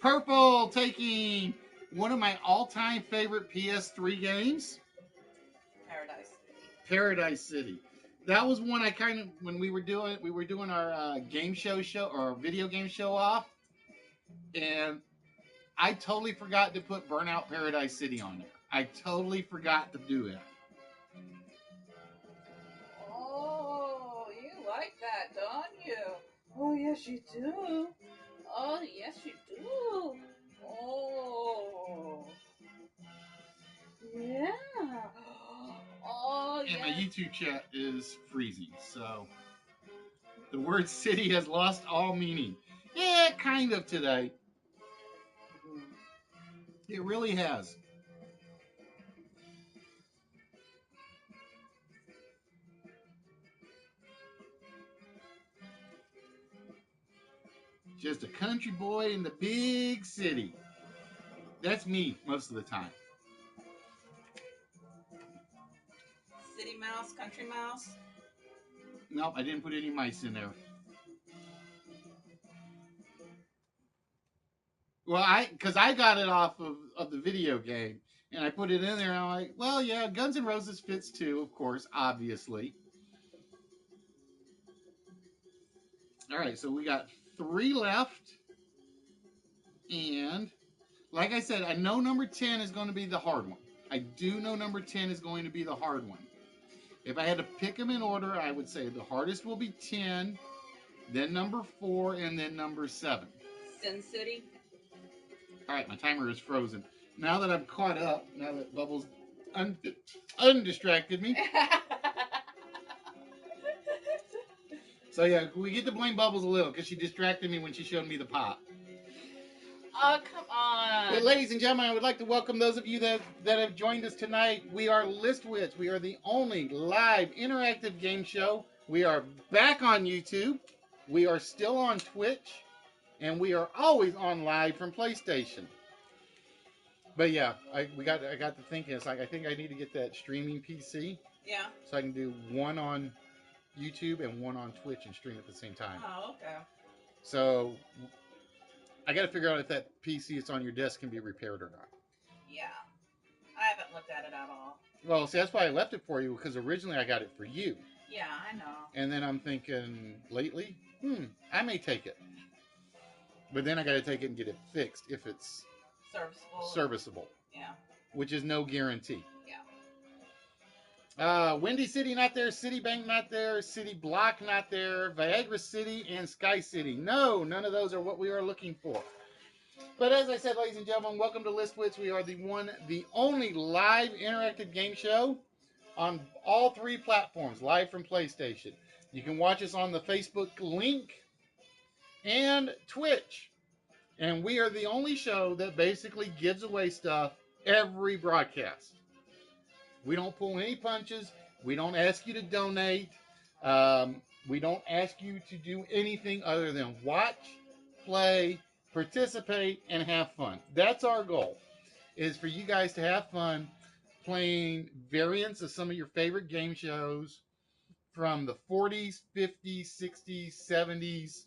Purple taking one of my all-time favorite PS3 games. Paradise City. That was one I kind of, when we were doing our game show or video game show off, and I totally forgot to put Burnout Paradise City on there. I totally forgot to do it. Oh, you like that, don't you? Oh, yes, you do. Oh, yes, you do. Oh, yeah. Oh, And my yes. YouTube chat is freezing, so the word city has lost all meaning. Yeah, kind of today. It really has. Just a country boy in the big city. That's me most of the time. City mouse, country mouse. Nope, I didn't put any mice in there. Well, because I got it off of the video game, and I put it in there, and I'm like, well, yeah, Guns N' Roses fits too, of course, obviously. All right, so we got 3 left, and like I said, I know number 10 is going to be the hard one. I do know number 10 is going to be the hard one. If I had to pick them in order, I would say the hardest will be 10, then number 4, and then number 7. Sin City. All right, my timer is frozen. Now that I'm caught up, now that Bubbles undistracted me. So yeah, we get to blame Bubbles a little because she distracted me when she showed me the pop. Oh, come on. But ladies and gentlemen, I would like to welcome those of you that have joined us tonight. We are Listwits. We are the only live interactive game show. We are back on YouTube. We are still on Twitch. And we are always on live from PlayStation. But yeah, I got to thinking. It's like I think I need to get that streaming PC. Yeah. So I can do one on YouTube and one on Twitch and stream at the same time. Oh, okay. So I got to figure out if that PC that's on your desk can be repaired or not. Yeah. I haven't looked at it at all. Well, see, that's why I left it for you, because originally I got it for you. Yeah, I know. And then I'm thinking lately, I may take it. But then I got to take it and get it fixed if it's serviceable. Yeah. Which is no guarantee. Yeah. Windy City not there, Citibank not there, City Block not there, Viagra City and Sky City. No, none of those are what we are looking for. But as I said, ladies and gentlemen, welcome to Listwits. We are the only live interactive game show on all 3 platforms, live from PlayStation. You can watch us on the Facebook link and Twitch. And we are the only show that basically gives away stuff every broadcast. We don't pull any punches. We don't ask you to donate. We don't ask you to do anything other than watch, play, participate, and have fun. That's our goal, is for you guys to have fun playing variants of some of your favorite game shows from the 40s, 50s, 60s, 70s,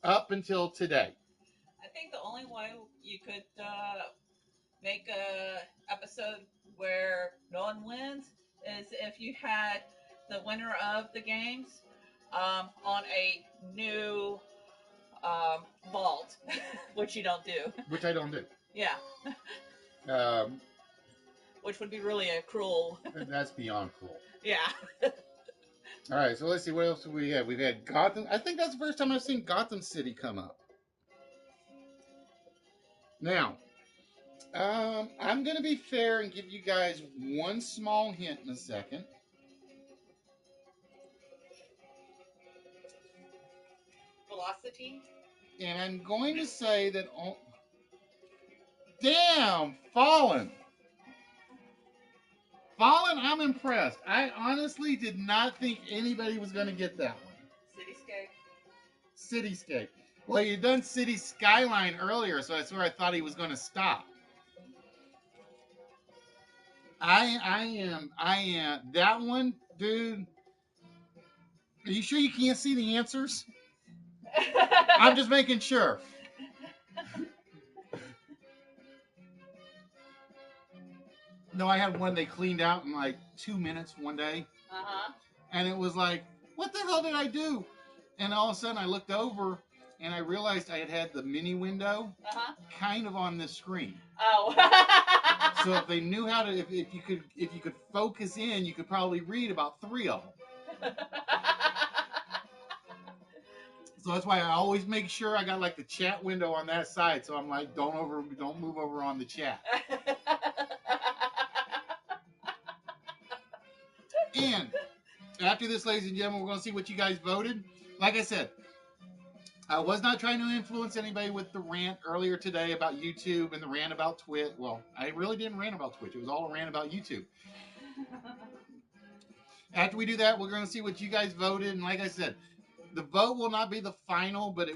up until today. I think the only way you could make a episode where no one wins is if you had the winner of the games on a new vault, which you don't do. Which I don't do. Yeah. Which would be really a cruel. That's beyond cruel. Yeah. All right, so let's see what else we have. We've had Gotham. I think that's the first time I've seen Gotham City come up. Now, I'm going to be fair and give you guys one small hint in a second. Velocity. And I'm going to say that... Damn! Fallen! Fallen, I'm impressed. I honestly did not think anybody was going to get that one. Cityscape. Well, you done City Skyline earlier, so that's where I thought he was going to stop. I am. That one Dude, are you sure you can't see the answers? I'm just making sure. No, I had one they cleaned out in like 2 minutes one day. Uh-huh. And it was like, what the hell did I do? And all of a sudden I looked over and I realized I had the mini window kind of on this screen. Oh. So if they knew how to, if you could focus in, you could probably read about 3 of them. So that's why I always make sure I got like the chat window on that side. So I'm like, don't move over on the chat. And after this, ladies and gentlemen, we're going to see what you guys voted. Like I said, I was not trying to influence anybody with the rant earlier today about YouTube and the rant about Twitch. Well, I really didn't rant about Twitch. It was all a rant about YouTube. After we do that, we're going to see what you guys voted. And like I said, the vote will not be the final, but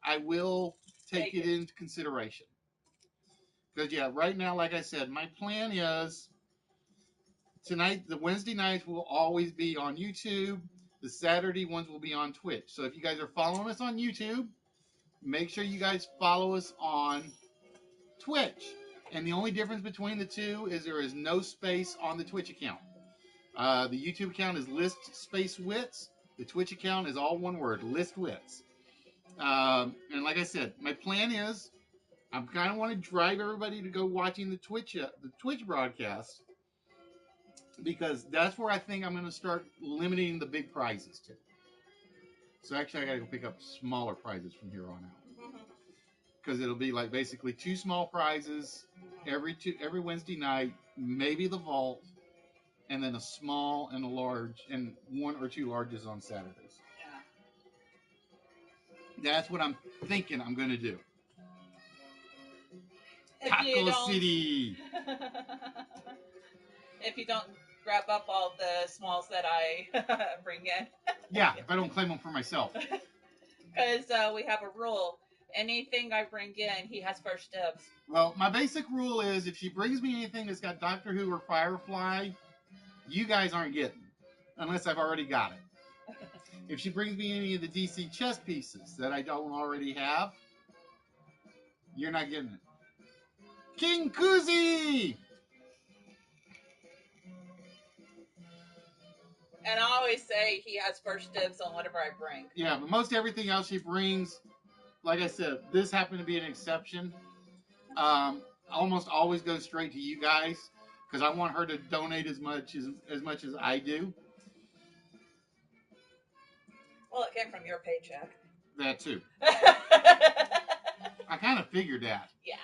I will take it into consideration. Because, yeah, right now, like I said, my plan is tonight, the Wednesday nights will always be on YouTube. The Saturday ones will be on Twitch. So if you guys are following us on YouTube, make sure you guys follow us on Twitch. And the only difference between the two is there is no space on the Twitch account. The YouTube account is list space wits. The Twitch account is all one word, list wits. And like I said, my plan is I kind of want to drive everybody to go watching the Twitch broadcast, because that's where I think I'm going to start limiting the big prizes to. So actually, I got to go pick up smaller prizes from here on out, because it'll be like basically 2 small prizes every Wednesday night, maybe the vault, and then a small and a large, and 1 or 2 larges on Saturdays. Yeah. That's what I'm thinking I'm going to do. Taco City. If you don't wrap up all the smalls that I bring in. Yeah, if I don't claim them for myself. Because we have a rule. Anything I bring in, he has first dibs. Well, my basic rule is if she brings me anything that's got Doctor Who or Firefly, you guys aren't getting it, unless I've already got it. If she brings me any of the DC chess pieces that I don't already have, you're not getting it. King Kuzi! And I always say he has first dibs on whatever I bring. Yeah, but most everything else she brings, like I said, this happened to be an exception. Almost always goes straight to you guys, because I want her to donate as much as I do. Well, it came from your paycheck. That too. I kind of figured that. Yeah.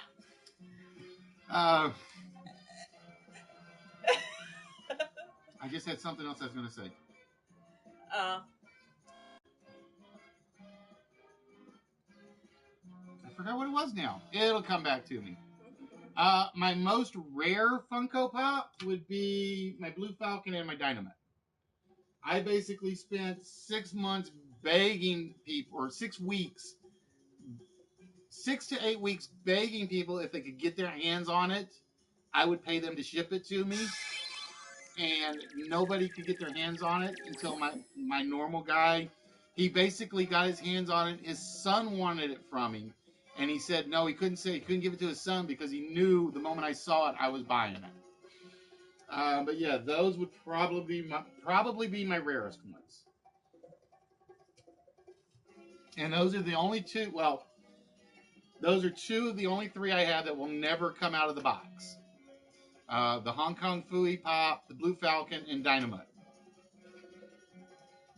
I just had something else I was going to say. I forgot what it was now. It'll come back to me. My most rare Funko Pop would be my Blue Falcon and my Dynamite. I basically spent 6 months begging people, or 6 weeks, 6 to 8 weeks begging people if they could get their hands on it. I would pay them to ship it to me. And nobody could get their hands on it until my normal guy. He basically got his hands on it. His son wanted it from him. And he said no, he couldn't give it to his son because he knew the moment I saw it, I was buying it. But yeah, those would probably be my rarest ones. And those are the only 2. Well, those are 2 of the only 3 I have that will never come out of the box. The Hong Kong Fooey Pop, the Blue Falcon, and Dynamite.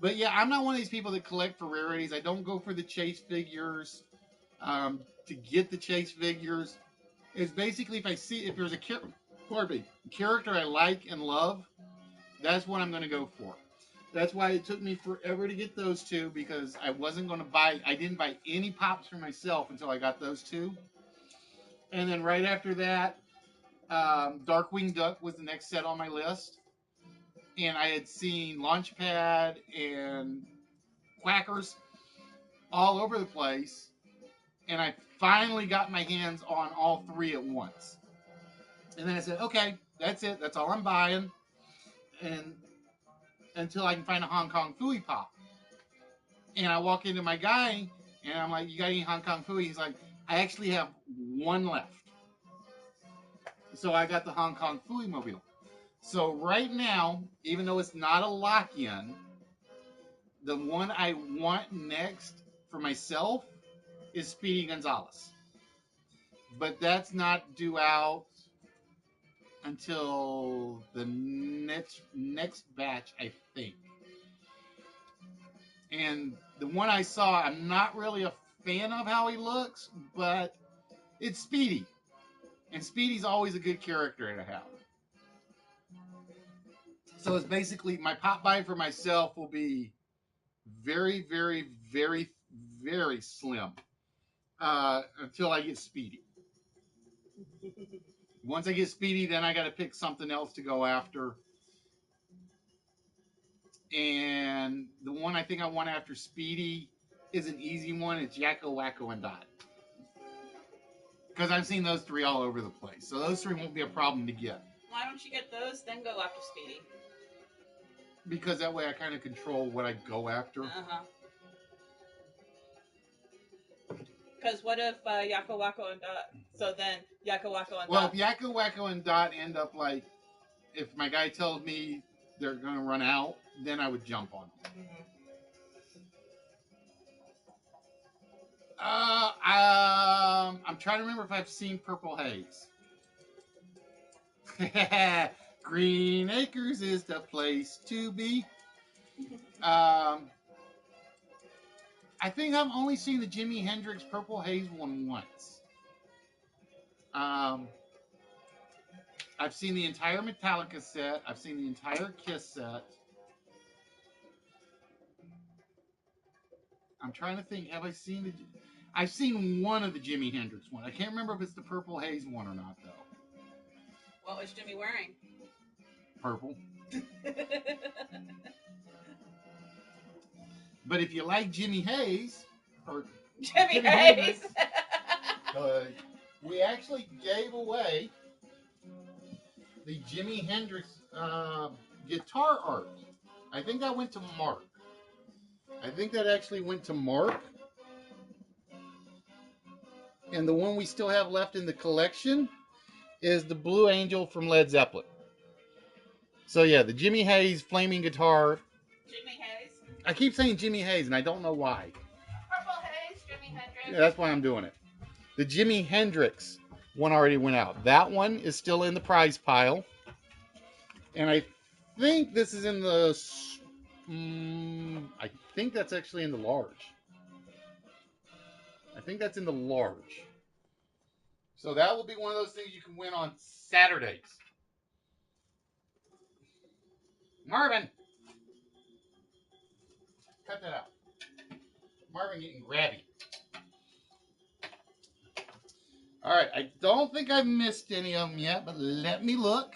But yeah, I'm not one of these people that collect for rarities. I don't go for the chase figures. To get the chase figures, it's basically if there's a character I like and love, that's what I'm going to go for. That's why it took me forever to get those 2, because I didn't buy any pops for myself until I got those 2. And then right after that, Darkwing Duck was the next set on my list. And I had seen Launchpad and Quackers all over the place. And I finally got my hands on all 3 at once. And then I said, okay, that's it. That's all I'm buying. And until I can find a Hong Kong Phooey pop. And I walk into my guy, and I'm like, you got any Hong Kong Phooey? He's like, I actually have one left. So I got the Hong Kong Phooey mobile. So right now, even though it's not a lock-in, the one I want next for myself is Speedy Gonzalez. But that's not due out until the next batch, I think. And the one I saw, I'm not really a fan of how he looks, but it's Speedy. And Speedy's always a good character to have. So it's basically, my pop buy for myself will be very, very, very, very slim until I get Speedy. Once I get Speedy, then I got to pick something else to go after. And the one I think I want after Speedy is an easy one. It's Yakko, Wacko, and Dot. Because I've seen those three all over the place. So those three won't be a problem to get. Why don't you get those, then go after Speedy? Because that way I kind of control what I go after. Because what if Yakko, Wacko, and Dot? So then Yakko, Wacko, and Well, Dot. if Yakko, Wacko, and Dot end up like, if my guy tells me they're going to run out, then I would jump on them. I'm trying to remember if I've seen Purple Haze. Green Acres is the place to be. I think I've only seen the Jimi Hendrix Purple Haze one once. I've seen the entire Metallica set. I've seen the entire Kiss set. I'm trying to think. Have I seen the... I've seen one of the Jimi Hendrix one. I can't remember if it's the Purple Haze one or not, though. What was Jimmy wearing? Purple. But if you like Jimmy Hayes, or Jimmy Hayes. We actually gave away the Jimi Hendrix guitar art. I think that went to Mark. And the one we still have left in the collection is the Blue Angel from Led Zeppelin. So yeah, the Jimmy Hayes flaming guitar. Jimmy Hayes. I keep saying Jimmy Hayes, and I don't know why. Purple Haze, Jimi Hendrix. Yeah, that's why I'm doing it. The Jimi Hendrix one already went out. That one is still in the prize pile. And I think this is in the... I think that's actually in the large. I think that's in the large. So that will be one of those things you can win on Saturdays. Marvin! Cut that out. Marvin getting grabby. Alright, I don't think I've missed any of them yet, but let me look.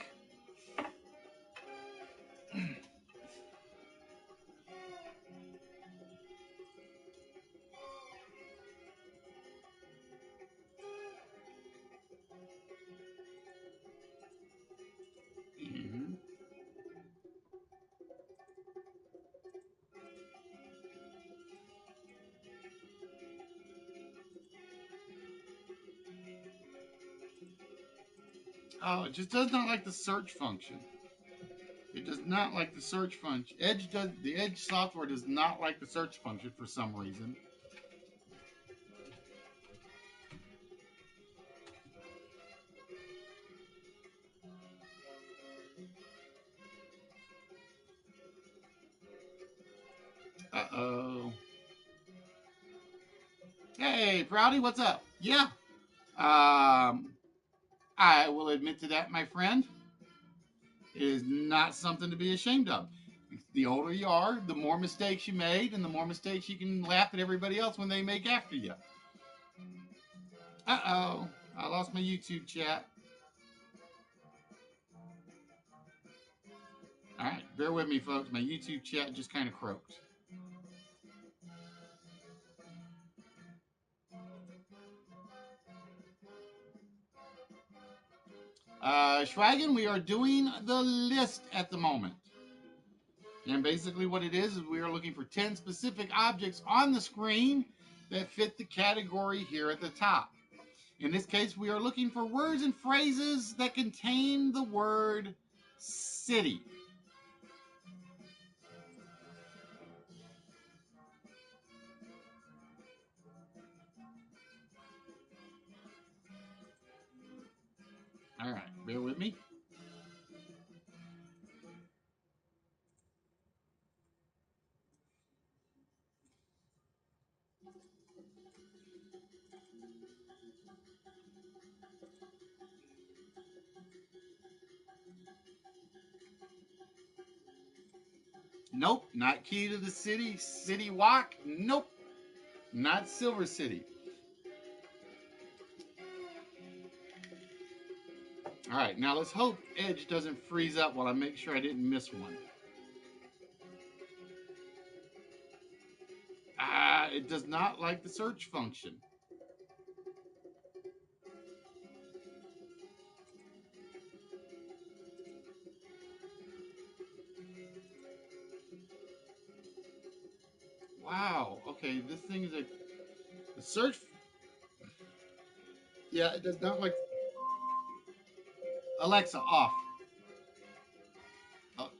Oh, it just does not like the search function. It does not like the search function. The Edge software does not like the search function for some reason. Uh-oh. Hey, Proudy, what's up? Yeah. I will admit to that, my friend. It is not something to be ashamed of. The older you are, the more mistakes you made, and the more mistakes you can laugh at everybody else when they make after you. Uh-oh. I lost my YouTube chat. All right, bear with me, folks. My YouTube chat just kind of croaked. Schwagen, we are doing the list at the moment. And basically what it is we are looking for 10 specific objects on the screen that fit the category here at the top. In this case, we are looking for words and phrases that contain the word city. All right, bear with me. Nope, not Key to the City, City Walk. Nope, not Silver City. All right, now let's hope Edge doesn't freeze up while I make sure I didn't miss one. It does not like the search function. Wow, okay, this thing is a search. Yeah, it does not like. Alexa, off. Oh.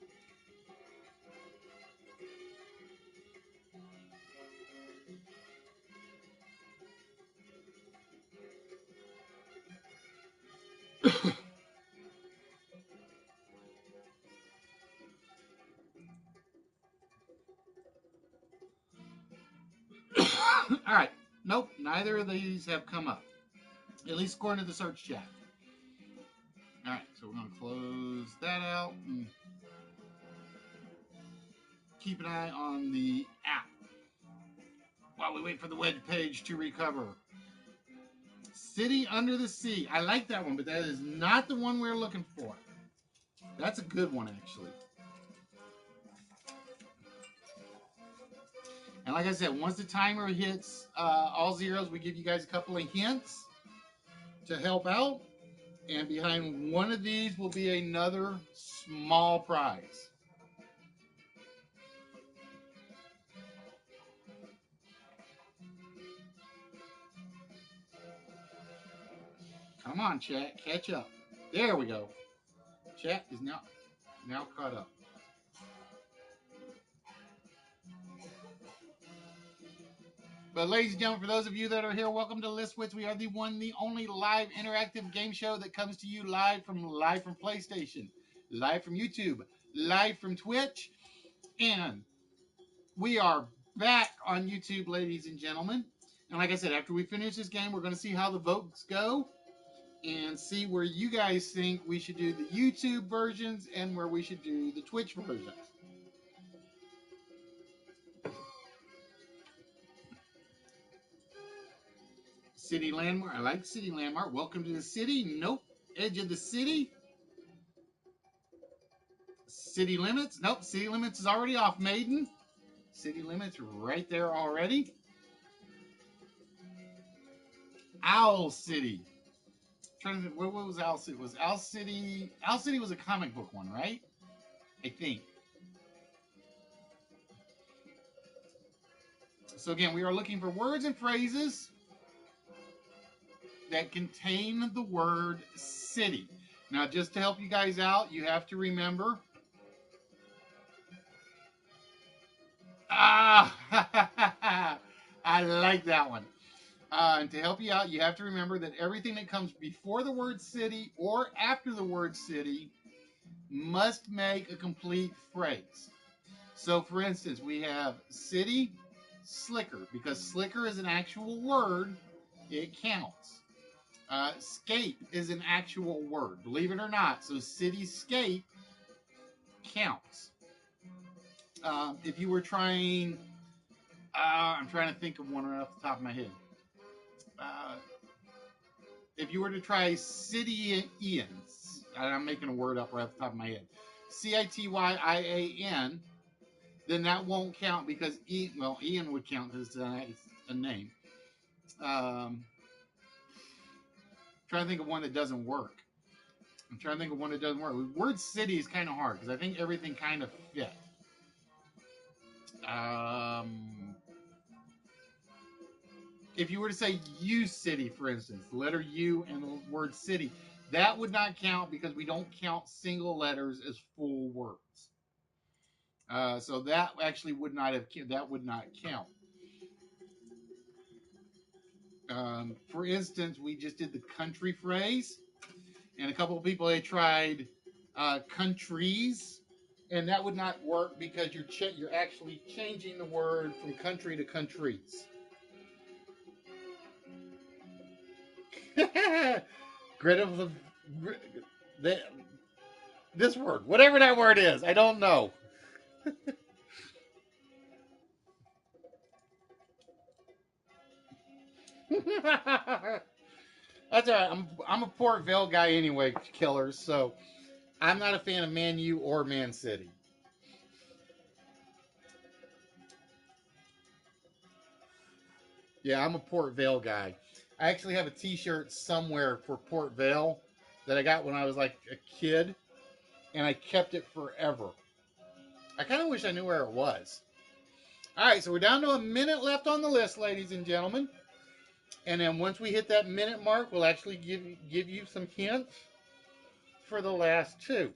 All right, nope, neither of these have come up. At least according to the search chat. All right, so we're going to close that out and keep an eye on the app while we wait for the web page to recover. City Under the Sea. I like that one, but that is not the one we're looking for. That's a good one, actually. And like I said, once the timer hits all zeros, we give you guys a couple of hints to help out. And behind one of these will be another small prize. Come on, chat, catch up. There we go. Chat is now caught up. But ladies and gentlemen, for those of you that are here, welcome to List Wits. We are the one, the only live interactive game show that comes to you live from PlayStation, live from YouTube, live from Twitch, and we are back on YouTube, ladies and gentlemen. And like I said, after we finish this game, we're going to see how the votes go and see where you guys think we should do the YouTube versions and where we should do the Twitch versions. City Landmark. I like City Landmark. Welcome to the city. Nope. Edge of the city. City Limits. Nope. City Limits is already off, Maiden. City Limits right there already. Owl City. I'm trying to think, what was Owl City? Was Owl City? Owl City was a comic book one, right? I think. So again, we are looking for words and phrases that contain the word city. Now, just to help you guys out, you have to remember. I like that one. And to help you out, you have to remember that everything that comes before the word city or after the word city must make a complete phrase. So, for instance, we have city slicker. Because slicker is an actual word, it counts. Scape is an actual word, believe it or not. So cityscape counts. If you were trying, I'm trying to think of one right off the top of my head. If you were to try Cityian, I'm making a word up right off the top of my head, Cityian, then that won't count because Ian would count because it's a name. Trying to think of one that doesn't work. The word city is kind of hard because I think everything kind of fit. If you were to say U city, for instance, the letter U and the word city, that would not count because we don't count single letters as full words. So that actually would not count. For instance, we just did the country phrase, and a couple of people they tried countries, and that would not work because you're actually changing the word from country to countries. Greta, this word, whatever that word is, I don't know. That's all right. I'm a Port Vale guy anyway, killers. So I'm not a fan of Man U or Man City. Yeah, I'm a Port Vale guy. I actually have a T-shirt somewhere for Port Vale that I got when I was like a kid, and I kept it forever. I kind of wish I knew where it was. All right, so we're down to a minute left on the list, ladies and gentlemen. And then once we hit that minute mark, we'll actually give you some hints for the last two.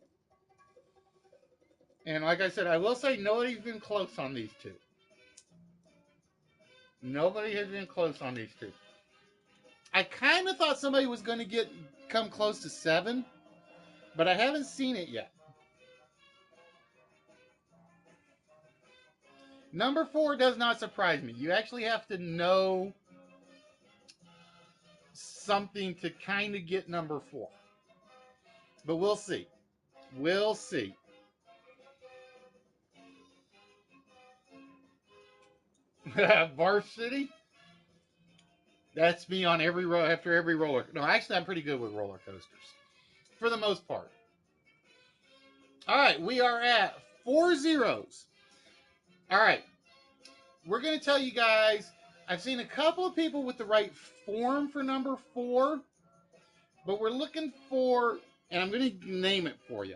And like I said, I will say nobody's been close on these two. Nobody has been close on these two. I kind of thought somebody was going to come close to 7, but I haven't seen it yet. Number 4 does not surprise me. You actually have to know something to kind of get number 4. But we'll see. We'll see. Varsity? That's me on after every roller. No, actually, I'm pretty good with roller coasters. For the most part. All right, we are at 4 zeros. All right. We're going to tell you guys, I've seen a couple of people with the right form for number 4, but we're looking for, and I'm going to name it for you.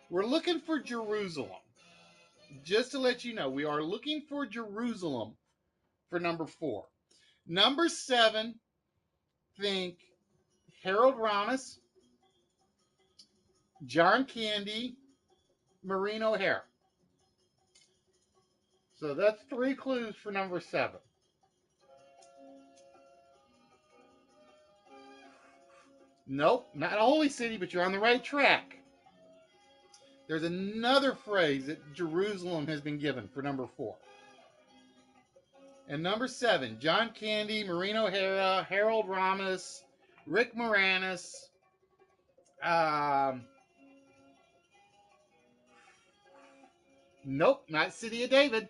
We're looking for Jerusalem. Just to let you know, we are looking for Jerusalem for number 4. Number 7, think Harold Ramis, John Candy, Maureen O'Hara. So that's 3 clues for number 7. Nope, not only city, but you're on the right track. There's another phrase that Jerusalem has been given for number 4. And number 7, John Candy, Maureen O'Hara, Harold Ramis, Rick Moranis. Nope, not City of David.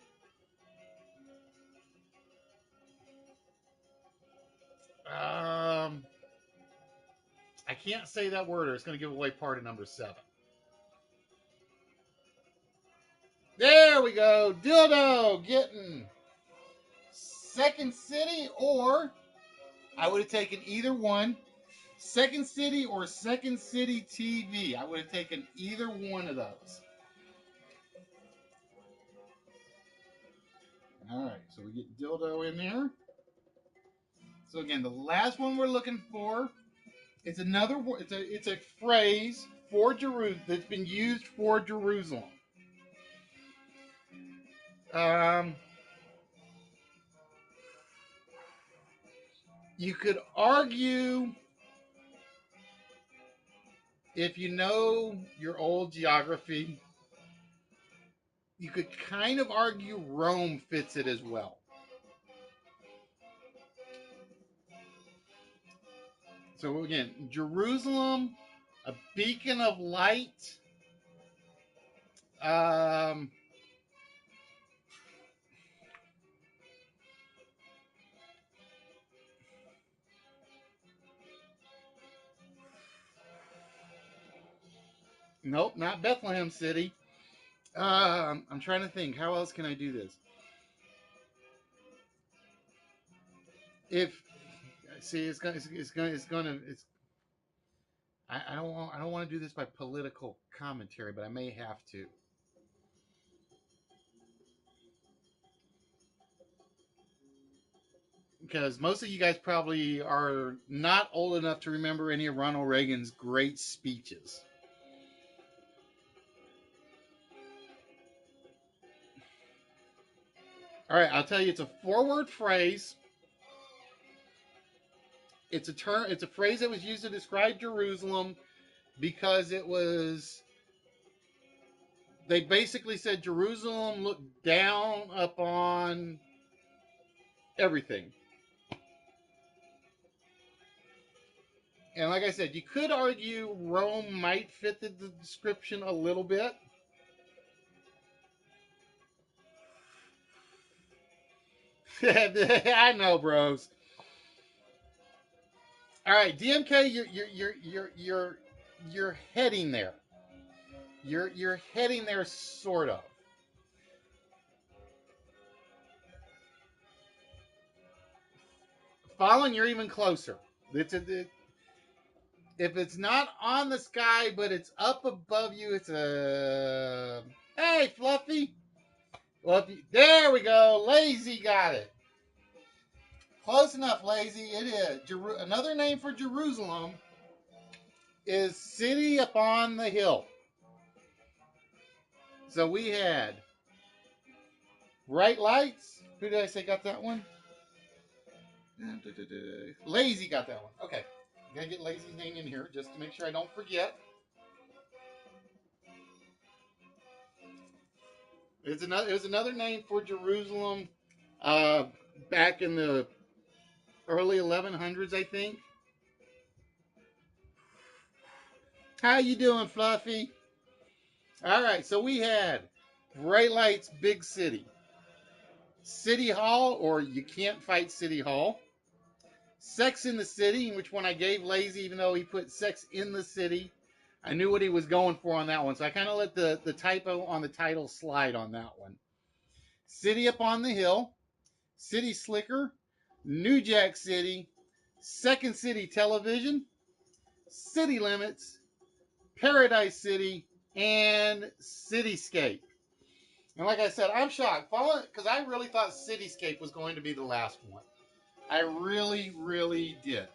I can't say that word or it's going to give away part of number 7. There we go. Dildo getting Second City, or I would have taken either one. Second City or Second City TV. I would have taken either one of those. All right, so we get dildo in there. So again, the last one we're looking for, it's another. It's a phrase for Jerusalem that's been used for Jerusalem. You could argue, if you know your old geography, you could kind of argue Rome fits it as well. So again, Jerusalem, a beacon of light. Nope, not Bethlehem City. I'm trying to think. How else can I do this? If see, I don't want to do this by political commentary, but I may have to. because most of you guys probably are not old enough to remember any of Ronald Reagan's great speeches. All right, I'll tell you, it's a four-word phrase. It's a term. It's a phrase that was used to describe Jerusalem because it was. They basically said Jerusalem looked down upon everything. And like I said, you could argue Rome might fit the description a little bit. I know, bros. All right, DMK, you're heading there. You're heading there, sort of. Fallen, you're even closer. If it's not on the sky, but it's up above you, it's a. Hey, Fluffy. Fluffy. There we go. Lazy got it. Close enough, Lazy. It is. Another name for Jerusalem is City Upon the Hill. So we had Bright Lights. Who did I say got that one? Lazy got that one. Okay. Gotta get Lazy's name in here just to make sure I don't forget. It was another name for Jerusalem back in the early 1100s, I think. How you doing, Fluffy? All right, so we had Bright Lights, Big City. City Hall, or You Can't Fight City Hall. Sex in the City, which one I gave Lazy, even though he put Sex in the City. I knew what he was going for on that one, so I kind of let the typo on the title slide on that one. City Upon the Hill, City Slicker, New Jack City, Second City Television, City Limits, Paradise City, and Cityscape. And like I said, I'm shocked, because I really thought Cityscape was going to be the last one. I really, really did.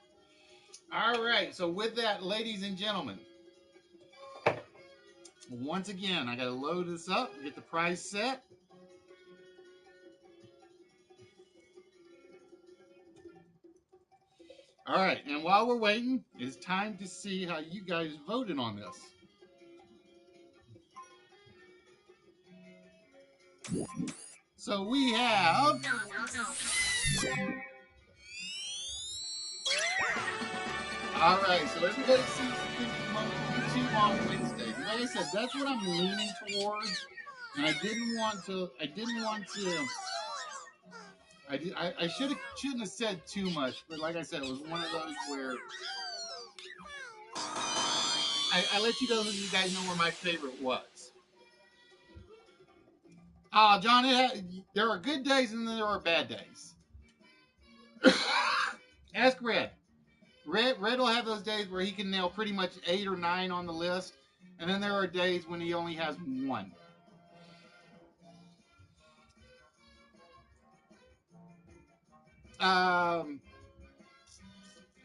All right, so with that, ladies and gentlemen, once again, I got to load this up, get the prize set. All right, and while we're waiting, it's time to see how you guys voted on this. So we have all right, so everybody seems to think YouTube on Wednesdays. And like I said, that's what I'm leaning towards. And I shouldn't have said too much, but like I said, it was one of those where I let you know that you guys know where my favorite was. John, there are good days and there are bad days. Ask Red. Red will have those days where he can nail pretty much 8 or 9 on the list, and then there are days when he only has 1. All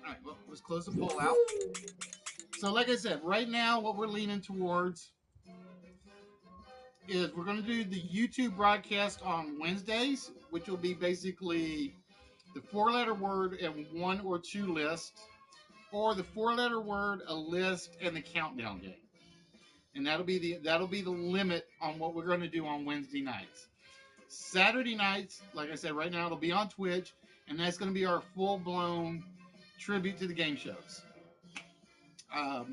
right, well, let's close the poll out. So, like I said, right now, what we're leaning towards is we're going to do the YouTube broadcast on Wednesdays, which will be basically the 4-letter word and 1 or 2 lists, or the 4-letter word, a list, and the countdown game. And that'll be the limit on what we're going to do on Wednesday nights. Saturday nights, like I said, right now it'll be on Twitch, and that's going to be our full-blown tribute to the game shows.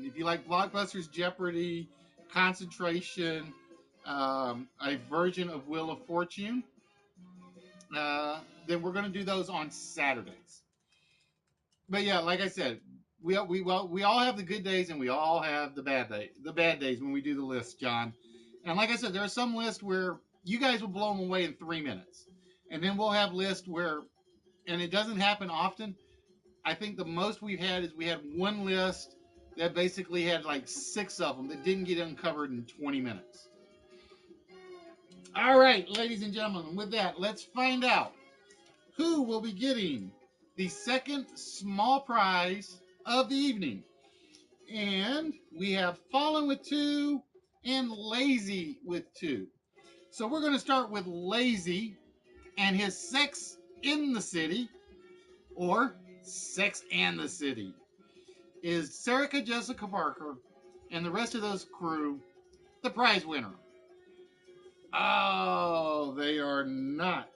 If you like Blockbusters, Jeopardy, Concentration, a version of Wheel of Fortune, then we're going to do those on Saturdays. But yeah, like I said, we all have the good days and we all have the bad days when we do the list, John. And like I said, there are some lists where you guys will blow them away in 3 minutes, and then we'll have lists where, and it doesn't happen often. I think the most we've had is we had one list that basically had like 6 of them that didn't get uncovered in 20 minutes. All right, ladies and gentlemen, with that, let's find out who will be getting the second small prize of the evening. And we have Fallen with 2 and Lazy with 2. So we're going to start with Lazy and his Sex in the City, or Sex and the City, is Serica Jessica Parker and the rest of those crew the prize winner. Oh, they are not.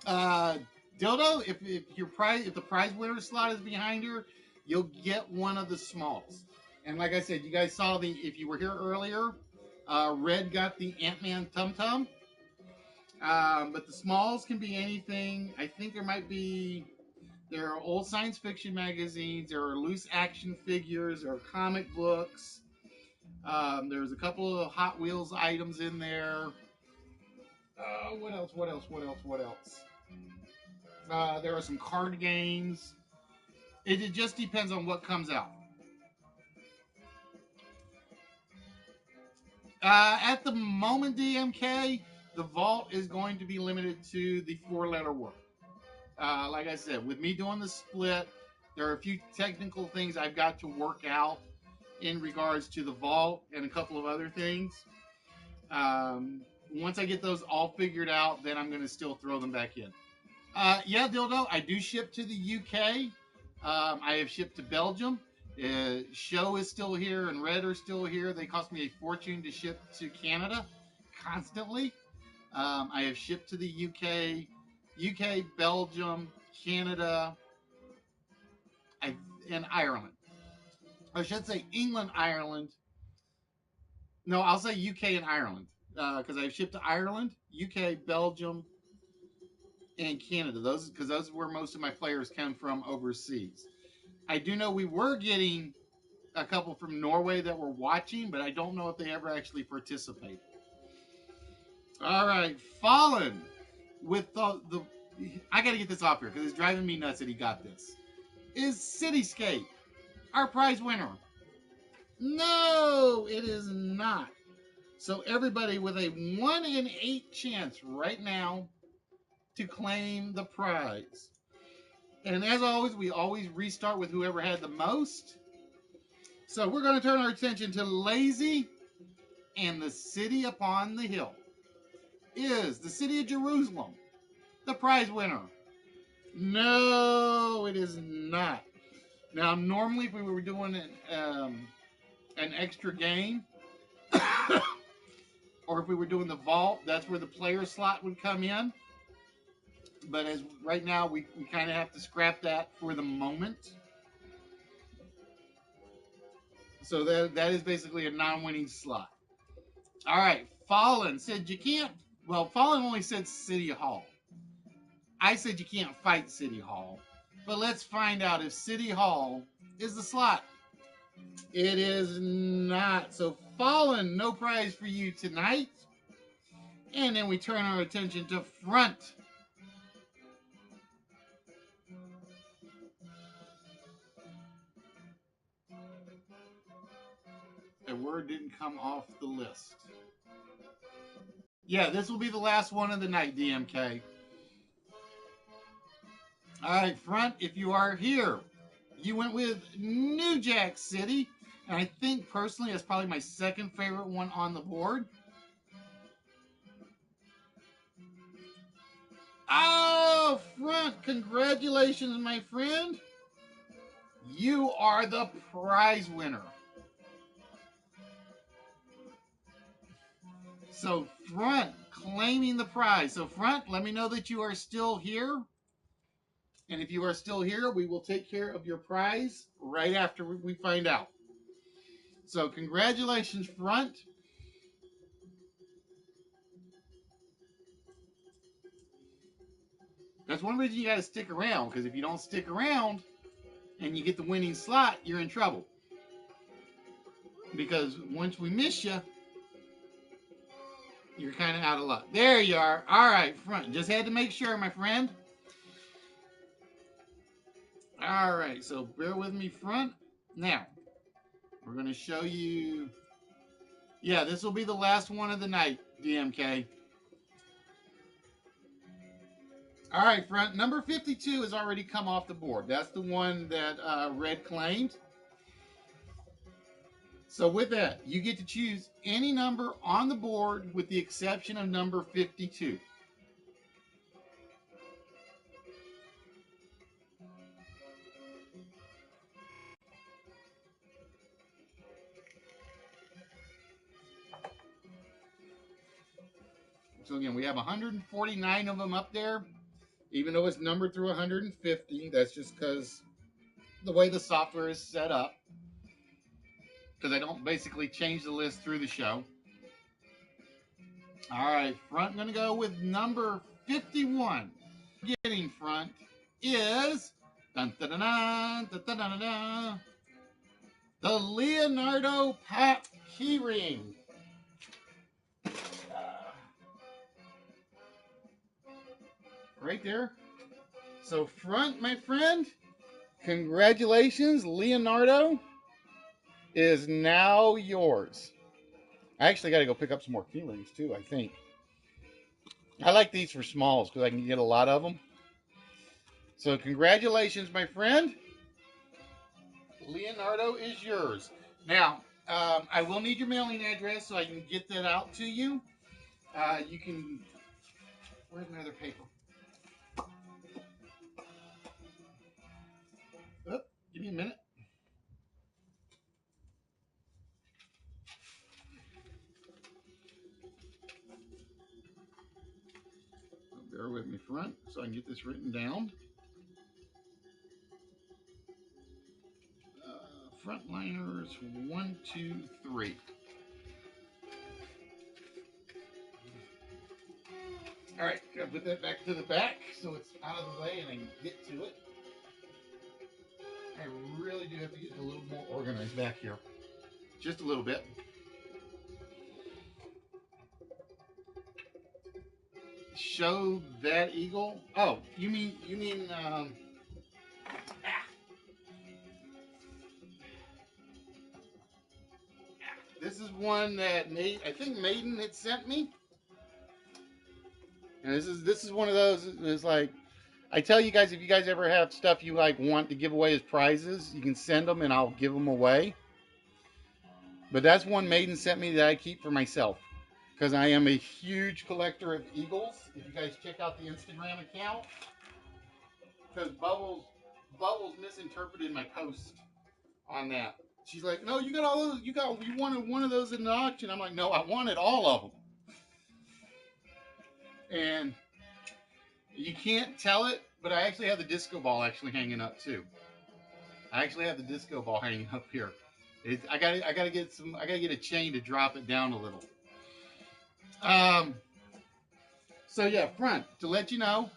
Dildo, if the prize winner slot is behind her, you'll get one of the smalls. And like I said, you guys saw if you were here earlier, Red got the Ant-Man Tum Tum. But the smalls can be anything. I think there are old science fiction magazines, there are loose action figures, there are comic books. There's a couple of Hot Wheels items in there. What else? There are some card games. It just depends on what comes out. At the moment, DMK, the vault is going to be limited to the 4-letter word. Like I said, with me doing the split, there are a few technical things I've got to work out in regards to the vault and a couple of other things. Once I get those all figured out, then I'm going to still throw them back in. Yeah, Dildo, I do ship to the UK. I have shipped to Belgium. Show is still here and Red are still here. They cost me a fortune to ship to Canada constantly. I have shipped to the UK, Belgium, Canada, and Ireland. I should say England, Ireland. No, I'll say UK and Ireland because I've shipped to Ireland, UK, Belgium, and Canada. Those are where most of my players come from overseas. I do know we were getting a couple from Norway that were watching, but I don't know if they ever actually participated. All right, Fallen with the I got to get this off here because it's driving me nuts that he got this. Is Cityscape our prize winner? No, it is not. So everybody with a 1 in 8 chance right now to claim the prize. And as always, we always restart with whoever had the most. So we're going to turn our attention to Lazy and the City Upon the Hill. Is the City of Jerusalem the prize winner? No, it is not. Now, normally if we were doing an extra game, or if we were doing the vault, that's where the player slot would come in. But as right now, we kind of have to scrap that for the moment. So that is basically a non-winning slot. All right, Fallen said you can't. Well, Fallen only said City Hall. I said you can't fight City Hall. But let's find out if City Hall is the slot. It is not. So Fallen, no prize for you tonight. And then we turn our attention to Front. A word didn't come off the list. Yeah, this will be the last one of the night, DMK. All right, Front, if you are here, you went with New Jack City. And I think personally that's probably my second favorite one on the board. Oh, Front, congratulations, my friend. You are the prize winner. So, Front, claiming the prize. So, Front, let me know that you are still here. And if you are still here, we will take care of your prize right after we find out. So, congratulations, Front. That's one reason you got to stick around, because if you don't stick around and you get the winning slot, you're in trouble. Because once we miss you, you're kind of out of luck. There you are. All right, Front. Just had to make sure, my friend. All right, so bear with me, Front. Now, we're going to show you. Yeah, this will be the last one of the night, DMK. All right, front number 52 has already come off the board. That's the one that Red claimed. So with that, you get to choose any number on the board with the exception of number 52. So again, we have 149 of them up there, even though it's numbered through 150. That's just because the way the software is set up. Because I don't basically change the list through the show. All right, front, I'm going to go with number 51. Getting front is dun, dun, dun, dun, dun, dun, dun, dun, the Leonardo Pat keyring. Right there. So front, my friend, congratulations, Leonardo is now yours. I actually got to go pick up some more key rings too, I think. I like these for smalls because I can get a lot of them. So congratulations, my friend. Leonardo is yours. Now, I will need your mailing address so I can get that out to you. You can... Where's my other paper? Oh, give me a minute. Bear with me, front, so I can get this written down. Frontliners 1, 2, 3. All right, gotta put that back to the back so it's out of the way and I can get to it. I really do have to get a little more organized back here, just a little bit. Show that eagle. Oh, you mean this is one that I think Maiden had sent me. And this is one of those. It's like, I tell you guys, if you guys ever have stuff you like want to give away as prizes, you can send them and I'll give them away. But that's one Maiden sent me that I keep for myself because I am a huge collector of eagles. If you guys check out the Instagram account, because Bubbles misinterpreted my post on that. She's like, "No, you got all those. You wanted one of those in the auction." I'm like, "No, I wanted all of them." And you can't tell it, but I actually have the disco ball actually hanging up too. I actually have the disco ball hanging up here. I gotta get a chain to drop it down a little. So yeah, front, to let you know,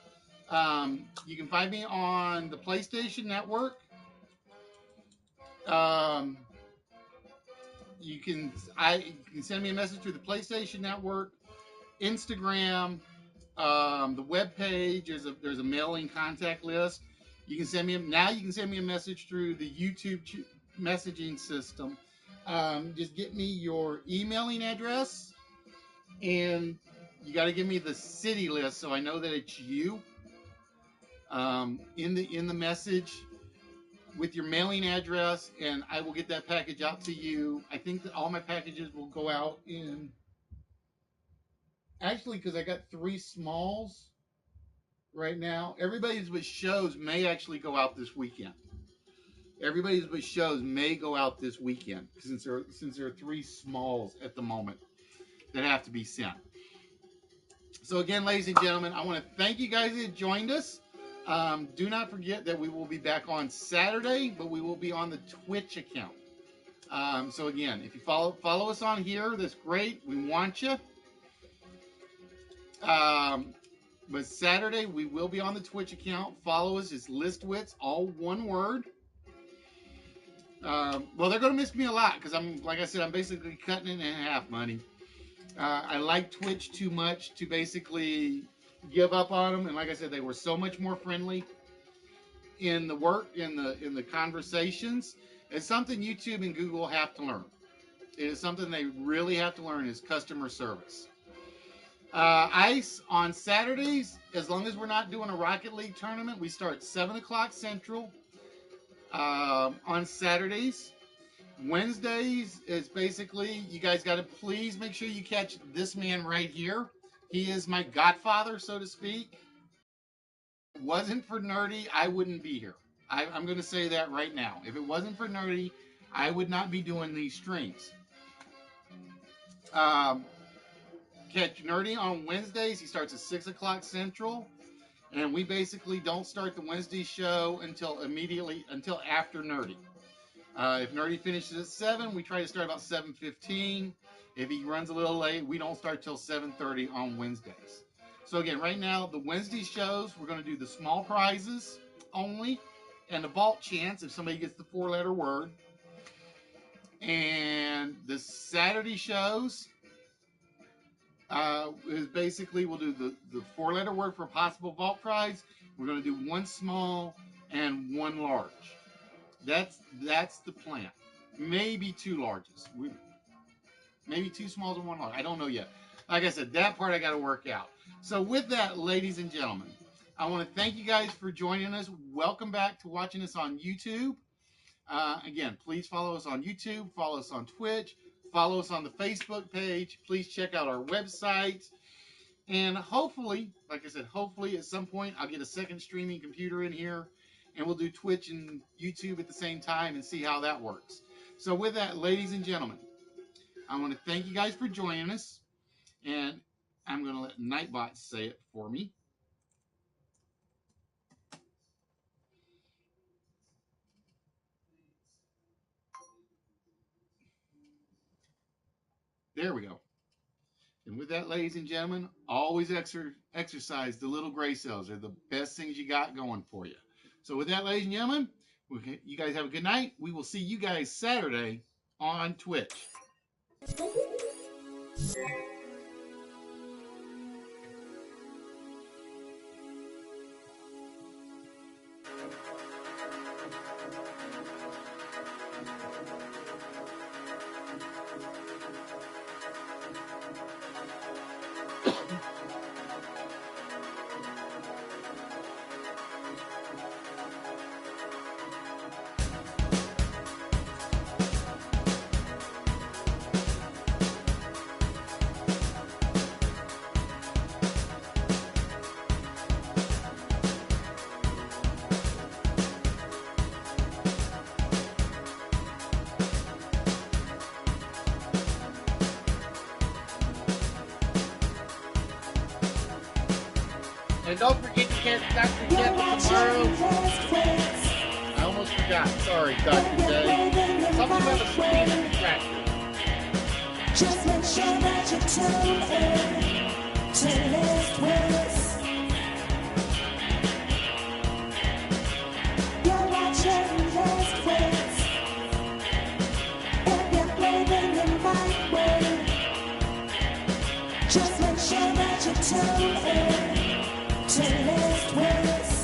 you can find me on the PlayStation Network. You can send me a message through the PlayStation Network, Instagram, the web page. There's a mailing contact list. You can send me a message through the YouTube messaging system. Just get me your emailing address, and you got to give me the city list so I know that it's you. In the message with your mailing address, and I will get that package out to you. I think that all my packages will go out in. Actually, because I got 3 smalls right now. Everybody's with shows may actually go out this weekend. Everybody's with shows may go out this weekend since there are 3 smalls at the moment that have to be sent. So again, ladies and gentlemen, I want to thank you guys that joined us. Do not forget that we will be back on Saturday, but we will be on the Twitch account. So again, if you follow us on here, that's great. We want you. But Saturday we will be on the Twitch account. Follow us. It's ListWits, all one word. Well, they're going to miss me a lot because like I said, I'm basically cutting it in half, money. I like Twitch too much to basically give up on them. And like I said, they were so much more friendly in the work, in the conversations. It's something YouTube and Google have to learn. It is something they really have to learn is customer service. Ice on Saturdays, as long as we're not doing a Rocket League tournament, we start 7 o'clock Central on Saturdays. Wednesdays is basically, you guys got to please make sure you catch this man right here. He is my godfather, so to speak. If it wasn't for Nerdy, I wouldn't be here. I'm going to say that right now. If it wasn't for Nerdy, I would not be doing these streams. Catch Nerdy on Wednesdays. He starts at 6 o'clock Central. And we basically don't start the Wednesday show until after Nerdy. If Nerdy finishes at 7, we try to start about 7:15. If he runs a little late, we don't start till 7:30 on Wednesdays. So again, right now, the Wednesday shows, we're going to do the small prizes only and the vault chance if somebody gets the 4-letter word. And the Saturday shows is basically, we'll do the 4-letter word for a possible vault prize. We're going to do 1 small and 1 large. That's the plan. Maybe 2 larges. Maybe 2 smalls and 1 large. I don't know yet. Like I said, that part I got to work out. So with that, ladies and gentlemen, I want to thank you guys for joining us. Welcome back to watching us on YouTube. Again, please follow us on YouTube. Follow us on Twitch. Follow us on the Facebook page. Please check out our website. And hopefully, like I said, hopefully at some point I'll get a second streaming computer in here and we'll do Twitch and YouTube at the same time and see how that works. So with that, ladies and gentlemen, I want to thank you guys for joining us. And I'm going to let Nightbot say it for me. There we go. And with that, ladies and gentlemen, always exercise the little gray cells. They're the best things you got going for you. So with that, ladies and gentlemen, you guys have a good night. We will see you guys Saturday on Twitch. And don't forget to catch Dr. Jeff tomorrow. I almost forgot. Sorry, Dr. J. Something about a speed tractor. Just make sure that you tune in to List Wits. You're watching List Wits. If you're blaming the right way, just make sure that you tune in to List Wits.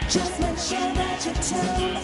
Just make sure that you tune